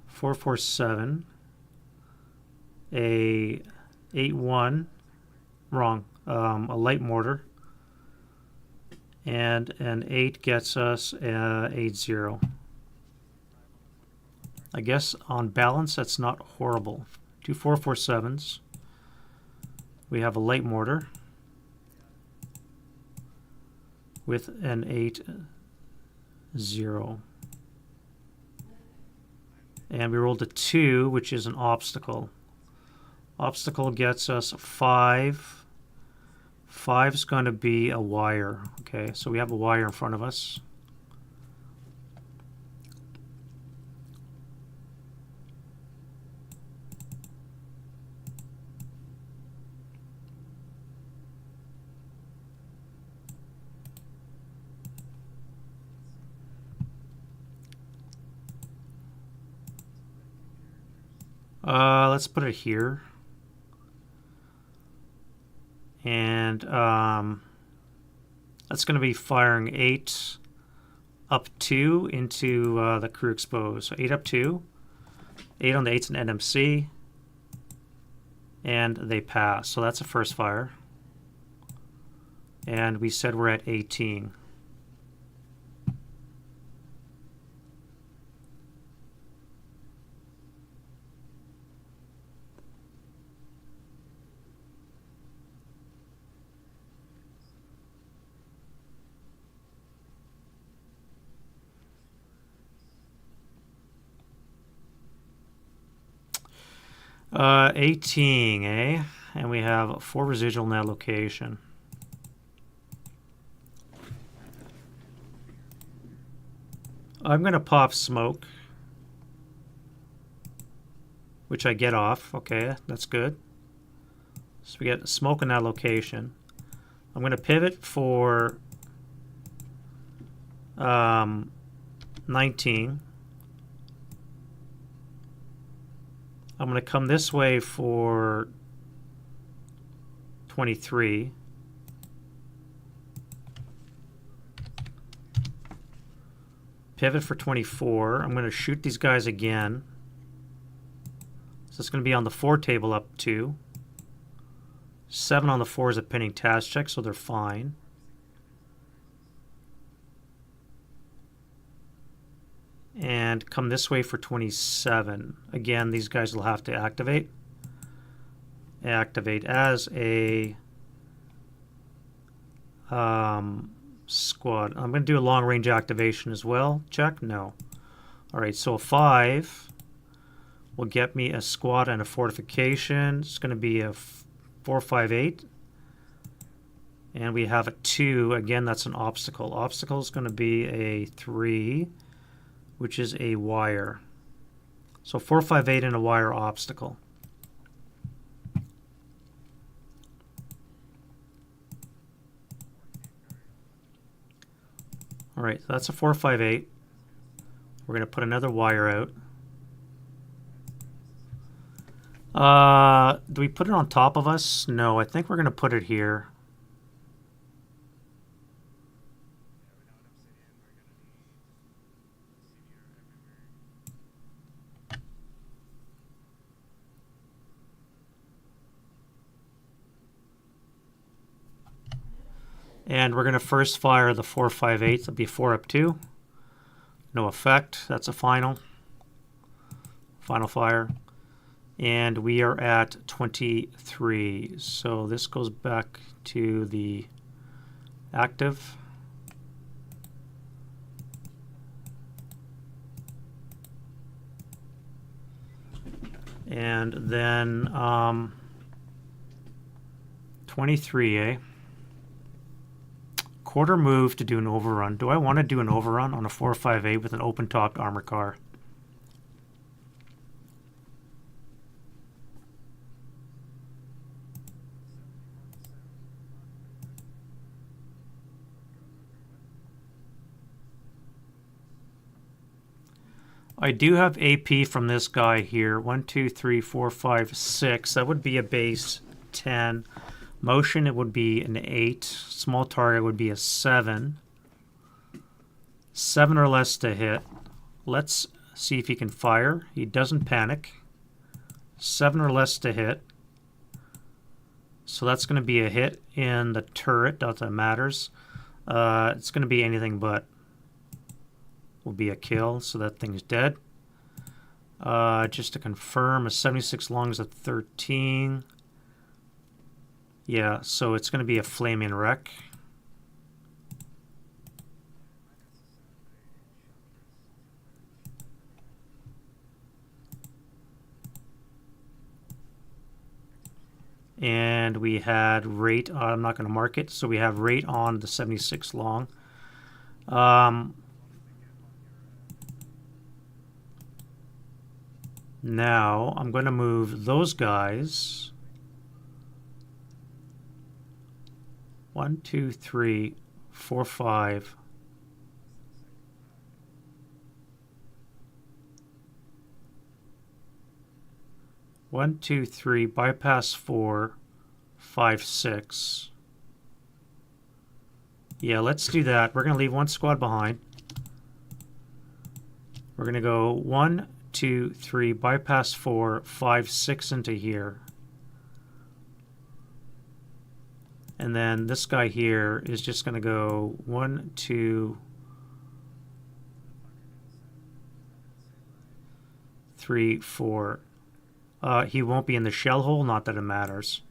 447. A 8-1, wrong, a light mortar, and an 8 gets us 8-0. I guess on balance that's not horrible. 2 447s. We have a light mortar with an 8-0. And we rolled a 2, which is an obstacle. Obstacle gets us 5. 5 is going to be a wire. Okay, so we have a wire in front of us. Let's put it here. And that's going to be firing 8 up 2 into the crew exposed. So 8 up 2, 8 on the 8's an NMC, and they pass. So that's a first fire. And we said we're at 18. Uh, 18, eh? And we have 4 residual in that location. I'm going to pop smoke, which I get off. Okay, that's good. So we get smoke in that location. I'm going to pivot for 19. I'm going to come this way for 23. Pivot for 24. I'm going to shoot these guys again. So it's going to be on the 4 table up 2. 7 on the 4 is a pending task check, so they're fine. And come this way for 27. Again, these guys will have to activate. Activate as a squad. I'm going to do a long range activation as well. Check? No. Alright, so a 5 will get me a squad and a fortification. It's going to be a 458. And we have a 2. Again, that's an obstacle. Obstacle is going to be a 3, which is a wire. So 458 and a wire obstacle. All right, so that's a 458. We're going to put another wire out. Do we put it on top of us? No, I think we're going to put it here. And we're going to first fire the 458. It'll be 4 up 2. No effect. That's a final. Final fire. And we are at 23. So this goes back to the active. And then 23, eh? Quarter move to do an overrun. Do I want to do an overrun on a 458 with an open-topped armor car? I do have AP from this guy here. 1, 2, 3, 4, 5, 6. That would be a base 10. Motion, it would be an 8. Small target would be a 7. 7 or less to hit. Let's see if he can fire. He doesn't panic. 7 or less to hit. So that's going to be a hit in the turret. Not that matters. It's going to be anything but. Will be a kill, so that thing's dead. Just to confirm, a 76 long is a 13. Yeah, so it's going to be a flaming wreck. And we had rate, I'm not going to mark it, so we have rate on the 76 long. Now I'm going to move those guys. 1, 2, 3, 4, 5. One, 2, 3, bypass 4, 5, 6. Yeah, let's do that. We're going to leave one squad behind. We're going to go 1, 2, 3, bypass 4, 5, 6 into here. And then this guy here is just going to go 1, 2, 3, 4. He won't be in the shell hole, not that it matters.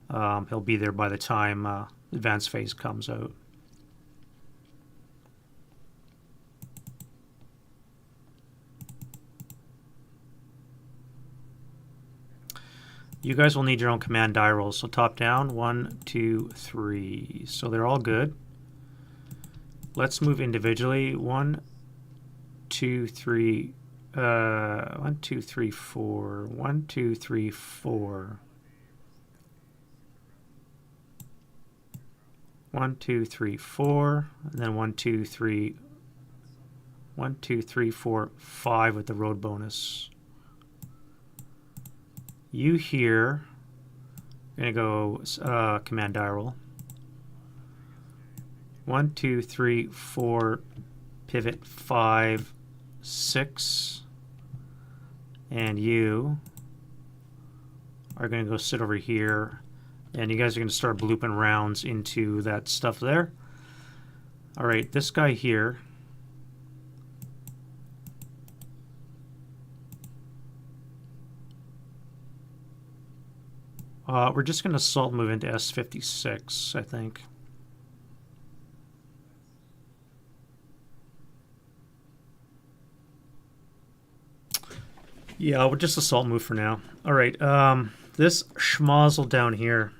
He'll be there by the time advanced phase comes out. You guys will need your own command die rolls. So top down, 1, 2, 3. So they're all good. Let's move individually. 1, 2, 3. 1, 2, 3, 4. 1, 2, 3, 4. 1, 2, 3, 4. And then 1, 2, 3. 1, 2, 3, 4, 5 with the road bonus. You here, I'm going to go command die roll. 1, 2, 3, 4, pivot 5, 6. And you are going to go sit over here. And you guys are going to start blooping rounds into that stuff there. All right, this guy here. We're just going to assault move into S56, I think. Yeah, we'll just assault move for now. All right, this schmozzle down here.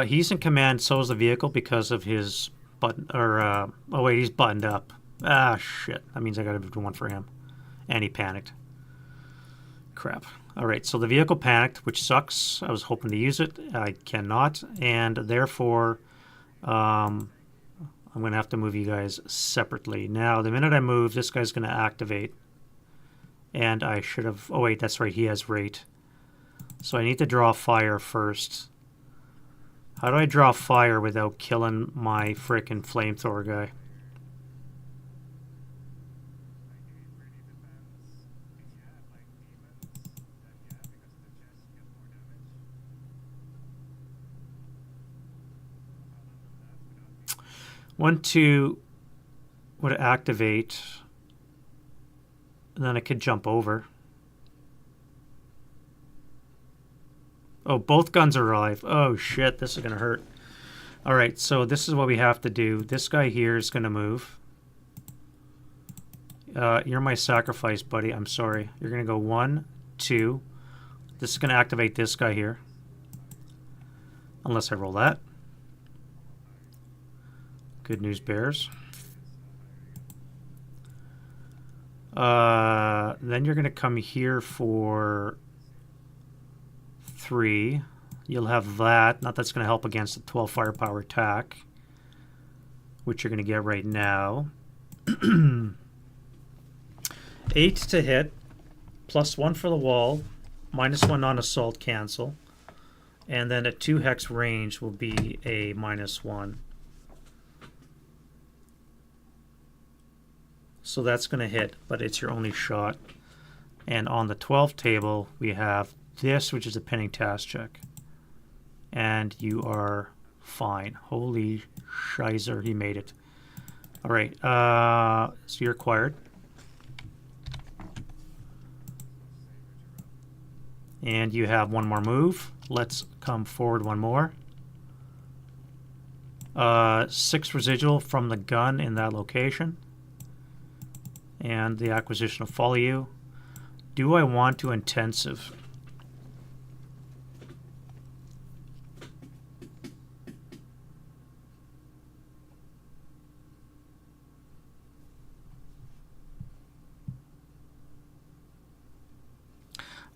He's in command, so is the vehicle because of his button. Or oh wait, he's buttoned up. Ah shit, that means I gotta do one for him. And he panicked. Crap. All right, so the vehicle panicked, which sucks. I was hoping to use it. I cannot, and therefore, I'm gonna have to move you guys separately. Now, the minute I move, this guy's gonna activate, and I should have. Oh wait, that's right. He has rate, so I need to draw fire first. How do I draw fire without killing my frickin' flamethrower guy? One, two would activate, and then I could jump over. Oh, both guns are alive. Oh shit, this is gonna hurt. All right, so this is what we have to do. This guy here is gonna move. You're my sacrifice, buddy. I'm sorry. You're gonna go 1, 2. This is gonna activate this guy here. Unless I roll that. Good news bears. Then you're gonna come here for 3. You'll have that. Not that's going to help against the 12 firepower attack, which you're going to get right now. 8 to hit, +1 for the wall, -1 on assault cancel, and then at 2 hex range will be a -1. So that's going to hit, but it's your only shot. And on the 12 table, we have this, which is a pinning task check. And you are fine. Holy shizer, he made it. All right, so you're acquired. And you have one more move. Let's come forward one more. 6 residual from the gun in that location. And the acquisition will follow you. Do I want to intensive?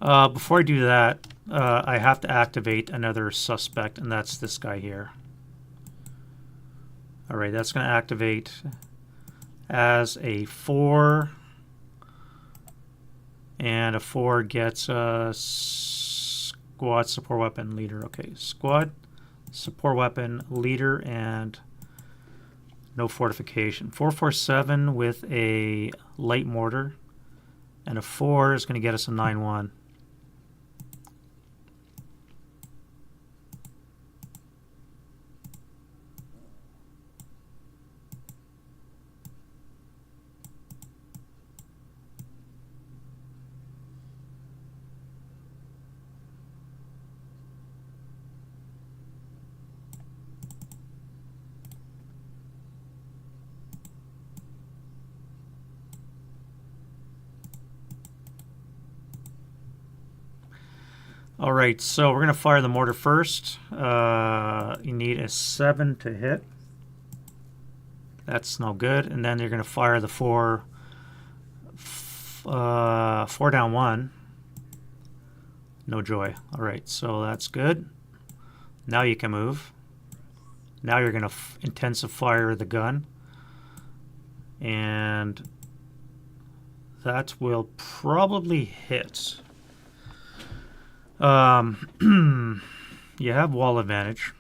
Before I do that, I have to activate another suspect, and that's this guy here. All right, that's going to activate as a 4, and a 4 gets a squad support weapon leader. Okay, squad support weapon leader and no fortification. 447 with a light mortar, and a 4 is going to get us a 9-1. All right, so we're going to fire the mortar first. You need a 7 to hit. That's no good. And then you're going to fire the 4 down 1. No joy. All right, so that's good. Now you can move. Now you're going to intensive fire the gun. And that will probably hit. You have wall advantage.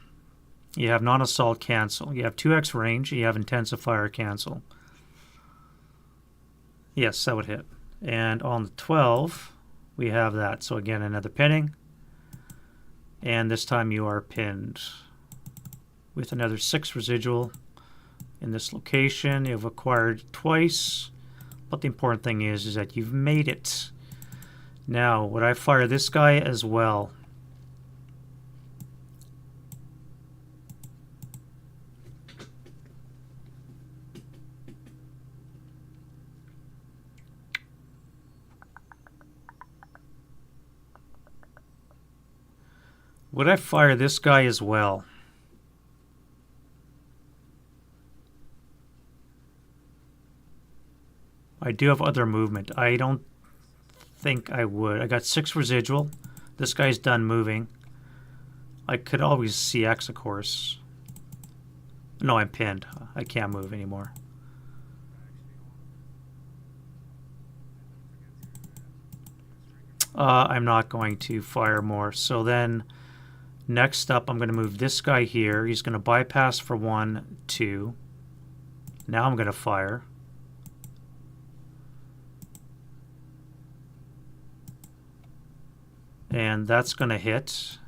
You have non-assault cancel. You have 2x range. You have intensifier cancel. Yes, that would hit. And on the 12, we have that. So again, another pinning. And this time you are pinned with another 6 residual in this location. You've acquired twice. But the important thing is that you've made it. Now, would I fire this guy as well? Would I fire this guy as well? I do have other movement. I don't think I would. I got 6 residual. This guy's done moving. I could always CX, of course. No, I'm pinned. I can't move anymore. I'm not going to fire more. So then, next up, I'm going to move this guy here. He's going to bypass for 1, 2. Now I'm going to fire. And that's going to hit.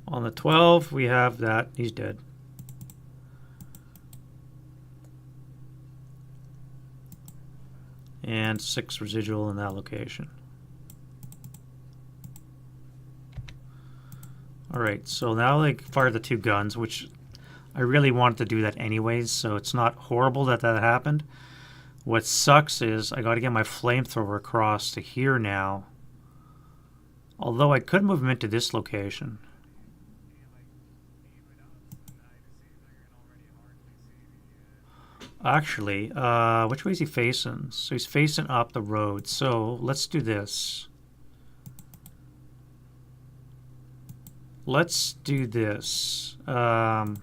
On the 12, we have that. He's dead. And 6 residual in that location. Alright, so now they fire the 2 guns, which I really wanted to do that anyways, so it's not horrible that that happened. What sucks is I got to get my flamethrower across to here now. Although I could move him into this location. Actually, which way is he facing? So he's facing up the road. So let's do this. Let's do this. You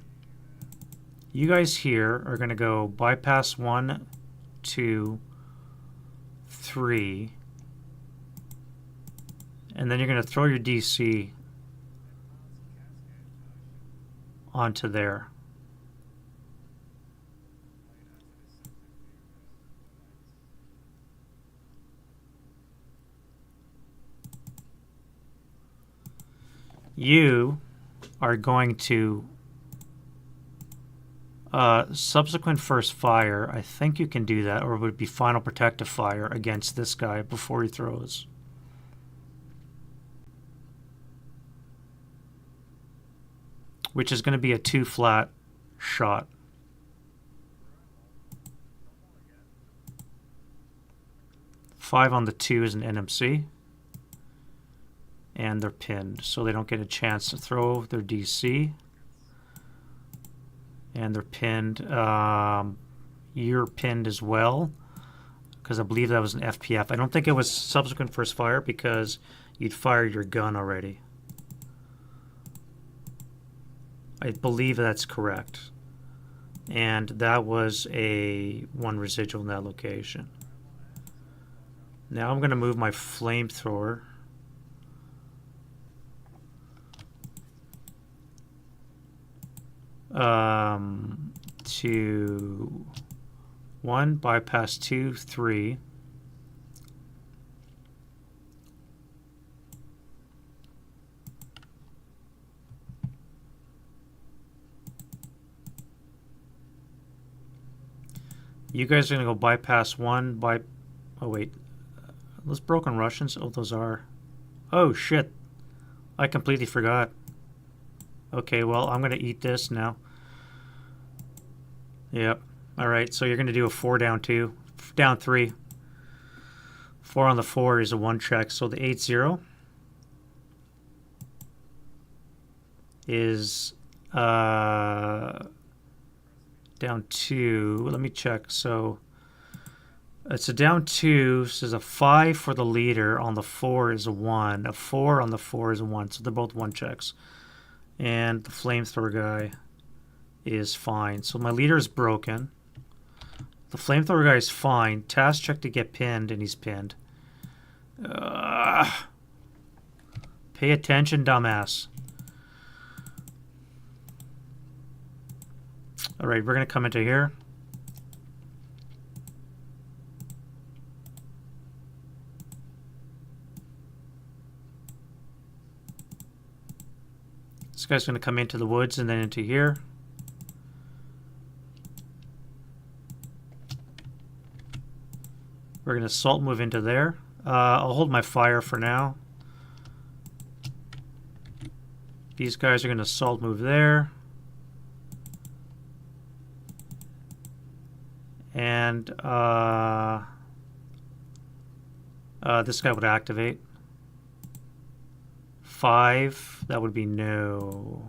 guys here are going to go bypass 1, 2, 3. And then you're going to throw your DC onto there. You are going to subsequent first fire. I think you can do that, or it would be final protective fire against this guy before he throws. Which is going to be a 2 flat shot. Five on the 2 is an NMC. And they're pinned, so they don't get a chance to throw their DC. And they're pinned. You're pinned as well, because I believe that was an FPF. I don't think it was subsequent first fire because you'd fired your gun already. I believe that's correct. And that was a 1 residual in that location. Now I'm going to move my flamethrower. To 1, bypass 2, 3. You guys are going to go bypass 1, oh wait, those broken Russians? Oh, those are, oh shit, I completely forgot. Okay, well, I'm going to eat this now. Yep. All right, so you're going to do a 4 down 2. Down 3. 4 on the 4 is a 1 check. So the 8-0 is down 2. Let me check. So It's a down 2, so there's a 5 for the leader. On the 4 is a 1. A 4 on the 4 is a 1, so they're both 1 checks. And the flamethrower guy is fine. So my leader is broken. The flamethrower guy is fine. Task check to get pinned, and he's pinned. Pay attention, dumbass. Alright, we're going to come into here. This guy's going to come into the woods and then into here. We're going to assault move into there. I'll hold my fire for now. These guys are going to assault move there. And this guy would activate. 5, that would be no.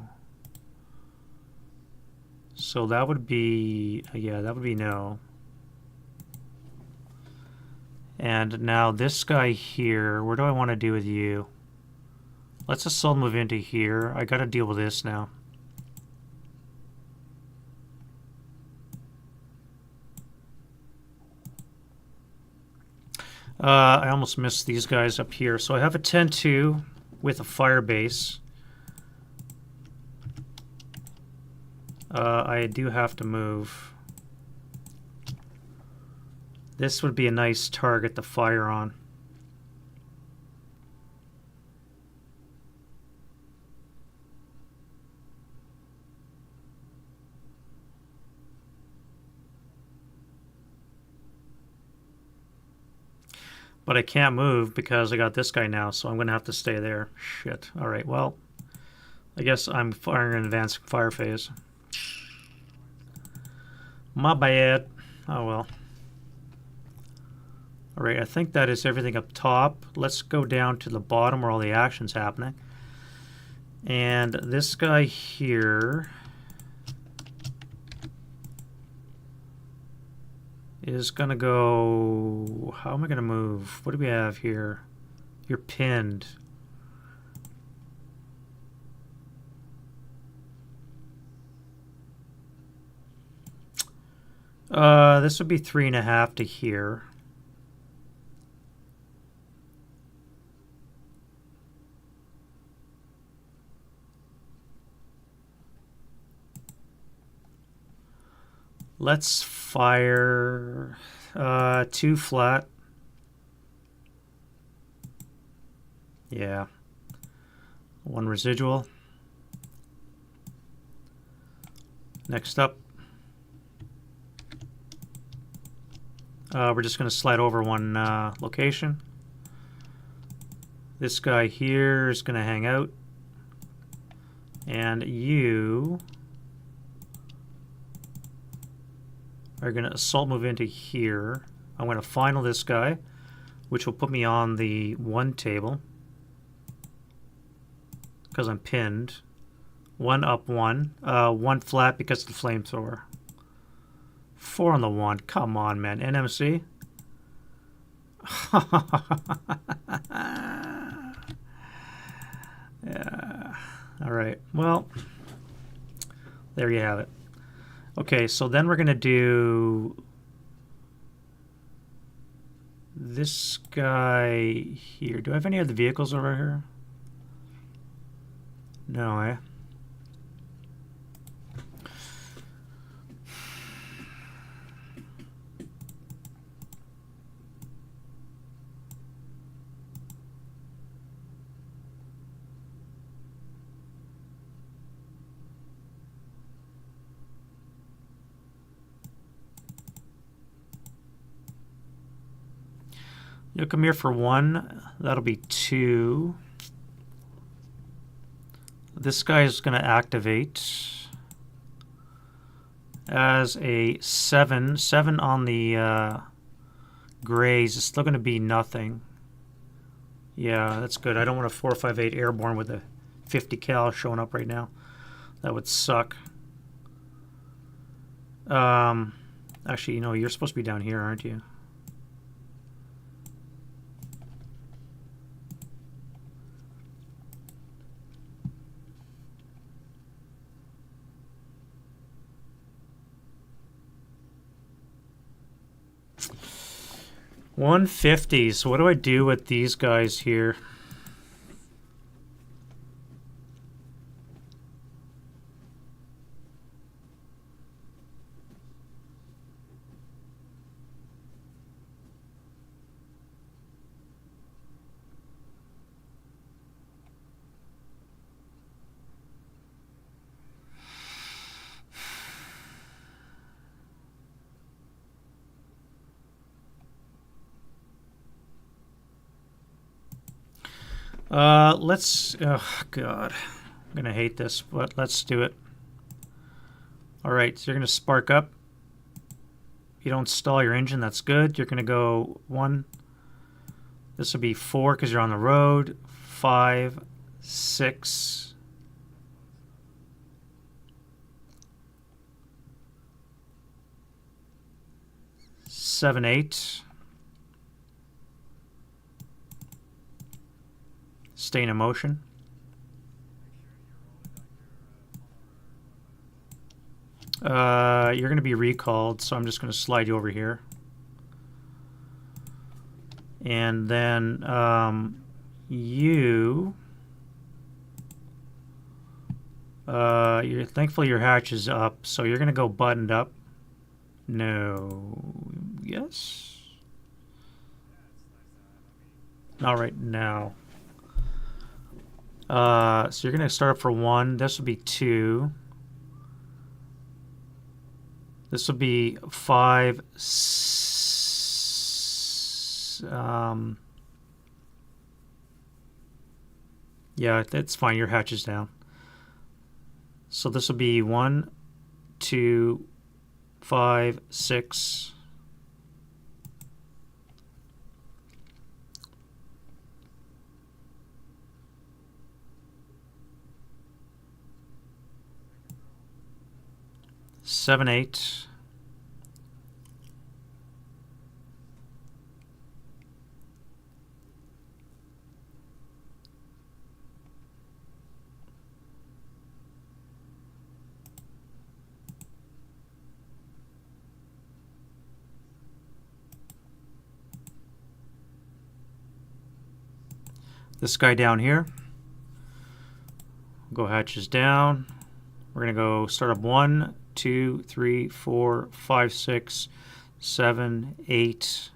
So that would be, yeah, that would be no. And now this guy here, where do I want to do with you? Let's assault move into here. I got to deal with this now. I almost missed these guys up here. So I have a 10-2 with a fire base. I do have to move. This would be a nice target to fire on. But I can't move because I got this guy now, so I'm going to have to stay there. Shit. Alright, well, I guess I'm firing an advanced fire phase. My bad. Oh well. Alright, I think that is everything up top. Let's go down to the bottom where all the action's happening. And this guy here is going to go... How am I going to move? What do we have here? You're pinned. This would be 3.5 to here. Let's fire 2 flat. Yeah. 1 residual. Next up. We're just going to slide over 1 location. This guy here is going to hang out. And you are going to assault move into here. I'm going to final this guy, which will put me on the 1 table because I'm pinned. 1 up 1. 1 flat because of the flamethrower. 4 on the 1. Come on, man. NMC? Yeah. Alright. Well, there you have it. Okay, so then we're going to do this guy here. Do I have any other vehicles over here? No, eh? You'll come here for 1. That'll be 2. This guy is going to activate as a 7. 7 on the grays is still going to be nothing. Yeah, that's good. I don't want a 4.58 airborne with a 50 cal showing up right now. That would suck. Actually, you know, you're supposed to be down here, aren't you? 150. So what do I do with these guys here? Oh God, I'm gonna hate this, but let's do it. All right, so you're gonna spark up. You don't stall your engine, that's good. You're gonna go 1. This will be 4 because you're on the road. 5, 6. 7, 8. Stay in motion. You're going to be recalled, so I'm just going to slide you over here. And then thankfully your hatch is up, so you're going to go buttoned up. No. Yes? Not right now. So you're going to start up for 1. This will be 2. This will be 5. Yeah, that's fine. Your hatch is down. So this will be 1, 2, 5, 6. Seven, 8. This guy down here. Go hatches down. We're going to go start up 1, 2, 3, 4, 5, 6, 7, 8.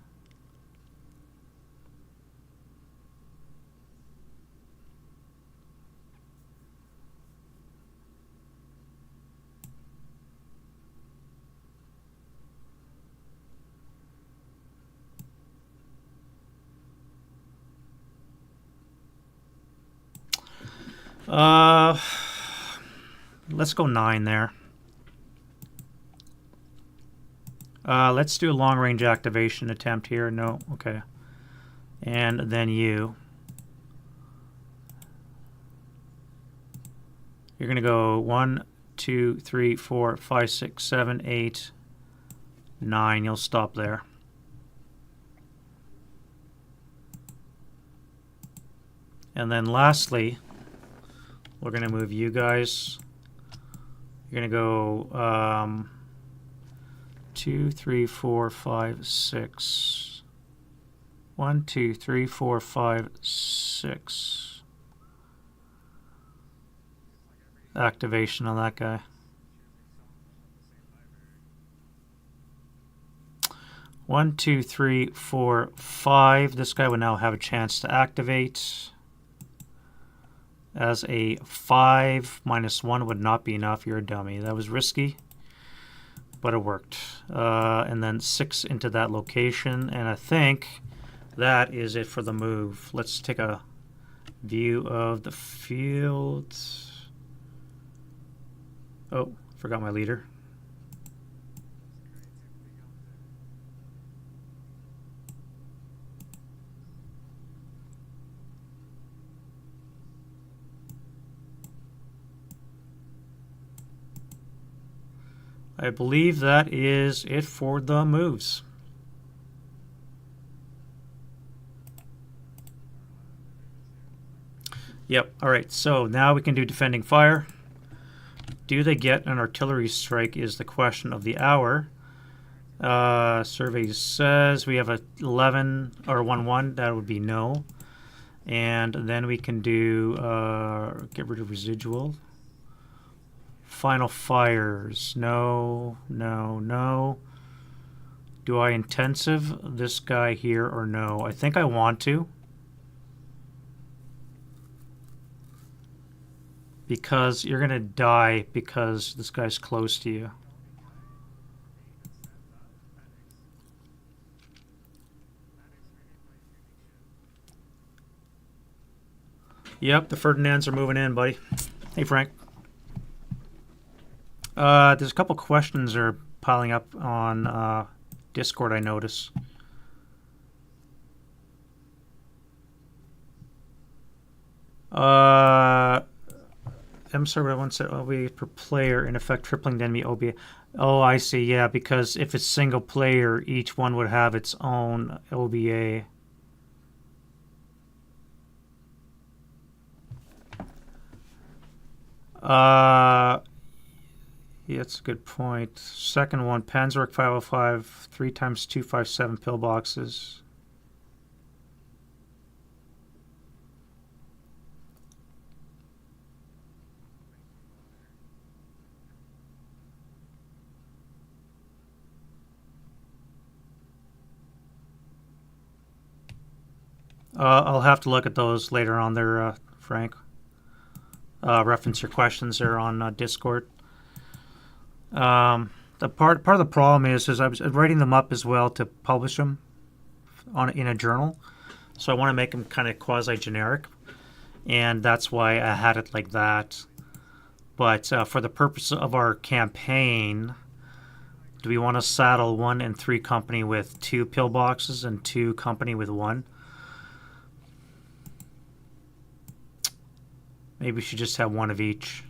Let's go 9 there. Let's do a long-range activation attempt here. No, okay. And then you. You're going to go 1, 2, 3, 4, 5, 6, 7, 8, 9. You'll stop there. And then lastly, we're going to move you guys. You're going to go 2, 3, 4, 5, 6. 1, 2, 3, 4, 5, 6. Activation on that guy. 1, 2, 3, 4, 5. This guy would now have a chance to activate. As a 5 minus 1 would not be enough. You're a dummy. That was risky, but it worked. And then 6 into that location. And I think that is it for the move. Let's take a view of the field. Oh, forgot my leader. I believe that is it for the moves. Yep, alright, so now we can do defending fire. Do they get an artillery strike is the question of the hour. Survey says we have a 11 or 1-1. That would be no. And then we can do get rid of residual. Final fires. No, no, no. Do I intensive this guy here or no? I think I want to. Because you're going to die because this guy's close to you. Yep, the Ferdinands are moving in, buddy. Hey, Frank. There's a couple questions that are piling up on Discord, I notice. I'm sorry, one said OBA per player, in effect tripling the enemy OBA. Oh, I see, yeah, because if it's single player, each one would have its own OBA. Yeah, that's a good point. Second one, Panzerwerk 505, 3 times 257 pillboxes. I'll have to look at those later on there, Frank. Reference your questions there on Discord. The part of the problem is I was writing them up as well to publish them in a journal, so I want to make them kind of quasi generic, and that's why I had it like that. But for the purpose of our campaign, do we want to saddle 1 and 3 company with 2 pillboxes and 2 company with 1? Maybe we should just have 1 of each.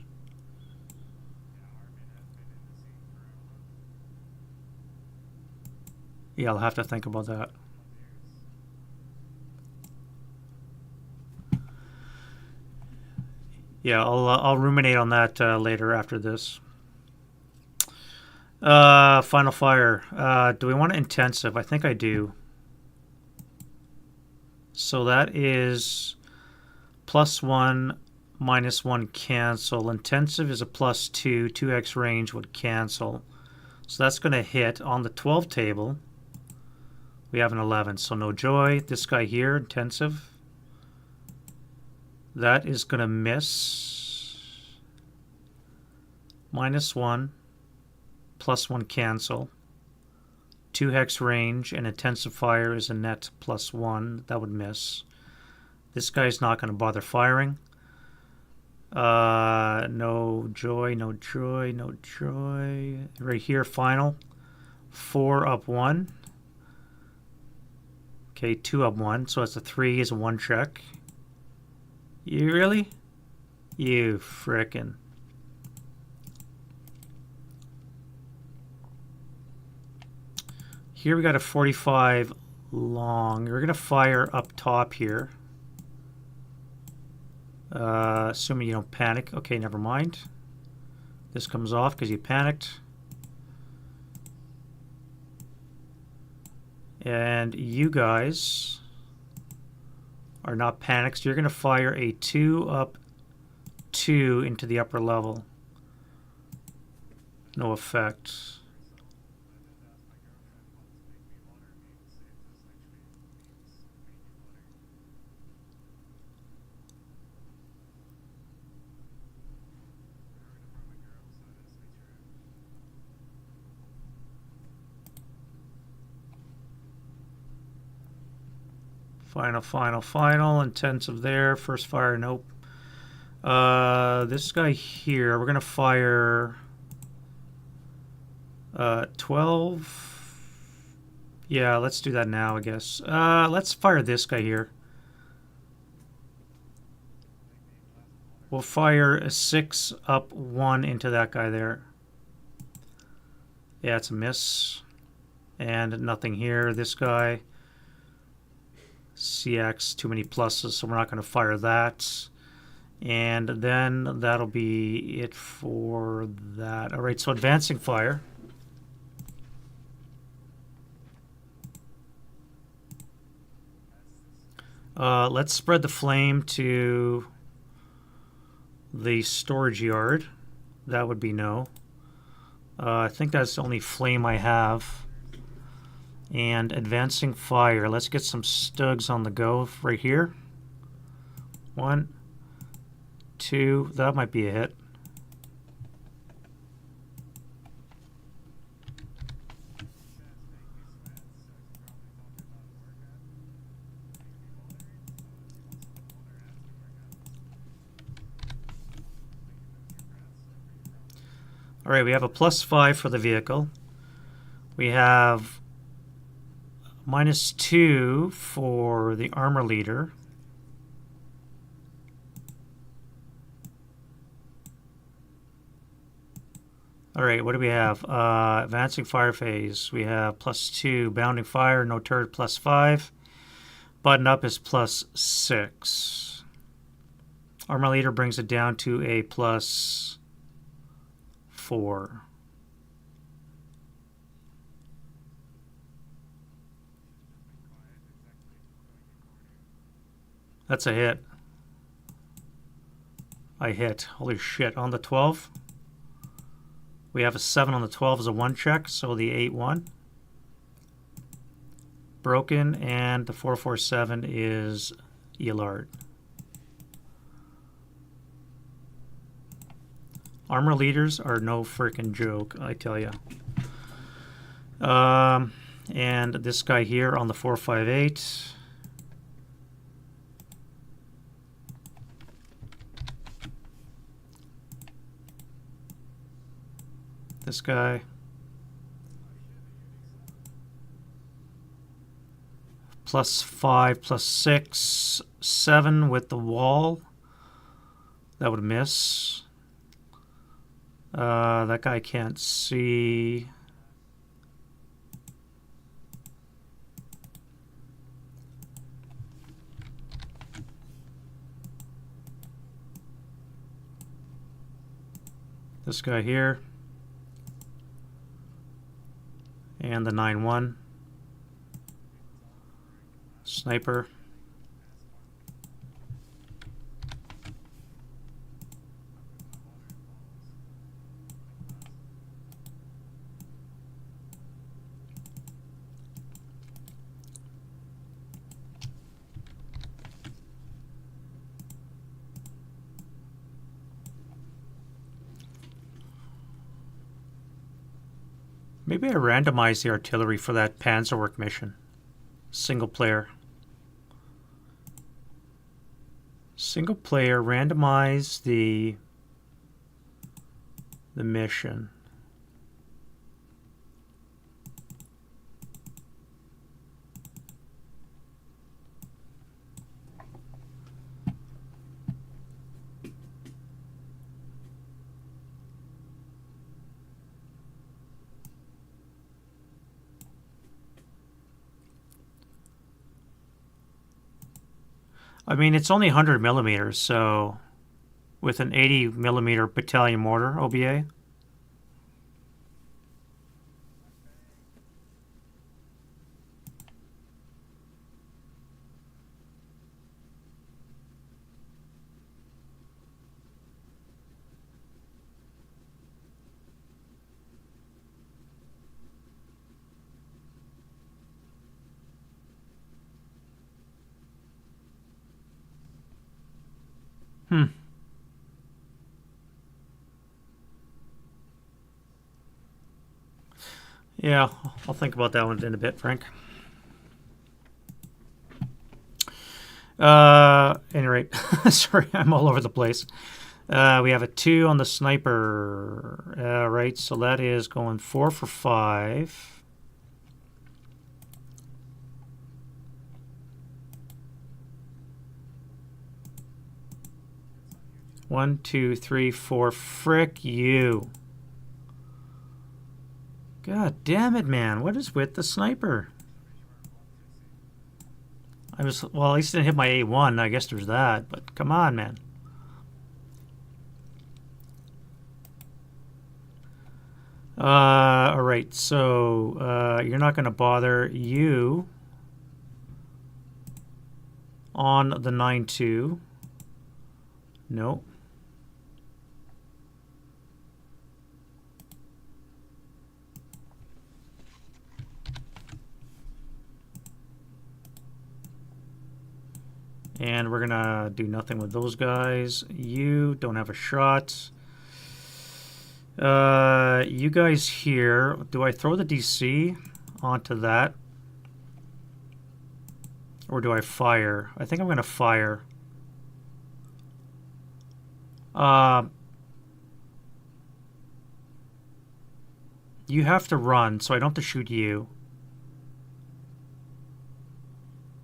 Yeah, I'll have to think about that. Yeah, I'll ruminate on that later after this. Final fire. Do we want intensive? I think I do. So that is +1, -1 cancel. Intensive is a +2. 2x range would cancel. So that's going to hit on the 12 table. We have an 11, so no joy. This guy here, intensive. That is going to miss. -1, +1 cancel. 2 hex range and intensifier is a net +1. That would miss. This guy's not going to bother firing. No joy, no joy, no joy. Right here, final. 4 up 1. Okay, 2 up 1. So it's a 3 is a 1 check. You really? You frickin'. Here we got a 45 long. We're going to fire up top here. Assuming you don't panic. Okay, never mind. This comes off because you panicked. And you guys are not panicked. So you're going to fire a 2 up 2 into the upper level. No effect. Final. Intensive there. First fire, nope. This guy here, we're going to fire 12. Yeah, let's do that now, I guess. Let's fire this guy here. We'll fire a 6 up 1 into that guy there. Yeah, it's a miss. And nothing here. This guy. CX, too many pluses, so we're not going to fire that. And then that'll be it for that. All right, so advancing fire. Let's spread the flame to the storage yard. That would be no. I think that's the only flame I have. And advancing fire. Let's get some stugs on the go right here. 1, 2. That might be a hit. All right, we have a +5 for the vehicle. We have -2 for the armor leader. All right, what do we have? Advancing fire phase. We have +2. Bounding fire, no turret, +5. Button up is +6. Armor leader brings it down to a +4. That's a hit. I hit. Holy shit. On the 12, we have a 7 on the 12 as a 1 check, so the 8-1. Broken, and the 447 is Elard. Armor leaders are no freaking joke, I tell ya. And this guy here on the 458. This guy. +5, +6, 7 with the wall. That would miss. That guy can't see. This guy here. And the 9-1. Sniper. Maybe I randomize the artillery for that Panzerwerk mission. Single player. Single player, randomize the mission. I mean, it's only 100 millimeters, so with an 80 millimeter battalion mortar OBA. Yeah, I'll think about that one in a bit, Frank. Any rate, sorry, I'm all over the place. We have a 2 on the sniper. Right, so that is going 4 for 5. One, two, three, four. Frick you. God damn it, man. What is with the sniper? Well, at least I didn't hit my A1. I guess there's that, but come on, man. All right, so you're not going to bother you. on the 9-2. No. And we're going to do nothing with those guys. You don't have a shot. You guys here, do I throw the DC onto that? Or do I fire? I think I'm going to fire. You have to run, so I don't have to shoot you.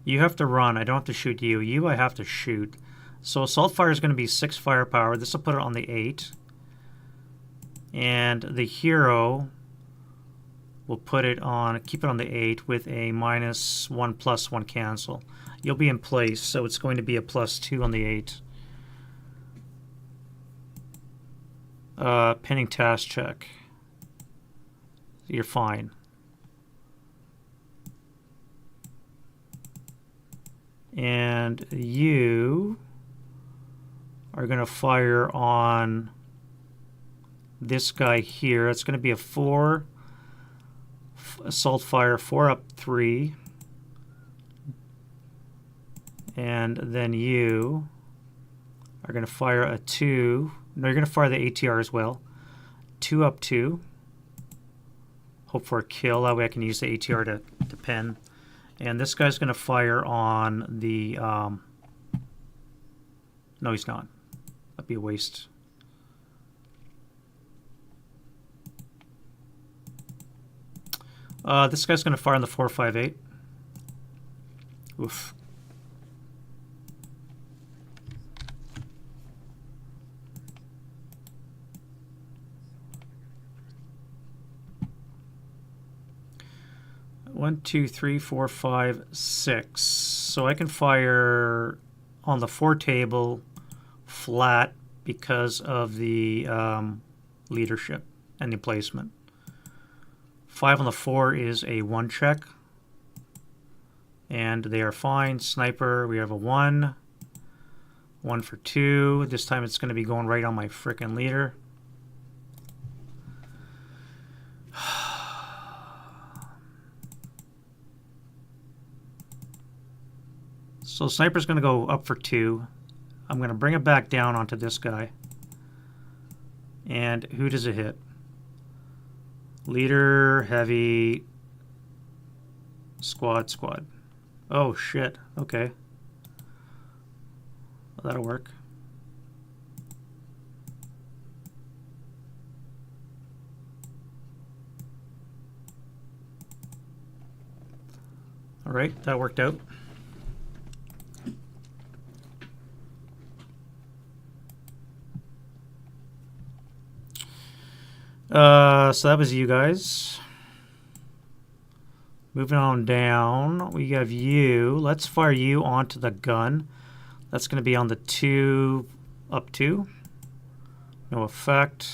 You have to run. I don't have to shoot you. You, I have to shoot. So assault fire is going to be 6 firepower. This will put it on the 8. And the hero will put it on, keep it on the 8 with a -1/+1 cancel. You'll be in place, so it's going to be a +2 on the 8. Pinning task check. You're fine. And you are going to fire on this guy here. It's going to be a 4 assault fire, 4 up 3. And then you are going to fire a 2. No, you're going to fire the ATR as well. 2 up 2. Hope for a kill. That way I can use the ATR to pin. And this guy's going to fire on the... no, he's not. That'd be a waste. This guy's going to fire on the 4.58. Oof. One, two, three, four, five, 6. So I can fire on the 4 table flat because of the leadership and the placement. 5 on the 4 is a 1 check. And they are fine. Sniper, we have a 1. 1 for 2. This time it's going to be going right on my frickin' leader. So sniper's going to go up for 2. I'm going to bring it back down onto this guy. And who does it hit? Leader, heavy, squad. Oh, shit. Okay. Well, that'll work. All right, that worked out. So that was you guys. Moving on down, we have you. Let's fire you onto the gun. That's going to be on the 2 up 2. No effect.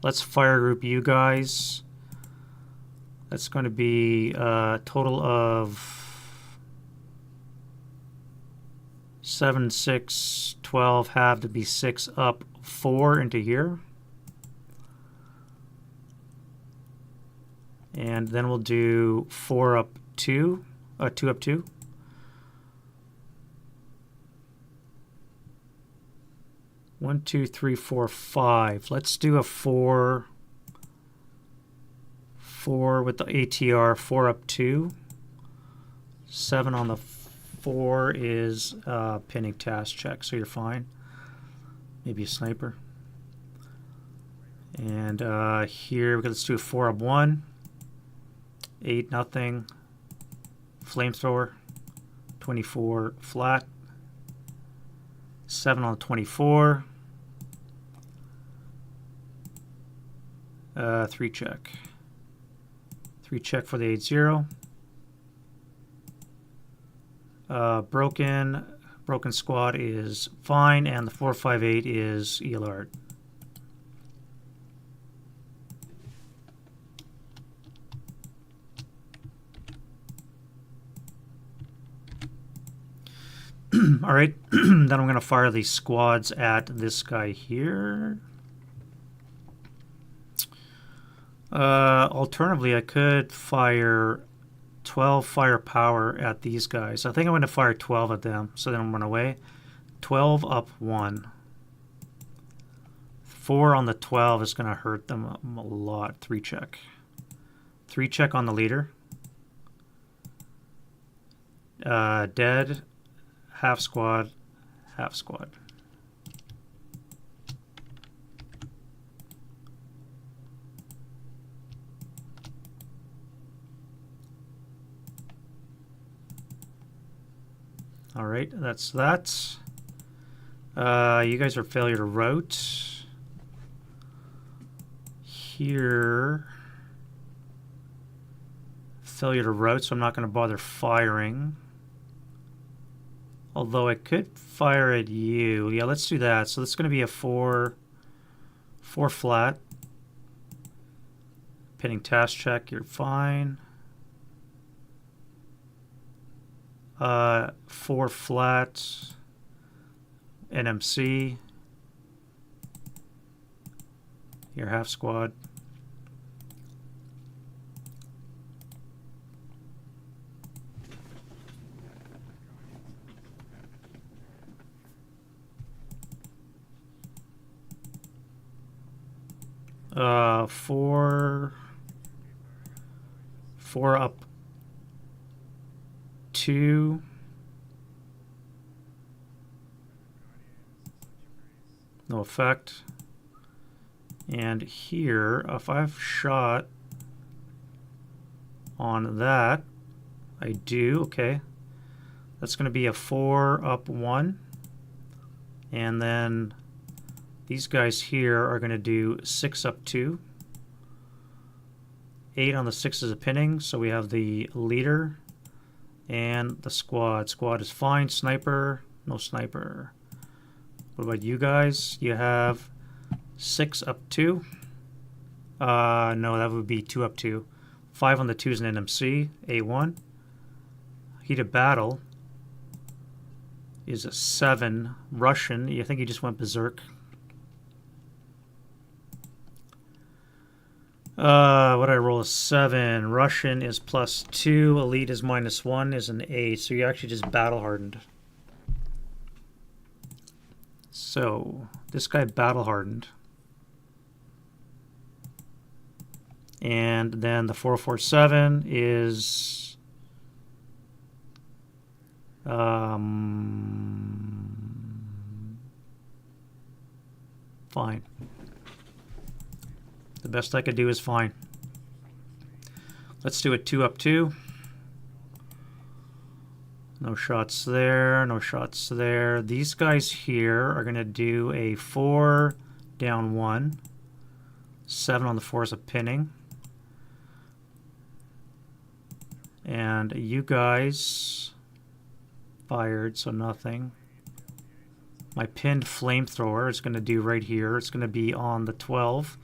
Let's fire group you guys. That's going to be a total of 7, 6, 12. Have to be 6 up 4 into here. And then we'll do 4 up 2, 2 up 2. One, 2, 3, 4, 5. Let's do a 4 with the ATR, 4 up 2. 7 on the 4 is pinning task check, so you're fine. Maybe a sniper. And here, let's do a 4 up 1. 8, nothing. Flamethrower. 24, flat. 7 on the 24. 3 check. 3 check for the 8-0. Broken squad is fine, and the 458 is ELR. All right, then I'm going to fire these squads at this guy here. Alternatively, I could fire 12 firepower at these guys. I think I'm going to fire 12 at them, so they don't run away. 12 up 1. 4 on the 12 is going to hurt them a lot. 3 check. 3 check on the leader. Dead. Half squad. Half squad. All right, that's that. You guys are failure to route. Here, failure to route, so I'm not going to bother firing. Although I could fire at you. Yeah, let's do that. So it's going to be a 4 flat. Pinning task check, you're fine. 4 flat. NMC. Your half squad. Four up 2. No effect. And here, if I've shot on that, I do, okay. That's going to be a 4 up 1. And then these guys here are going to do 6 up 2. 8 on the 6 is a pinning, so we have the leader and the squad. Squad is fine. Sniper, no sniper. What about you guys? You have 6 up 2. No, that would be 2 up 2. 5 on the 2 is an NMC. A1. Heat of battle is a 7. Russian. You think he just went berserk. What did I roll? A 7. Russian is +2. Elite is -1. Is an 8. So you actually just battle hardened. So this guy battle hardened. And then the 447 is fine. The best I could do is fine. Let's do a 2 up 2. No shots there, no shots there. These guys here are going to do a 4 down 1. 7 on the 4 is a pinning. And you guys fired, so nothing. My pinned flamethrower is going to do right here. It's going to be on the 12.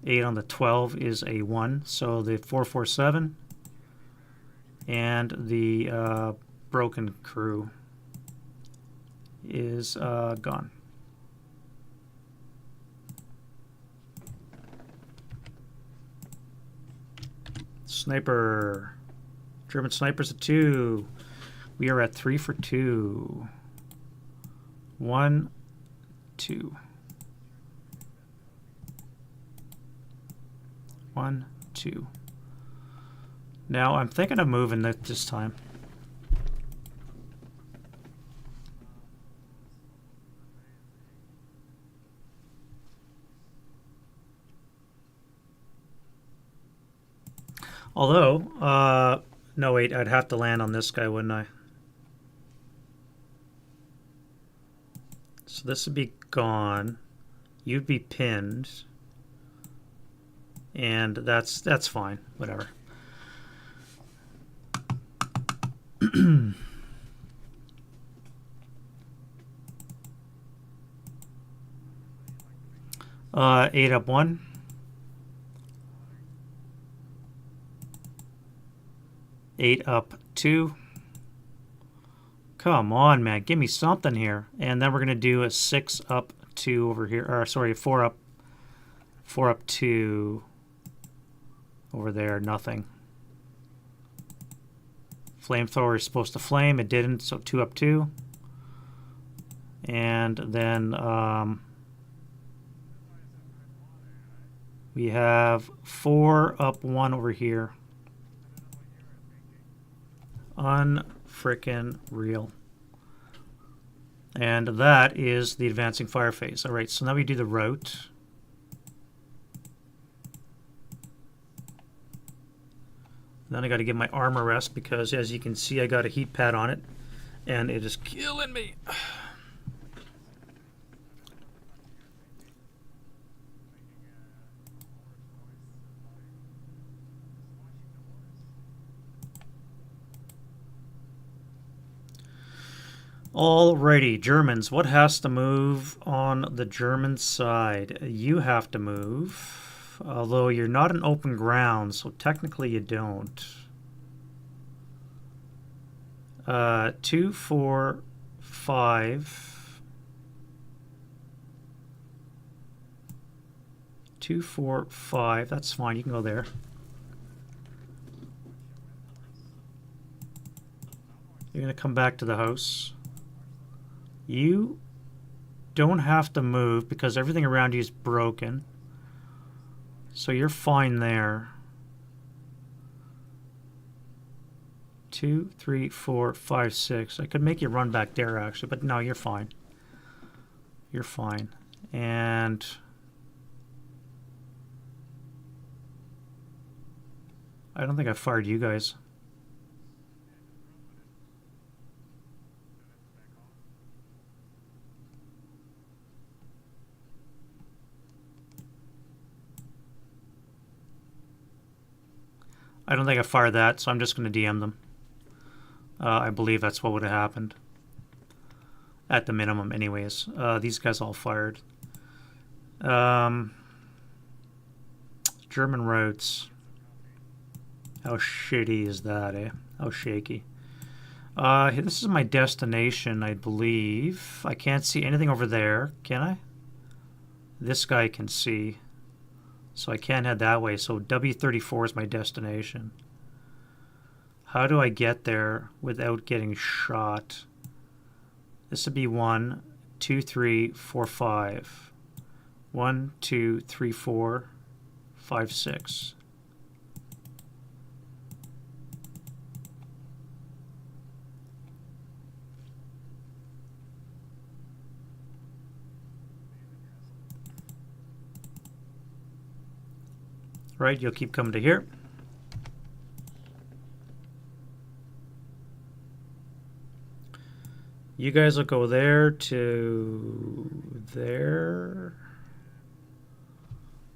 8 on the 12 is a 1. So the 447 and the broken crew is gone. Sniper. German snipers at 2. We are at 3 for 2. 1, 2. 1, 2. Now I'm thinking of moving that this time. Although, no wait, I'd have to land on this guy, wouldn't I? So this would be gone. You'd be pinned. And that's fine, whatever. 8 up 1. 8 up 2. Come on, man. Give me something here. And then we're going to do a 6 up 2 over here. Or, sorry, 4 up 2 over there. Nothing. Flamethrower is supposed to flame. It didn't, so 2 up 2. And then we have 4 up 1 over here. Unfrickin' real. And that is the advancing fire phase. All right, so now we do the route. Then I got to give my armor rest because, as you can see, I got a heat pad on it, and it is killing me. Alrighty, Germans. What has to move on the German side? You have to move, although you're not in open ground, so technically you don't. 2, 4, 5. 2, 4, 5. That's fine. You can go there. You're going to come back to the house. You don't have to move because everything around you is broken. So you're fine there. 2, 3, 4, 5, 6. I could make you run back there actually, but no, you're fine. You're fine. And I don't think I fired you guys. I don't think I fired that, so I'm just going to DM them. I believe that's what would have happened. At the minimum, anyways. These guys all fired. German roads. How shitty is that, eh? How shaky. This is my destination, I believe. I can't see anything over there, can I? This guy can see. So I can't head that way. So W34 is my destination. How do I get there without getting shot? This would be 1, 2, 3, 4, 5. 1, 2, 3, 4, 5, 6. Right, you'll keep coming to here. You guys will go there to there.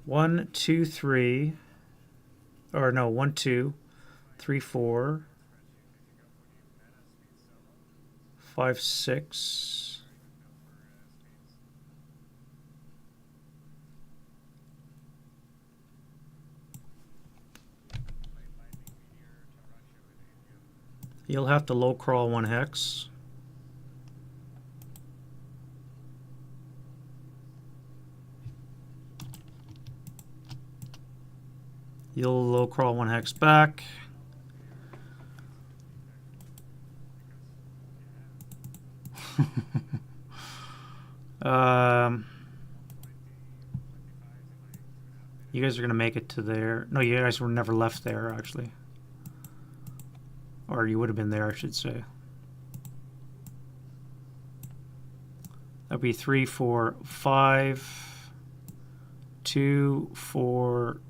1, 2, 3. Or no, 1, 2, 3, 4, 5, 6. You'll have to low crawl 1 hex. You'll low crawl 1 hex back. You guys are gonna make it to there. No, you guys were never left there actually. Or you would have been there, I should say. That'd be 3, 4, 5, 2, 4,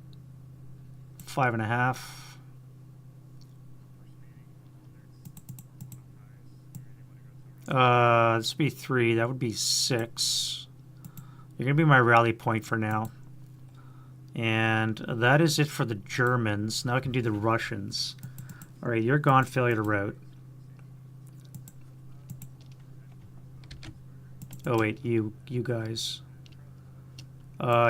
5.5. This would be 3. That would be 6. You're gonna be my rally point for now. And that is it for the Germans. Now I can do the Russians. Alright, you're gone, failure to route. Oh wait, you guys.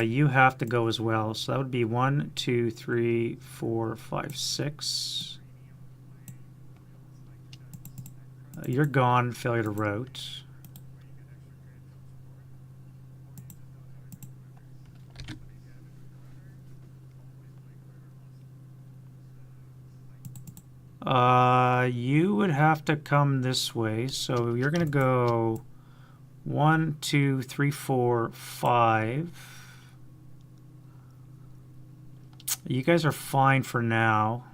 You have to go as well. So that would be 1, 2, 3, 4, 5, 6. You're gone. Failure to route. You would have to come this way. So you're going to go 1, 2, 3, 4, 5. You guys are fine for now.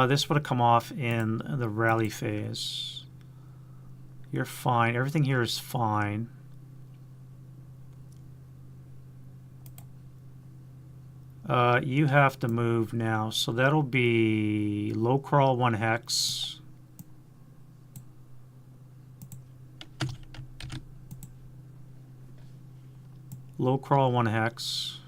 This would have come off in the rally phase. You're fine. Everything here is fine. You have to move now. So that'll be low crawl 1 hex. Low crawl 1 hex.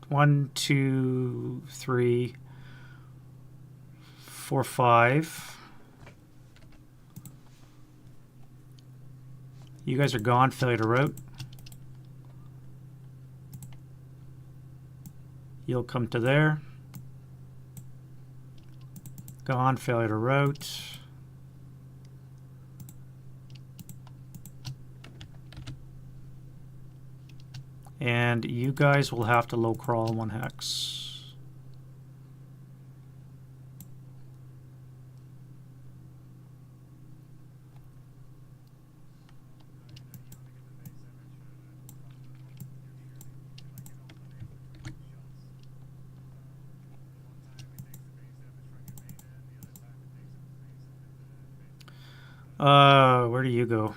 1, 2, 3, 4, 5. You guys are gone. Failure to route. You'll come to there. Gone. Failure to route. And you guys will have to low crawl 1 hex. Where do you go?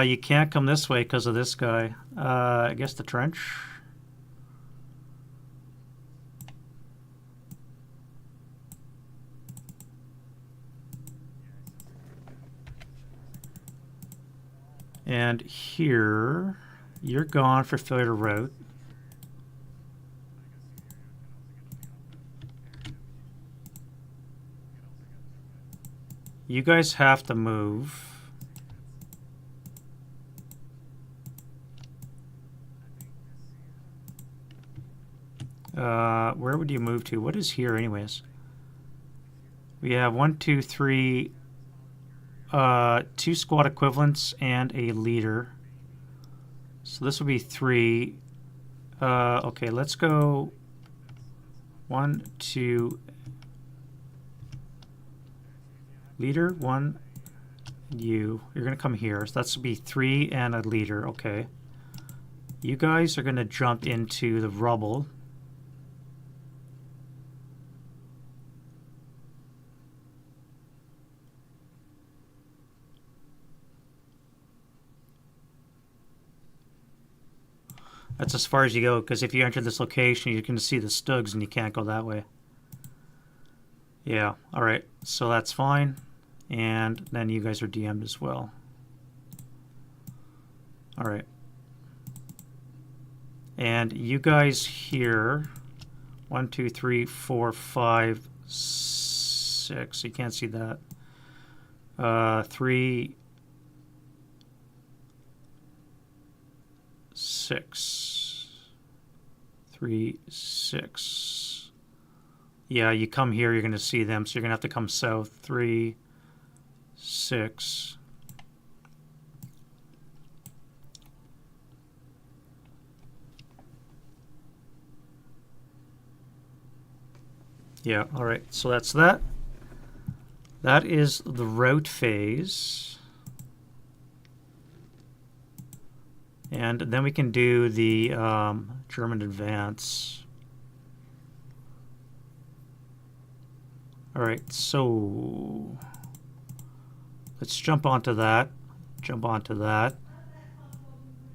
You can't come this way because of this guy. I guess the trench. And here, you're gone for failure to route. You guys have to move. Where would you move to? What is here anyways? We have 1, 2, 3, 2 squad equivalents and a leader. So this will be 3. Okay, let's go 1, 2, leader, 1, you're going to come here. So that's will be 3 and a leader. Okay. You guys are going to jump into the rubble. That's as far as you go, because if you enter this location, you're going to see the Stugs, and you can't go that way. Yeah, alright, so that's fine. And then you guys are DM'd as well. Alright. And you guys here, 1, 2, 3, 4, 5, 6. You can't see that. 3, 6. 3, 6. Yeah, you come here, you're going to see them, so you're going to have to come south. 3, 6. Yeah, all right, so that's that. That is the route phase. And then we can do the German advance. All right, so let's jump onto that. Jump onto that.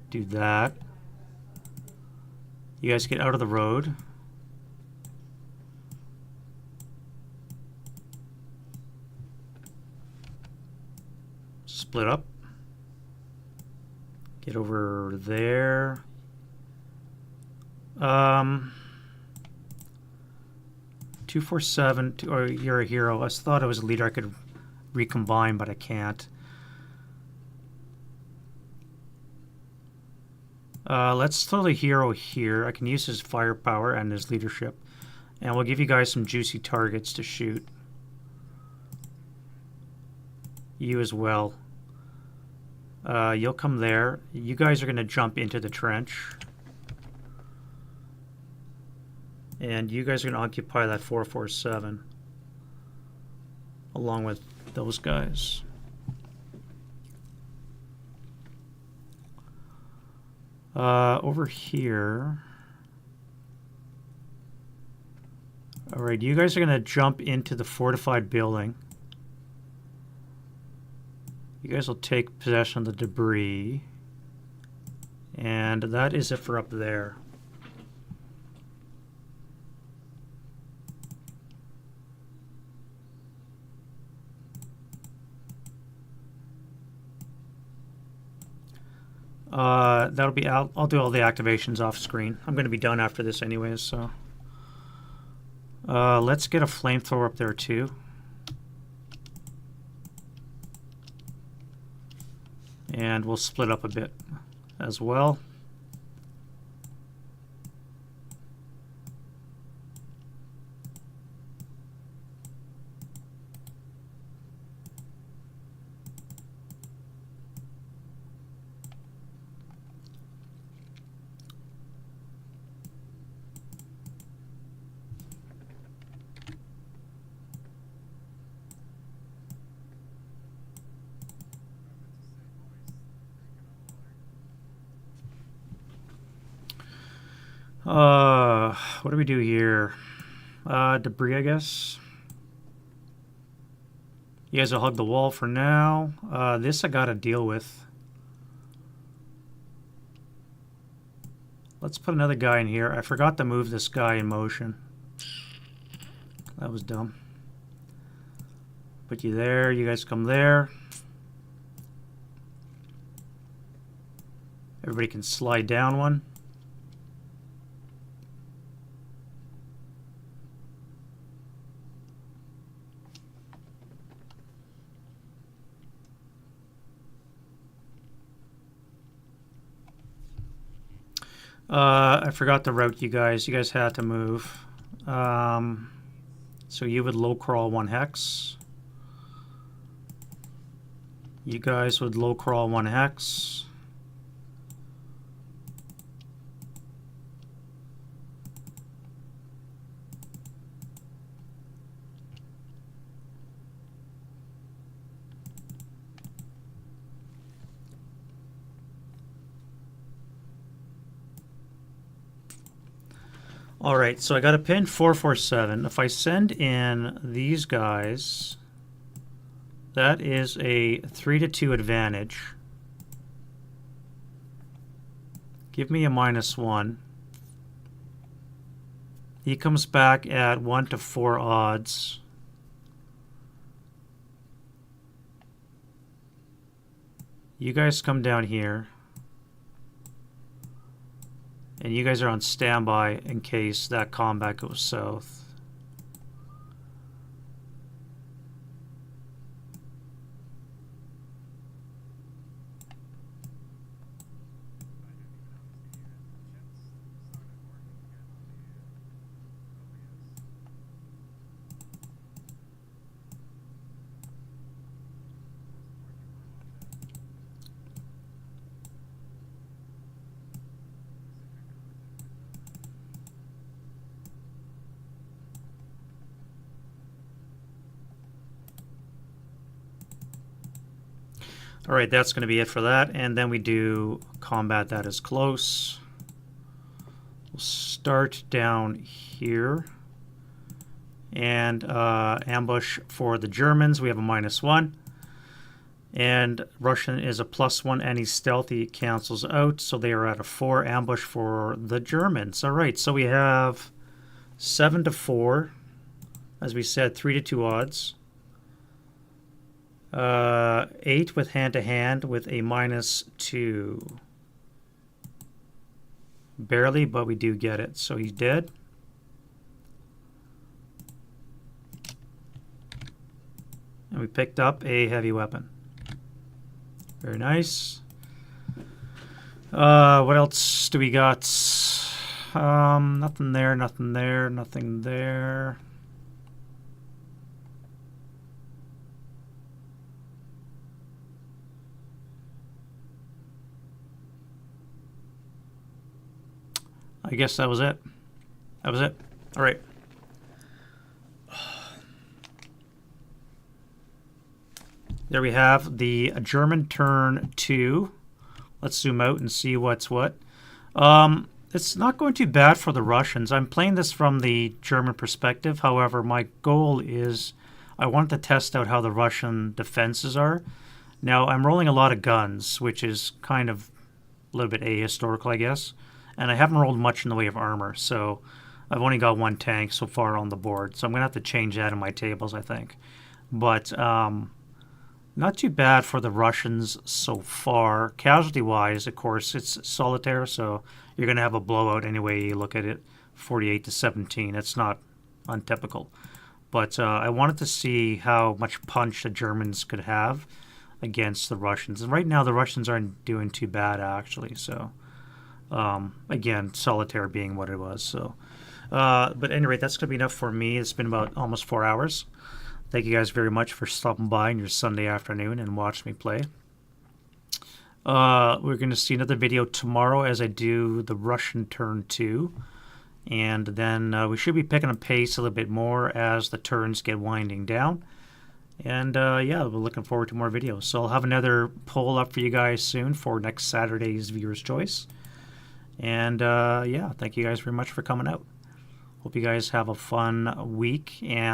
Do that. You guys get out of the road. Split up. Get over there. 247. Or you're a hero. I thought I was a leader. I could recombine, but I can't. Let's throw the hero here. I can use his firepower and his leadership. And we'll give you guys some juicy targets to shoot. You as well. You'll come there. You guys are going to jump into the trench. And you guys are going to occupy that 447. Along with those guys. Over here. Alright, you guys are going to jump into the fortified building. You guys will take possession of the debris. And that is it for up there. That'll be out. I'll do all the activations off screen. I'm going to be done after this anyways, so. Let's get a flamethrower up there too. And we'll split up a bit as well. What do we do here? Debris, I guess. You guys will hug the wall for now. This I gotta deal with. Let's put another guy in here. I forgot to move this guy in motion. That was dumb. Put you there. You guys come there. Everybody can slide down one. I forgot to route you guys. You guys had to move. So you would low crawl 1 hex. You guys would low crawl 1 hex. Alright, so I got a pin 447. If I send in these guys, that is a 3-2 advantage. Give me a -1. He comes back at 1-4 odds. You guys come down here. And you guys are on standby in case that combat goes south. Alright, that's going to be it for that. And then we do combat that is close. We'll start down here. And ambush for the Germans. We have a -1. And Russian is a +1. Any stealthy cancels out. So they are at a 4. Ambush for the Germans. Alright, so we have 7-4. As we said, 3-2 odds. 8 with hand-to-hand with a -2. Barely, but we do get it. So he's dead. And we picked up a heavy weapon. Very nice. What else do we got? Nothing there, nothing there, nothing there. I guess that was it. That was it. All right. There we have the German turn 2. Let's zoom out and see what's what. It's not going too bad for the Russians. I'm playing this from the German perspective. However, my goal is I want to test out how the Russian defenses are. Now, I'm rolling a lot of guns, which is kind of a little bit ahistorical, I guess. And I haven't rolled much in the way of armor, so I've only got one tank so far on the board. So I'm going to have to change that in my tables, I think. But not too bad for the Russians so far. Casualty-wise, of course, it's solitaire, so you're going to have a blowout anyway you look at it, 48-17. It's not untypical. But I wanted to see how much punch the Germans could have against the Russians. And right now, the Russians aren't doing too bad, actually. So, again, solitaire being what it was. So, but at any rate, that's going to be enough for me. It's been about almost 4 hours. Thank you guys very much for stopping by on your Sunday afternoon and watch me play. We're going to see another video tomorrow as I do the Russian turn 2. And then we should be picking up pace a little bit more as the turns get winding down. And yeah, we're looking forward to more videos. So I'll have another poll up for you guys soon for next Saturday's Viewer's Choice. And yeah, thank you guys very much for coming out. Hope you guys have a fun week. And